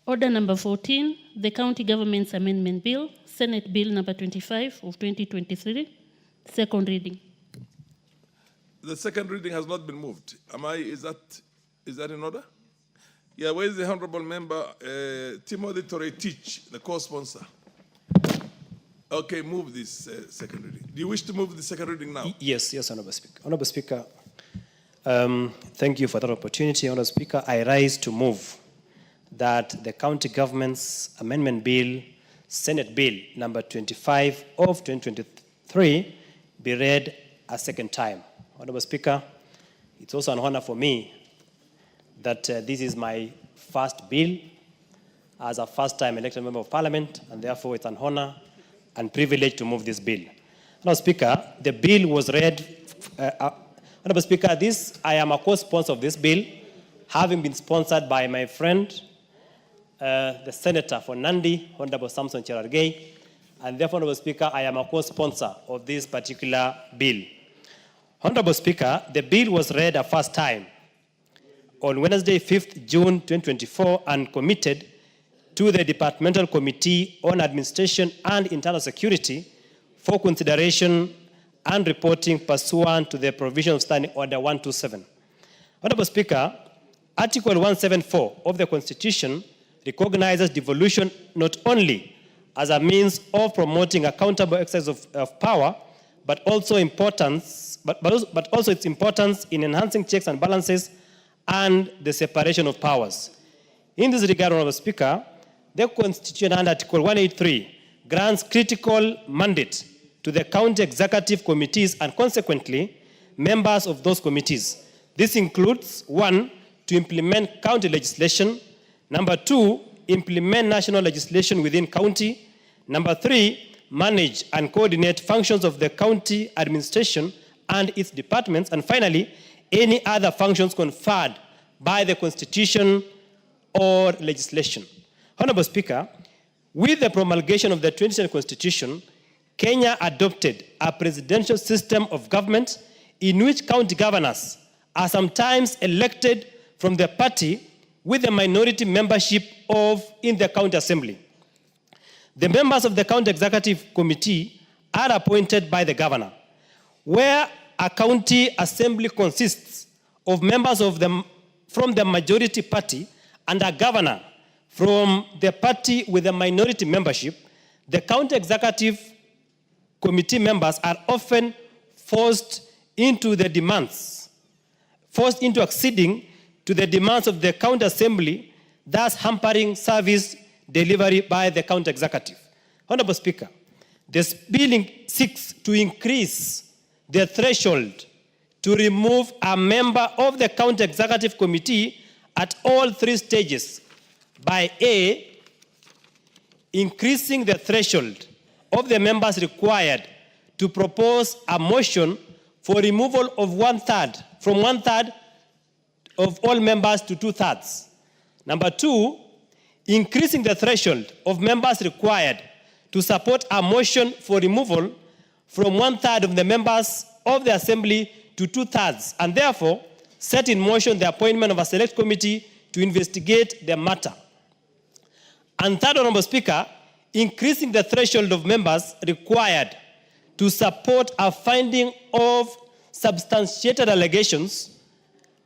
O: Order number 14, the County Government's Amendment Bill, Senate Bill number 25 of 2023, second reading.
P: the second reading has not been moved. Is that in order? Yeah, where is the honorable member, Timothy Toretich, the co-sponsor? Okay, move this second reading. Do you wish to move the second reading now?
A: Yes, Honorable Speaker. Honorable Speaker, thank you for that opportunity. Honorable Speaker, I rise to move that the County Government's Amendment Bill, Senate Bill number 25 of 2023, be read a second time. Honorable Speaker, it's also an honor for me that this is my first bill as a first-time elected member of Parliament, and therefore it's an honor and privilege to move this bill. Honorable Speaker, the bill was read. Honorable Speaker, I am a co-sponsor of this bill, having been sponsored by my friend, the Senator for Nandi, Honorable Samson Cherargei, and therefore, Honorable Speaker, I am a co-sponsor of this particular bill. Honorable Speaker, the bill was read a first time on Wednesday, 5th June 2024, and committed to the Departmental Committee on Administration and Internal Security for consideration and reporting pursuant to the provision of Standing Order 127. Honorable Speaker, Article 174 of the Constitution recognizes devolution not only as a means of promoting accountable exercise of power, but also also its importance in enhancing checks and balances and the separation of powers. In this regard, Honorable Speaker, the Constitution under Article 183 grants critical mandate to the county executive committees and consequently members of those committees. This includes 1, to implement county legislation, 2, implement national legislation within county, 3, manage and coordinate functions of the county administration and its departments, and finally, any other functions conferred by the Constitution or legislation. Honorable Speaker, with the promulgation of the 2010 Constitution, Kenya adopted a presidential system of government in which county governors are sometimes elected from the party with a minority membership in the county assembly. The members of the county executive committee are appointed by the governor. Where a county assembly consists of members from the majority party and a governor from the party with a minority membership, the county executive committee members are often forced into acceding to the demands of the county assembly, thus hampering service delivery by the county executive. Honorable Speaker, this bill seeks to increase the threshold to remove a member of the county executive committee at all 3 stages by A, increasing the threshold of the members required to propose a motion for removal of 1/3, from 1/3 of all members to 2/3. 2, increasing the threshold of members required to support a motion for removal from 1/3 of the members of the assembly to 2/3, and therefore set in motion the appointment of a select committee to investigate the matter. And third, Honorable Speaker, increasing the threshold of members required to support a finding of substantiated allegations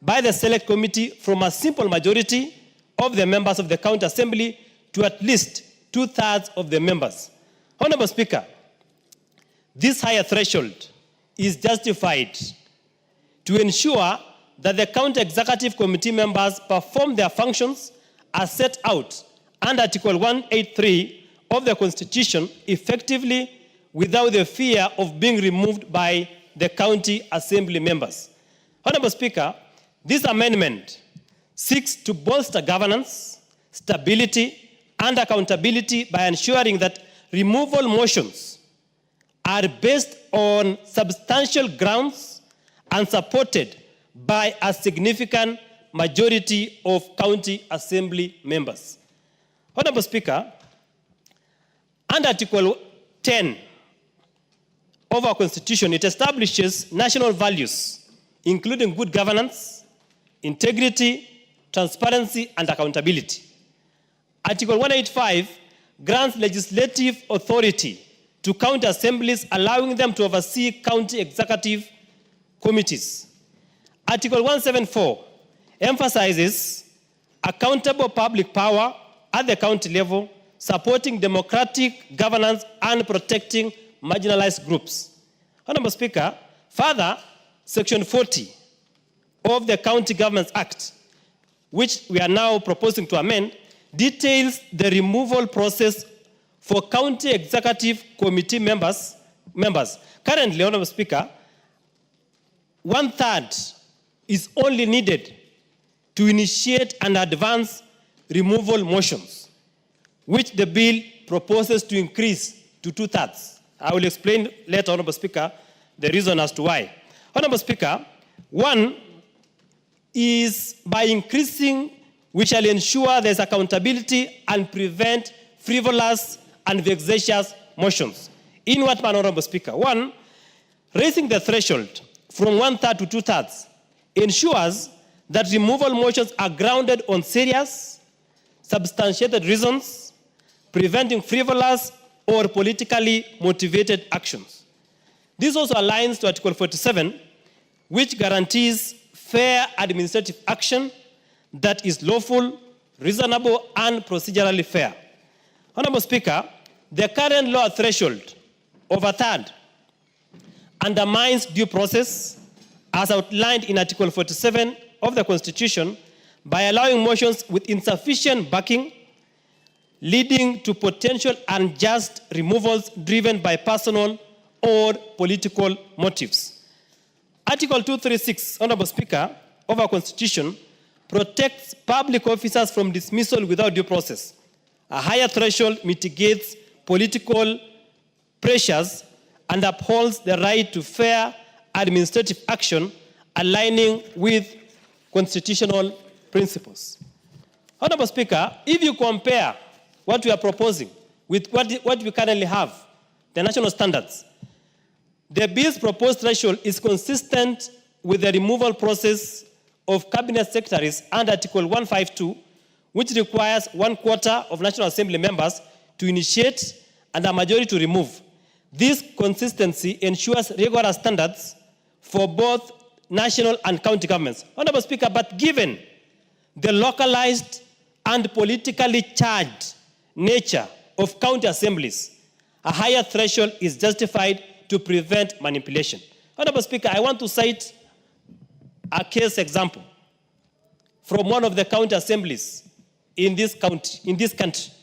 A: by the select committee from a simple majority of the members of the county assembly to at least 2/3 of the members. Honorable Speaker, this higher threshold is justified to ensure that the county executive committee members perform their functions as set out under Article 183 of the Constitution effectively without the fear of being removed by the county assembly members. Honorable Speaker, this amendment seeks to bolster governance, stability, and accountability by ensuring that removal motions are based on substantial grounds and supported by a significant majority of county assembly members. Honorable Speaker, under Article 10 of our Constitution, it establishes national values, including good governance, integrity, transparency, and accountability. Article 185 grants legislative authority to county assemblies, allowing them to oversee county executive committees. Article 174 emphasizes accountable public power at the county level, supporting democratic governance and protecting marginalized groups. Honorable Speaker, further, Section 40 of the County Governments Act, which we are now proposing to amend, details the removal process for county executive committee members. Currently, Honorable Speaker, 1/3 is only needed to initiate and advance removal motions, which the bill proposes to increase to 2/3. I will explain later, Honorable Speaker, the reason as to why. Honorable Speaker, one is by increasing, we shall ensure there's accountability and prevent frivolous and vexatious motions. In what manner, Honorable Speaker? One, raising the threshold from 1/3 to 2/3 ensures that removal motions are grounded on serious, substantiated reasons, preventing frivolous or politically motivated actions. This also aligns to Article 47, which guarantees fair administrative action that is lawful, reasonable, and procedurally fair. Honorable Speaker, the current law threshold of 1/3 undermines due process as outlined in Article 47 of the Constitution by allowing motions with insufficient backing, leading to potential unjust removals driven by personal or political motives. Article 236, Honorable Speaker, of our Constitution protects public officers from dismissal without due process. A higher threshold mitigates political pressures and upholds the right to fair administrative action, aligning with constitutional principles. Honorable Speaker, if you compare what we are proposing with what we currently have, the national standards, the bill's proposed threshold is consistent with the removal process of cabinet secretaries under Article 152, which requires 1/4 of National Assembly members to initiate and a majority to remove. This consistency ensures rigorous standards for both national and county governments. Honorable Speaker, but given the localized and politically charged nature of county assemblies, a higher threshold is justified to prevent manipulation. Honorable Speaker, I want to cite a case example from one of the county assemblies in this country.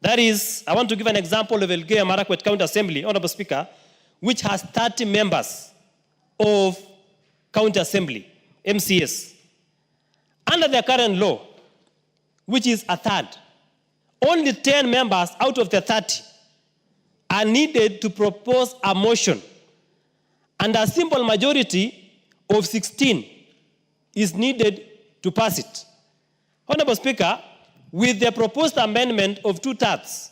A: That is, I want to give an example of Elgeyo Marakwet County Assembly, Honorable Speaker, which has 30 members of county assembly, MCS. Under the current law, which is 1/3, only 10 members out of the 30 are needed to propose a motion, and a simple majority of 16 is needed to pass it. Honorable Speaker, with the proposed amendment of 2/3,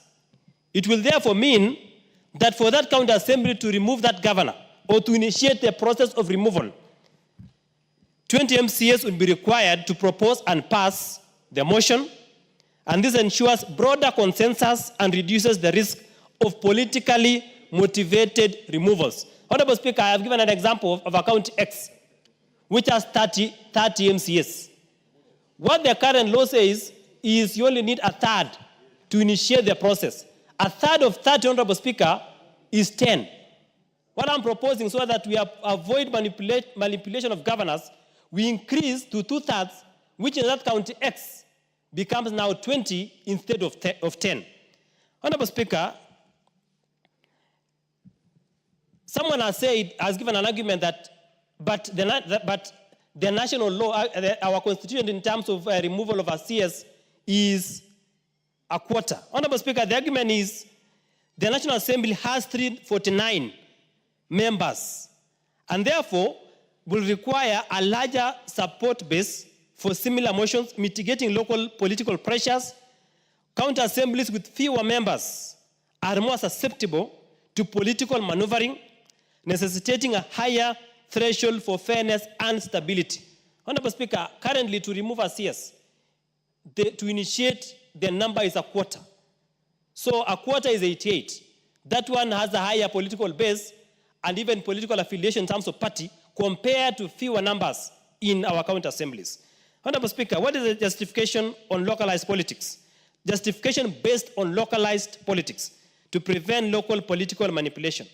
A: it will therefore mean that for that county assembly to remove that governor or to initiate the process of removal, 20 MCAs will be required to propose and pass the motion, and this ensures broader consensus and reduces the risk of politically motivated removals. Honorable Speaker, I have given an example of a county X, which has 30 MCAs. What the current law says is you only need 1/3 to initiate the process. 1/3 of 30, Honorable Speaker, is 10. What I'm proposing, so that we avoid manipulation of governors, we increase to 2/3, which in that county X becomes now 20 instead of 10. Honorable Speaker, someone has given an argument that, but the national law, our constitution in terms of removal of our CS is 1/4. Honorable Speaker, the argument is the National Assembly has 349 members, and therefore will require a larger support base for similar motions, mitigating local political pressures. County assemblies with fewer members are more susceptible to political maneuvering, necessitating a higher threshold for fairness and stability. Honorable Speaker, currently to remove a CS, to initiate, the number is 1/4. So 1/4 is 88. That one has a higher political base and even political affiliation in terms of party compared to fewer numbers in our county assemblies. Honorable Speaker, what is the justification on localized politics? Justification based on localized politics to prevent local political manipulation.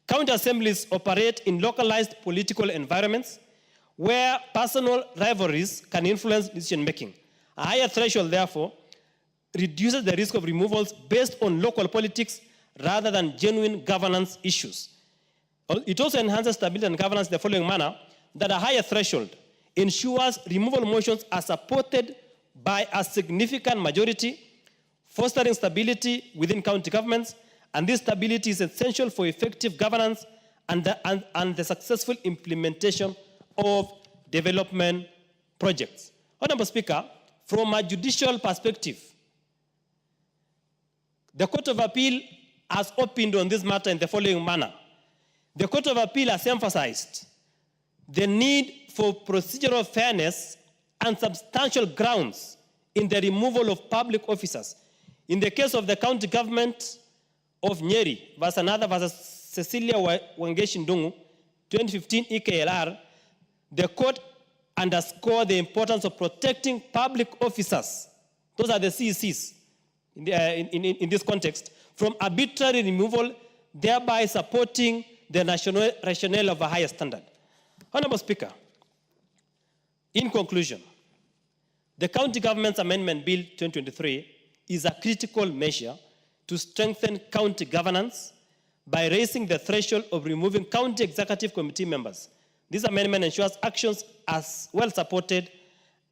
A: County assemblies operate in localized political environments where personal rivalries can influence decision making. A higher threshold, therefore, reduces the risk of removals based on local politics rather than genuine governance issues. It also enhances stability and governance in the following manner: that a higher threshold ensures removal motions are supported by a significant majority, fostering stability within county governments, and this stability is essential for effective governance and the successful implementation of development projects. Honorable Speaker, from a judicial perspective, the Court of Appeal has opined on this matter in the following manner. The Court of Appeal has emphasized the need for procedural fairness and substantial grounds in the removal of public officers. In the case of the county government of Nyeri versus another versus Cecilia Wangeshi Ndungu, 2015 EKLR, the court underscored the importance of protecting public officers, those are the CECs in this context, from arbitrary removal, thereby supporting the national rationale of a higher standard. Honorable Speaker, in conclusion, the County Government's Amendment Bill 2023 is a critical measure to strengthen county governance by raising the threshold of removing county executive committee members. This amendment ensures actions are well supported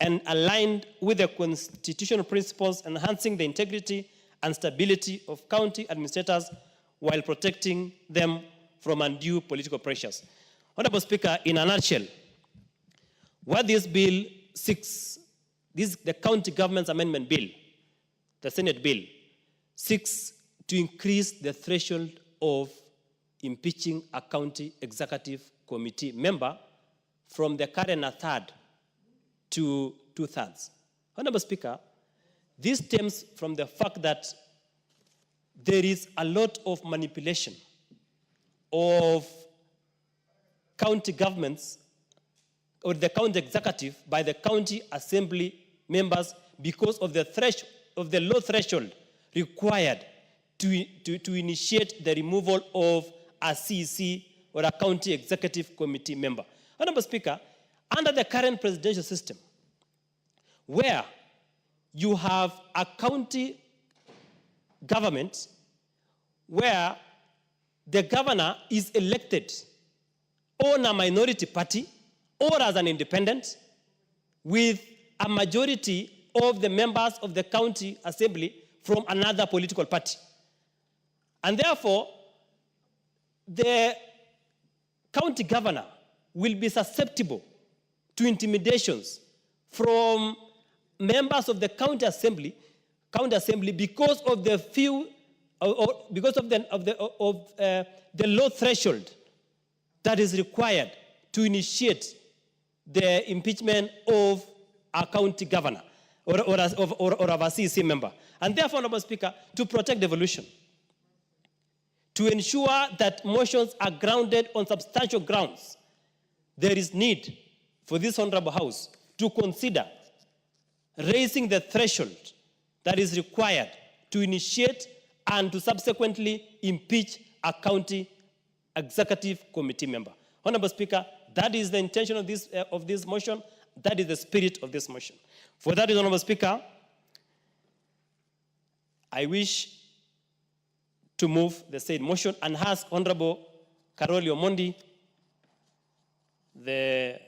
A: and aligned with the constitutional principles, enhancing the integrity and stability of county administrators while protecting them from undue political pressures. Honorable Speaker, in a nutshell, what this bill seeks, the County Government's Amendment Bill, the Senate bill, seeks to increase the threshold of impeaching a county executive committee member from the current a third to 2/3. Honorable Speaker, this stems from the fact that there is a lot of manipulation of county governments or the county executive by the county assembly members because of the low threshold required to initiate the removal of a CEC or a county executive committee member. Honorable Speaker, under the current presidential system, where you have a county government where the governor is elected on a minority party or as an independent with a majority of the members of the county assembly from another political party. And therefore, the county governor will be susceptible to intimidations from members of the county assembly because of the the low threshold that is required to initiate the impeachment of a county governor or of a CEC member. And therefore, Honorable Speaker, to protect devolution, to ensure that motions are grounded on substantial grounds, there is need for this Honorable House to consider raising the threshold that is required to initiate and to subsequently impeach a county executive committee member. Honorable Speaker, that is the intention of this motion. That is the spirit of this motion. For that, Honorable Speaker, I wish to move the said motion and ask Honorable Karoli Omondi, the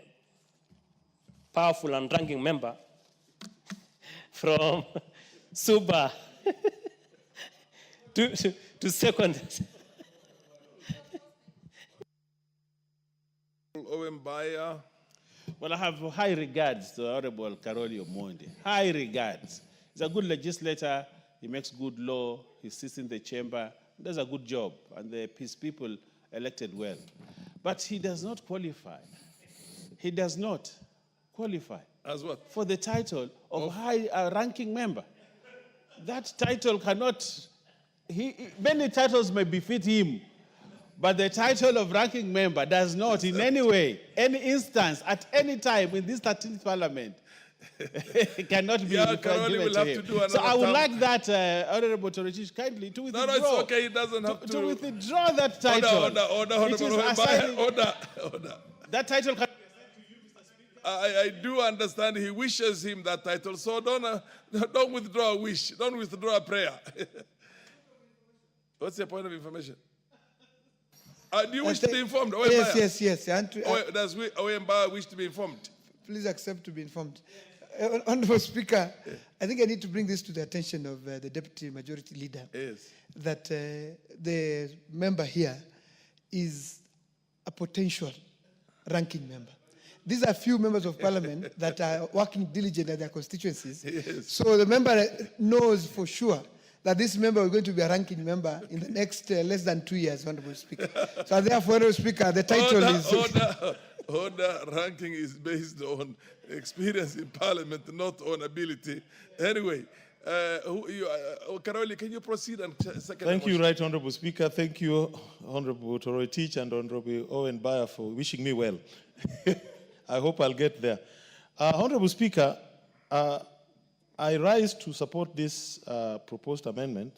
A: powerful and ranking member from Suba, to second.
M: Well, I have high regards to Honorable Karoli Omondi. High regards. He's a good legislator. He makes good law. He sits in the chamber. Does a good job. And his people elected well. But he does not qualify. He does not qualify.
P: As what?
M: For the title of high ranking member. That title cannot... many titles may befit him, But the title of ranking member does not in any way, any instance, at any time in this 13th parliament, cannot be
P: Yeah,
M: given
P: Karoli will
M: to
P: have
M: him.
P: to do another
M: So I would
P: term.
M: like that, Honorable Torotich, kindly to withdraw.
P: No, it's okay. He doesn't have to.
M: To withdraw that title.
P: Order.
M: It is assigning-
P: Order.
M: That title can
P: I do understand he wishes him that title, so don't withdraw a wish. Don't withdraw a prayer. What's your point of information? Do you wish to be informed?
F: Yes.
P: Does Oyemba wish to be informed?
F: Please accept to be informed. Honorable Speaker, I think I need to bring this to the attention of the Deputy Majority Leader.
P: Yes.
F: That the member here is a potential ranking member. These are few members of parliament that are working diligently at their constituencies.
P: Yes.
F: So the member knows for sure that this member is going to be a ranking member in the next less than 2 years, Honorable Speaker. So therefore, Honorable Speaker, the title is...
P: Order ranking is based on experience in parliament, not on ability. Anyway, Karoli, can you proceed and second?
R: Thank you, Right Honorable Speaker. Thank you, Honorable Torotich and Honorable Owen Bayer for wishing me well. I hope I'll get there. Honorable Speaker, I rise to support this proposed amendment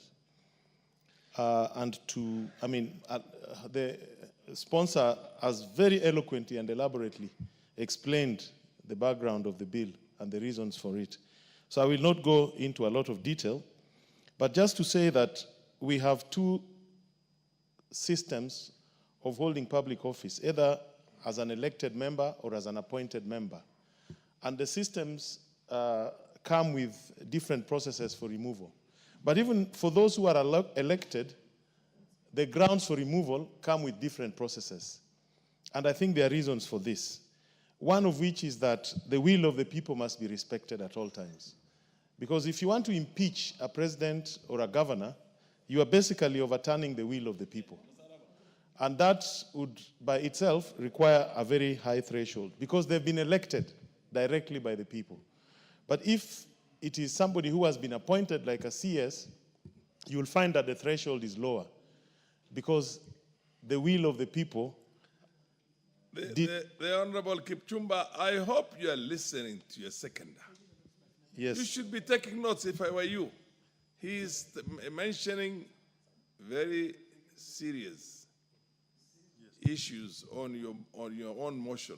R: the sponsor has very eloquently and elaborately explained the background of the bill and the reasons for it. So I will not go into a lot of detail, but just to say that we have two systems of holding public office, either as an elected member or as an appointed member. And the systems come with different processes for removal. But even for those who are elected, the grounds for removal come with different processes. And I think there are reasons for this. One of which is that the will of the people must be respected at all times. Because if you want to impeach a president or a governor, you are basically overturning the will of the people. And that would, by itself, require a very high threshold, because they've been elected directly by the people. But if it is somebody who has been appointed, like a CS, you will find that the threshold is lower, because the will of the people...
P: The Honorable Kipchumba, I hope you are listening to your seconder.
R: Yes.
P: You should be taking notes if I were you. He is mentioning very serious issues on your own motion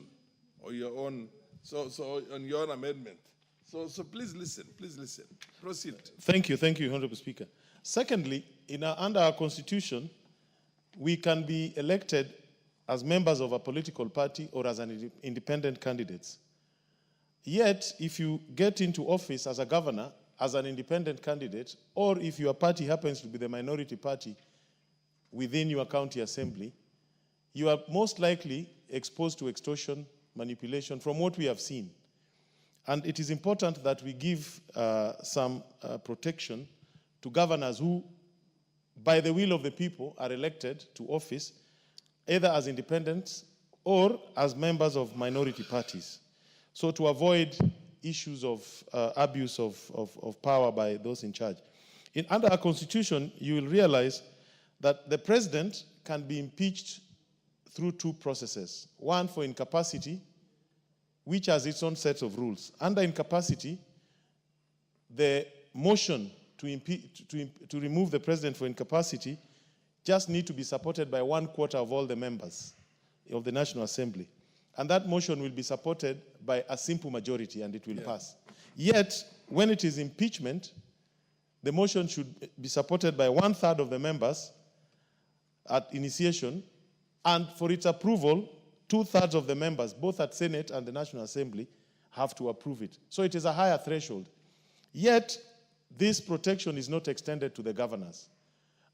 P: or your own on your own amendment. So please listen. Proceed.
R: Thank you, Honorable Speaker. Secondly, under our Constitution, we can be elected as members of a political party or as an independent candidates. Yet, if you get into office as a governor, as an independent candidate, or if your party happens to be the minority party within your county assembly, you are most likely exposed to extortion, manipulation, from what we have seen. And it is important that we give some protection to governors who, by the will of the people, are elected to office, either as independents or as members of minority parties. So to avoid issues of abuse of power by those in charge. Under our Constitution, you will realize that the president can be impeached through two processes. One for incapacity, which has its own set of rules. Under incapacity, the motion to remove the president for incapacity just need to be supported by 1/4 of all the members of the National Assembly. And that motion will be supported by a simple majority and it will pass. Yet, when it is impeachment, the motion should be supported by 1/3 of the members at initiation, and for its approval, 2/3 of the members, both at Senate and the National Assembly, have to approve it. So it is a higher threshold. Yet, this protection is not extended to the governors.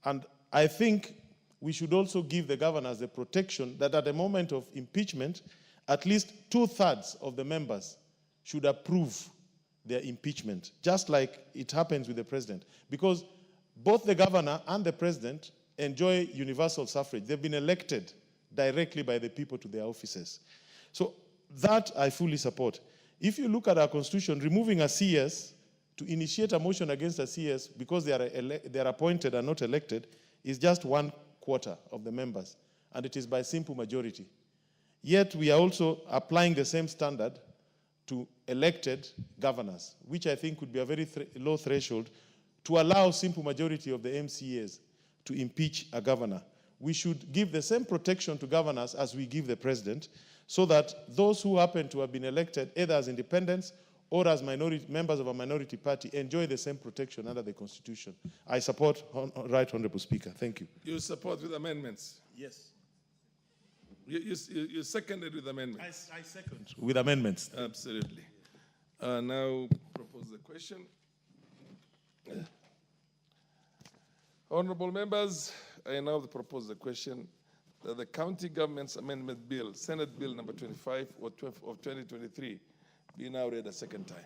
R: And I think we should also give the governors the protection that at the moment of impeachment, at least 2/3 of the members should approve their impeachment, just like it happens with the president. Because both the governor and the president enjoy universal suffrage. They've been elected directly by the people to their offices. So that I fully support. If you look at our Constitution, removing a CS, to initiate a motion against a CS because they are appointed and not elected, is just 1/4 of the members. and it is by simple majority. Yet we are also applying the same standard to elected governors, which I think would be a very low threshold to allow simple majority of the MCAs to impeach a governor. We should give the same protection to governors as we give the president, so that those who happen to have been elected either as independents or as members of a minority party enjoy the same protection under the Constitution. I support, Right Honorable Speaker. Thank you.
P: You support with amendments?
R: Yes.
P: You seconded with amendments?
R: I second. With amendments.
P: Absolutely. Now propose the question. Honorable members, I now propose the question that the County Government's Amendment Bill, Senate Bill number 25 of 2023, be now read a second time.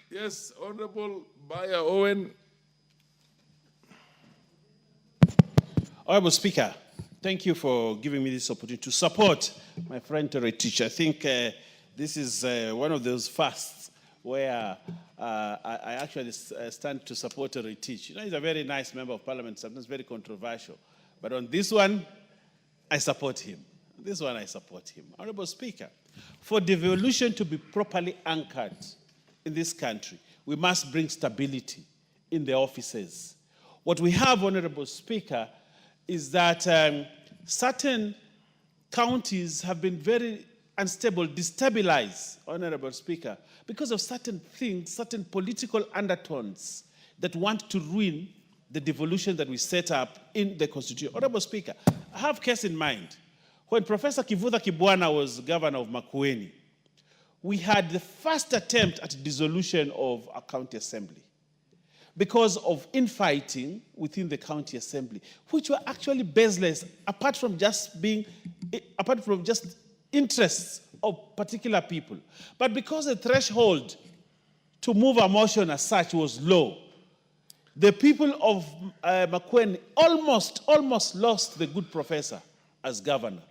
P: Yes, Honorable Bayer Owen.
M: Honorable Speaker, thank you for giving me this opportunity to support my friend Terry Teach. I think this is one of those fasts where I actually stand to support Terry Teach. You know, he's a very nice member of parliament, sometimes very controversial. But on this one, I support him. This one, I support him. Honorable Speaker, for devolution to be properly anchored in this country, we must bring stability in the offices. What we have, Honorable Speaker, is that certain counties have been very unstable, destabilized, Honorable Speaker, because of certain things, certain political undertones that want to ruin the devolution that we set up in the Constitution. Honorable Speaker, I have a case in mind. When Professor Kivutha Kibwana was governor of Makueni, we had the first attempt at dissolution of a county assembly because of infighting within the county assembly, which were actually baseless, apart from just interests of particular people. But because the threshold to move a motion as such was low, the people of Makueni almost lost the good professor as governor.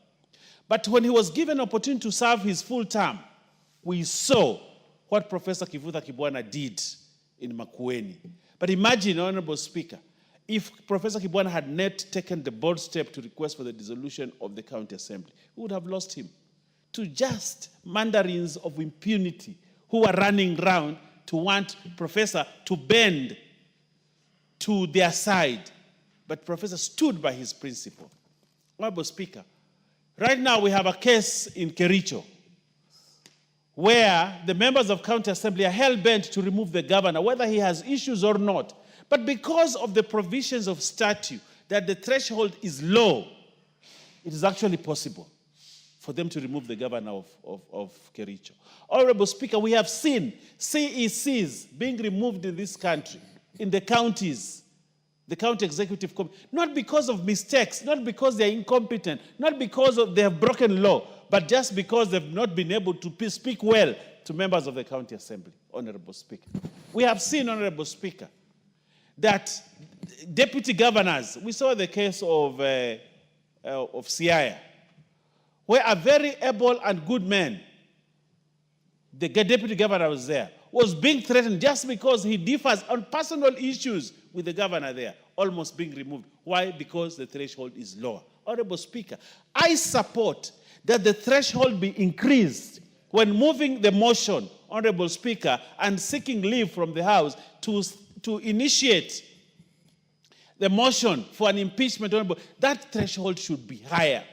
M: But when he was given an opportunity to serve his full term, we saw what Professor Kivutha Kibwana did in Makueni. But imagine, Honorable Speaker, if Professor Kibwana had not taken the bold step to request for the dissolution of the county assembly, we would have lost him to just mandarins of impunity who are running around to want Professor to bend to their side. But Professor stood by his principle. Honorable Speaker, right now we have a case in Kericho where the members of county assembly are hell-bent to remove the governor, whether he has issues or not. But because of the provisions of statute, that the threshold is low, it is actually possible for them to remove the governor of Kericho. Honorable Speaker, we have seen CECs being removed in this country, in the counties, the county executive committee, not because of mistakes, not because they're incompetent, not because they have broken law, but just because they've not been able to speak well to members of the county assembly, Honorable Speaker. We have seen, Honorable Speaker, that deputy governors, we saw the case of Siaya, where a very able and good man, the deputy governor was there, was being threatened just because he differs on personal issues with the governor there, almost being removed. Why? Because the threshold is lower. Honorable Speaker, I support that the threshold be increased when moving the motion, Honorable Speaker, and seeking leave from the House to initiate the motion for an impeachment. Honorable, that threshold should be higher.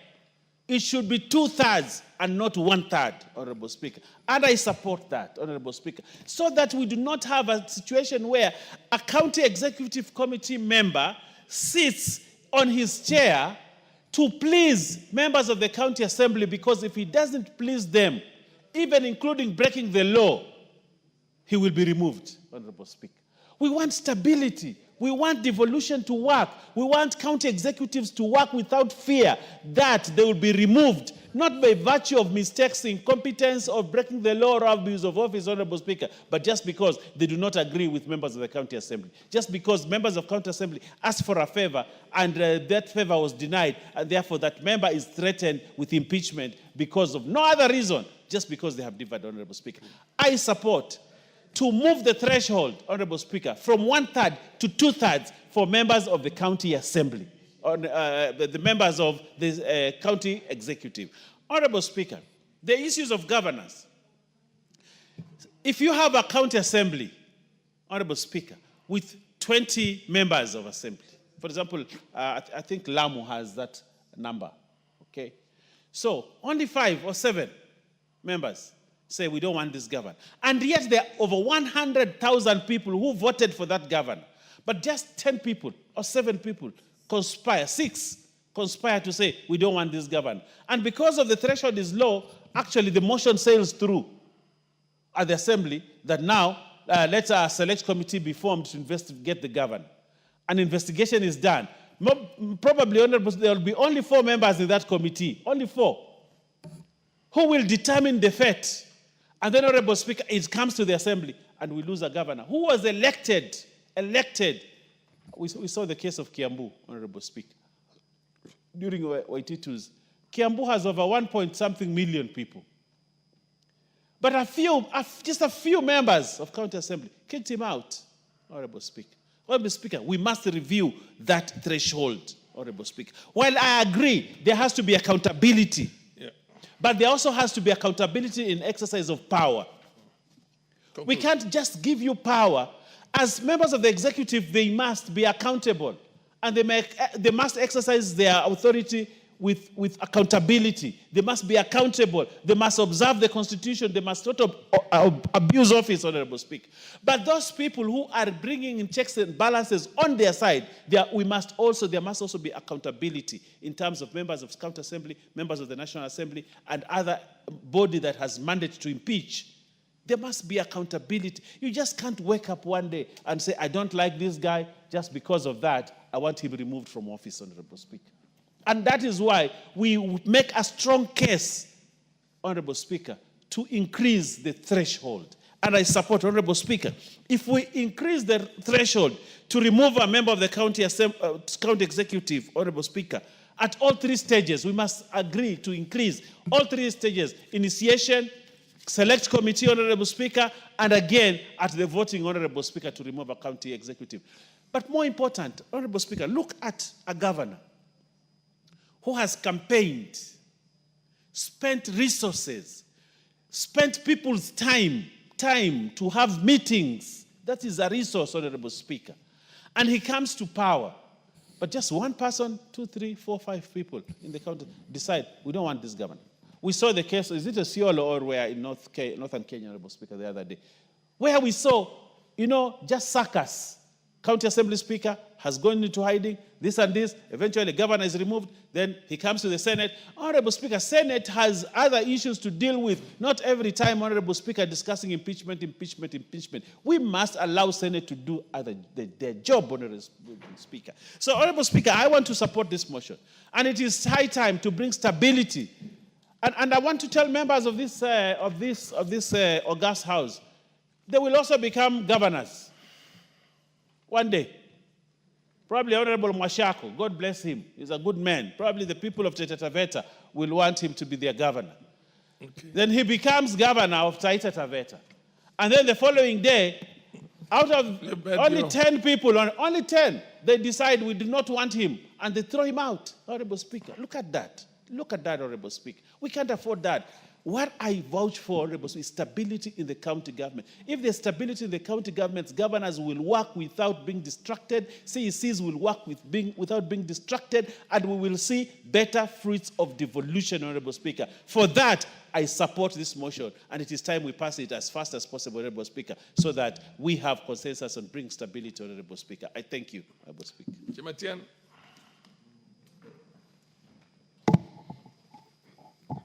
M: It should be 2/3 and not 1/3, Honorable Speaker. And I support that, Honorable Speaker, so that we do not have a situation where a county executive committee member sits on his chair to please members of the county assembly, because if he doesn't please them, even including breaking the law, he will be removed, Honorable Speaker. We want stability. We want devolution to work. We want county executives to work without fear that they will be removed, not by virtue of mistakes, incompetence, or breaking the law or abuse of office, Honorable Speaker, but just because they do not agree with members of the county assembly. Just because members of county assembly asked for a favor and that favor was denied, and therefore that member is threatened with impeachment because of no other reason, just because they have differed, Honorable Speaker. I support to move the threshold, Honorable Speaker, from 1/3 to 2/3 for members of the county assembly, the members of the county executive. Honorable Speaker, the issues of governance. If you have a county assembly, Honorable Speaker, with 20 members of assembly, for example, I think Lamu has that number, okay? So only 5 or 7 members say we don't want this governor. And yet there are over 100,000 people who voted for that governor. But just 10 people or 7 people conspire, 6 conspire to say we don't want this governor. And because of the threshold is low, actually the motion sails through at the assembly that now let a select committee be formed to investigate the governor. An investigation is done. Probably there will be only 4 members in that committee, only 4, who will determine the fate. And then, Honorable Speaker, it comes to the assembly and we lose a governor who was elected. We saw the case of Kiambu, Honorable Speaker. During Waititu's, Kiambu has over 1-point-something million people. But just a few members of county assembly kicked him out, Honorable Speaker. Honorable Speaker, we must review that threshold, Honorable Speaker. While I agree there has to be accountability, but there also has to be accountability in exercise of power. We can't just give you power. As members of the executive, they must be accountable. And they must exercise their authority with accountability. They must be accountable. They must observe the Constitution. They must not abuse office, Honorable Speaker. But those people who are bringing in checks and balances on their side, there must also be accountability in terms of members of county assembly, members of the National Assembly, and other body that has mandate to impeach. There must be accountability. You just can't wake up one day and say, I don't like this guy, just because of that, I want him removed from office, Honorable Speaker. And that is why we make a strong case, Honorable Speaker, to increase the threshold. And I support, Honorable Speaker, if we increase the threshold to remove a member of the county executive, Honorable Speaker, at all 3 stages, we must agree to increase all 3 stages: initiation, select committee, Honorable Speaker, and again at the voting, Honorable Speaker, to remove a county executive. But more important, Honorable Speaker, look at a governor who has campaigned, spent resources, spent people's time to have meetings. That is a resource, Honorable Speaker. And he comes to power. But just one person, 2, 3, 4, 5 people in the county decide, we don't want this governor. We saw the case, is it a Siolo or where in northern Kenya, Honorable Speaker, the other day, where we saw, just circus. County Assembly Speaker has gone into hiding, this and this, eventually the governor is removed, then he comes to the Senate. Honorable Speaker, Senate has other issues to deal with. Not every time, Honorable Speaker, discussing impeachment. We must allow Senate to do their job, Honorable Speaker. So, Honorable Speaker, I want to support this motion. And it is high time to bring stability. And I want to tell members of this august house, they will also become governors one day. Probably Honorable Mwashako, God bless him, he's a good man. Probably the people of Taita Taveta will want him to be their governor. Okay. Then he becomes governor of Taita Taveta. And then the following day, out of only 10 people, only 10, they decide we do not want him, and they throw him out. Honorable Speaker, look at that. Look at that, Honorable Speaker. We can't afford that. What I vouch for, Honorable Speaker, is stability in the county government. If there's stability in the county governments, governors will work without being distracted, CECs will work without being distracted, and we will see better fruits of devolution, Honorable Speaker. For that, I support this motion, and it is time we pass it as fast as possible, Honorable Speaker, so that we have consensus and bring stability, Honorable Speaker. I thank you, Honorable Speaker.
P: Matiang.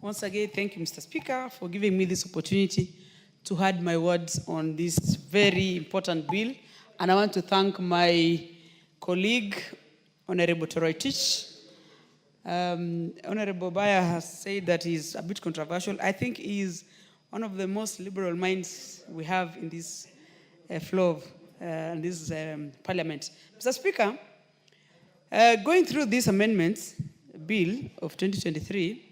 D: Once again, thank you, Mr. Speaker, for giving me this opportunity to add my words on this very important bill. And I want to thank my colleague, Honorable Toroitich. Honorable Baya has said that he's a bit controversial. I think he's one of the most liberal minds we have in this floor of this parliament. Mr. Speaker, going through this amendments bill of 2023,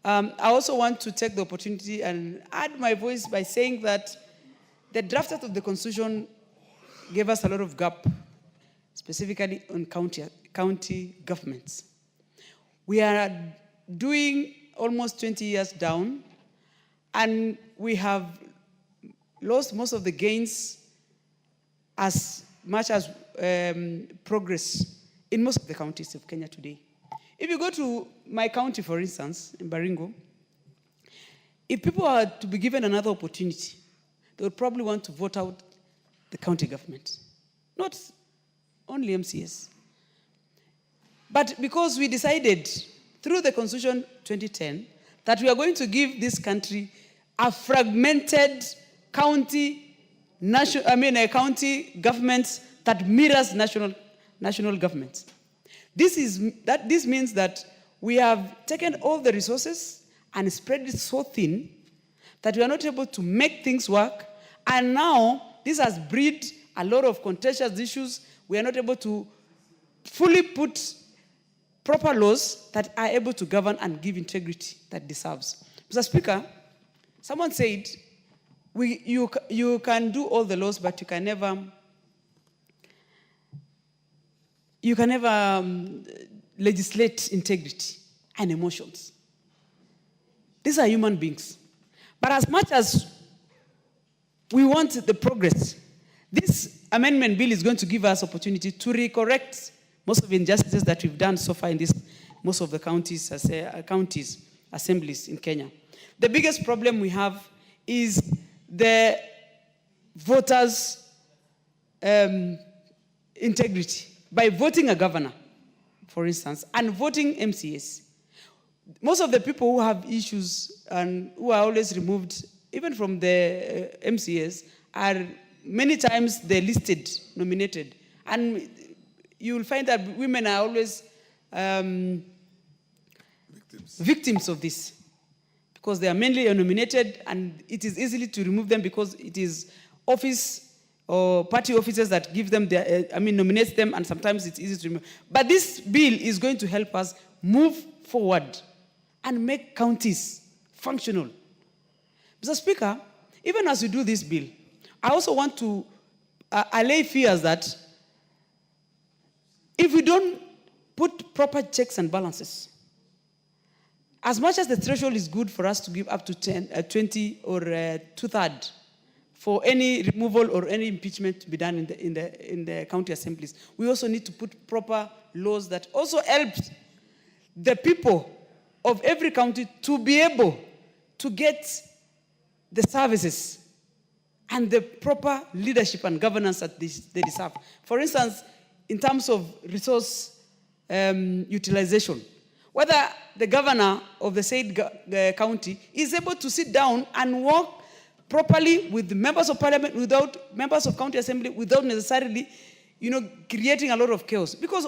D: I also want to take the opportunity and add my voice by saying that The drafters of the Constitution gave us a lot of gap, specifically on county governments. We are doing almost 20 years down, and we have lost most of the gains as much as progress in most of the counties of Kenya today. If you go to my county, for instance, in Baringo, if people are to be given another opportunity, they would probably want to vote out the county government, not only MCS. But because we decided through the Constitution 2010 that we are going to give this country a fragmented county government that mirrors national governments. This means that we have taken all the resources and spread it so thin that we are not able to make things work. And now this has bred a lot of contentious issues. We are not able to fully put proper laws that are able to govern and give integrity that it deserves. Mr. Speaker, someone said, you can do all the laws, but you can never legislate integrity and emotions. These are human beings. But as much as we want the progress, this amendment bill is going to give us opportunity to recorrect most of the injustices that we've done so far in most of the counties, assemblies in Kenya. The biggest problem we have is the voters' integrity. By voting a governor, for instance, and voting MCAs, most of the people who have issues and who are always removed, even from the MCAs, are many times the listed, nominated. And you will find that women are always victims of this, because they are mainly nominated, and it is easily to remove them because it is office or party officers that give them nominates them, and sometimes it's easy to remove. But this bill is going to help us move forward and make counties functional. Mr. Speaker, even as we do this bill, I also want to allay fears that if we don't put proper checks and balances, as much as the threshold is good for us to give up to 20 or 2/3 for any removal or any impeachment to be done in the county assemblies, we also need to put proper laws that also help the people of every county to be able to get the services and the proper leadership and governance that they deserve. For instance, in terms of resource utilization, whether the governor of the said county is able to sit down and work properly with the members of parliament, without members of county assembly, without necessarily, creating a lot of chaos. Because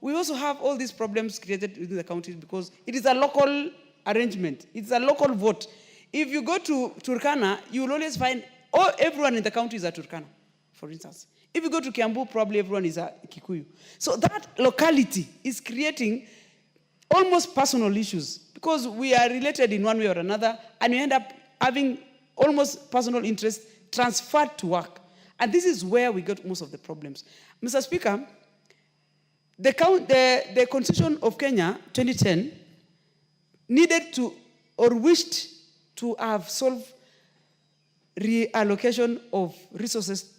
D: we also have all these problems created within the counties because it is a local arrangement. It's a local vote. If you go to Turkana, you will always find everyone in the county is a Turkana, for instance. If you go to Kiambu, probably everyone is a Kikuyu. So that locality is creating almost personal issues because we are related in one way or another, and we end up having almost personal interests transferred to work. And this is where we got most of the problems. Mr. Speaker, the Constitution of Kenya 2010 needed to or wished to have solved reallocation of resources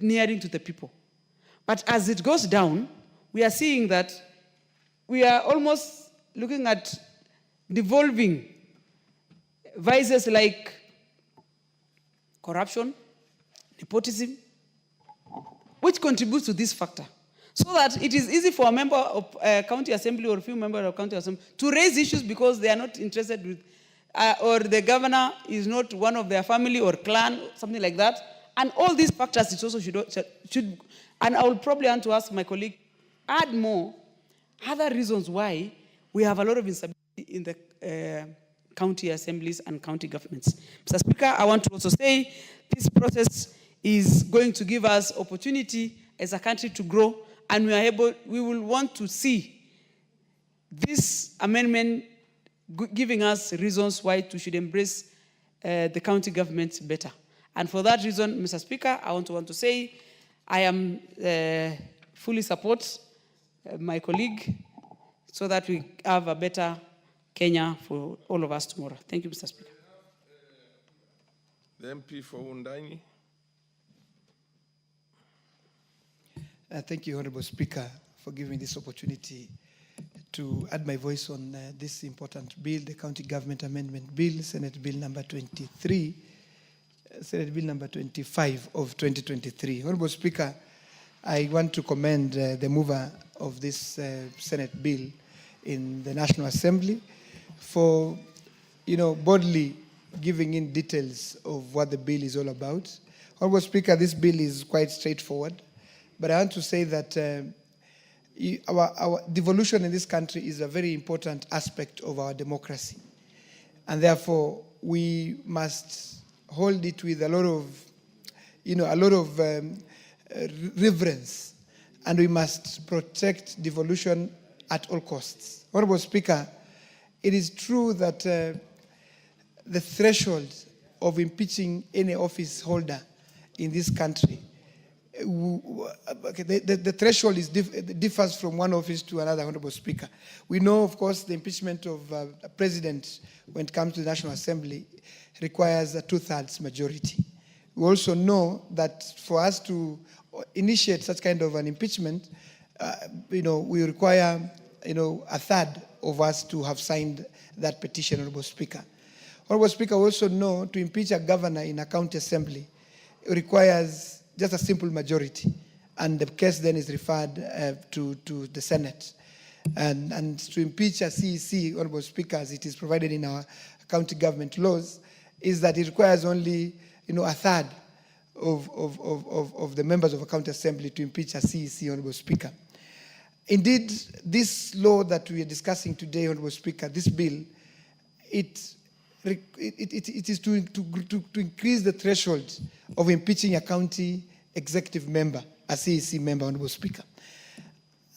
D: nearing to the people. But as it goes down, we are seeing that we are almost looking at devolving vices like corruption, nepotism, which contributes to this factor. So that it is easy for a member of a county assembly or a few members of county assembly to raise issues because they are not interested with, or the governor is not one of their family or clan, something like that. And all these factors, it also should, and I will probably want to ask my colleague, add more other reasons why we have a lot of instability in the county assemblies and county governments. Mr. Speaker, I want to also say this process is going to give us opportunity as a country to grow, and we will want to see this amendment giving us reasons why we should embrace the county government better. And for that reason, Mr. Speaker, I want to say I am fully support my colleague so that we have a better Kenya for all of us tomorrow. Thank you, Mr. Speaker.
P: The MP for Wundanyi.
F: Thank you, Honorable Speaker, for giving this opportunity to add my voice on this important bill, the County Government Amendment Bill, Senate Bill number 23, Senate Bill number 25 of 2023. Honorable Speaker, I want to commend the mover of this Senate bill in the National Assembly for, boldly giving in details of what the bill is all about. Honorable Speaker, this bill is quite straightforward, but I want to say that our devolution in this country is a very important aspect of our democracy, and therefore we must hold it with a lot of reverence, and we must protect devolution at all costs. Honorable Speaker, it is true that the threshold of impeaching any office holder in this country, the threshold differs from one office to another, Honorable Speaker. We know, of course, the impeachment of a president when it comes to the National Assembly requires a 2/3 majority. We also know that for us to initiate such kind of an impeachment, we require, a third of us to have signed that petition, Honorable Speaker. Honorable Speaker, we also know to impeach a governor in a county assembly requires just a simple majority, and the case then is referred to the Senate. And to impeach a CEC, Honorable Speaker, as it is provided in our county government laws, is that it requires only, a third of the members of a county assembly to impeach a CEC, Honorable Speaker. Indeed, this law that we are discussing today, Honorable Speaker, this bill, it is to increase the threshold of impeaching a county executive member, a CEC member, Honorable Speaker.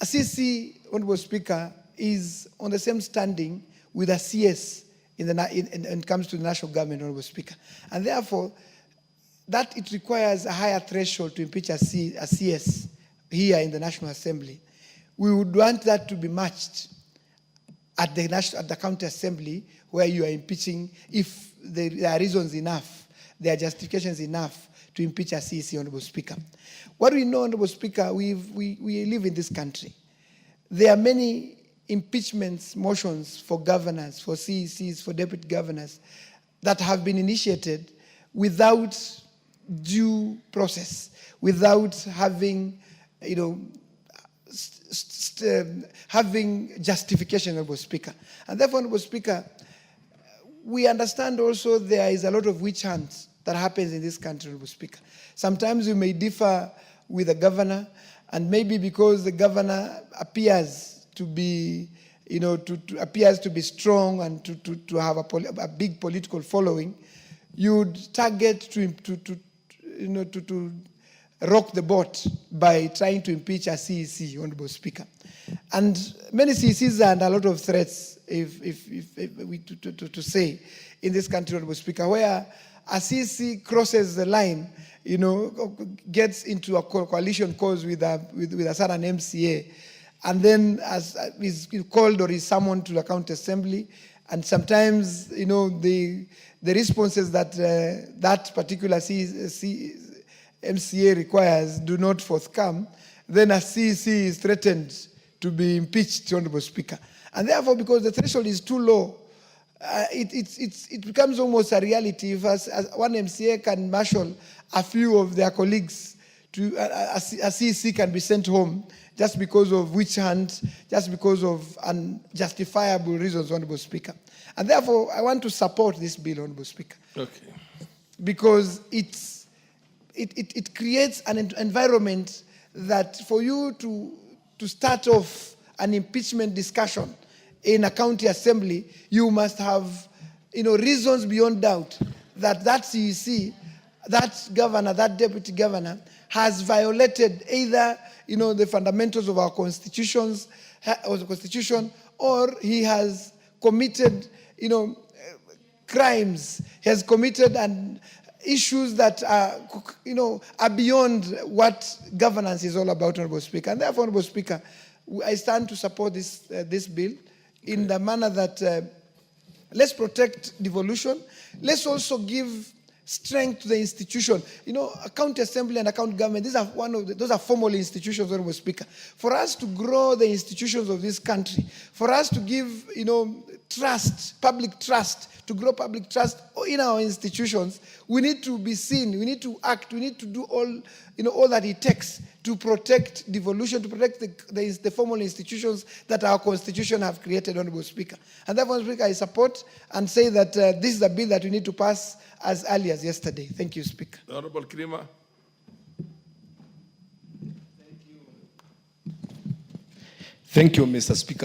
F: A CEC, Honorable Speaker, is on the same standing with a CS when it comes to the national government, Honorable Speaker. And therefore, that it requires a higher threshold to impeach a CS here in the National Assembly. We would want that to be matched at the county assembly, where you are impeaching, if there are reasons enough, there are justifications enough to impeach a CEC, Honorable Speaker. What we know, Honorable Speaker, we live in this country. There are many impeachment motions for governors, for CECs, for deputy governors that have been initiated without due process, without having, having justification, Honorable Speaker. And therefore, Honorable Speaker, we understand also there is a lot of witch hunts that happens in this country, Honorable Speaker. Sometimes we may differ with the governor, and maybe because the governor appears to be, appears to be strong and to have a big political following, you'd target to rock the boat by trying to impeach a CEC, Honorable Speaker. And many CECs are under a lot of threats, to say, in this country, Honorable Speaker, where a CEC crosses the line, gets into a coalition cause with a certain MCA, and then is called or is summoned to the county assembly, and sometimes, the responses that that particular MCA requires do not forthcome, then a CEC is threatened to be impeached, Honorable Speaker. And therefore, because the threshold is too low, it becomes almost a reality. If as one MCA can marshal a few of their colleagues, a CEC can be sent home just because of witch hunt, just because of unjustifiable reasons, Honorable Speaker. And therefore, I want to support this bill, Honorable Speaker.
P: Okay.
F: Because it creates an environment that for you to start off an impeachment discussion in a county assembly, you must have, reasons beyond doubt that CEC, that governor, that deputy governor, has violated either, the fundamentals of our constitutions, or the constitution, or he has committed, crimes. He has committed issues that are, are beyond what governance is all about, Honorable Speaker. And therefore, Honorable Speaker, I stand to support this bill in the manner that let's protect devolution. Let's also give strength to the institution. A county assembly and a county government, those are formal institutions, Honorable Speaker. For us to grow the institutions of this country, for us to give, trust, public trust, to grow public trust in our institutions, we need to be seen, we need to act, we need to do all that it takes to protect devolution, to protect the formal institutions that our Constitution have created, Honorable Speaker. And therefore, Honorable Speaker, I support and say that this is a bill that we need to pass as early as yesterday. Thank you, Speaker.
P: Honorable Krima.
G: Thank you, Mr. Speaker.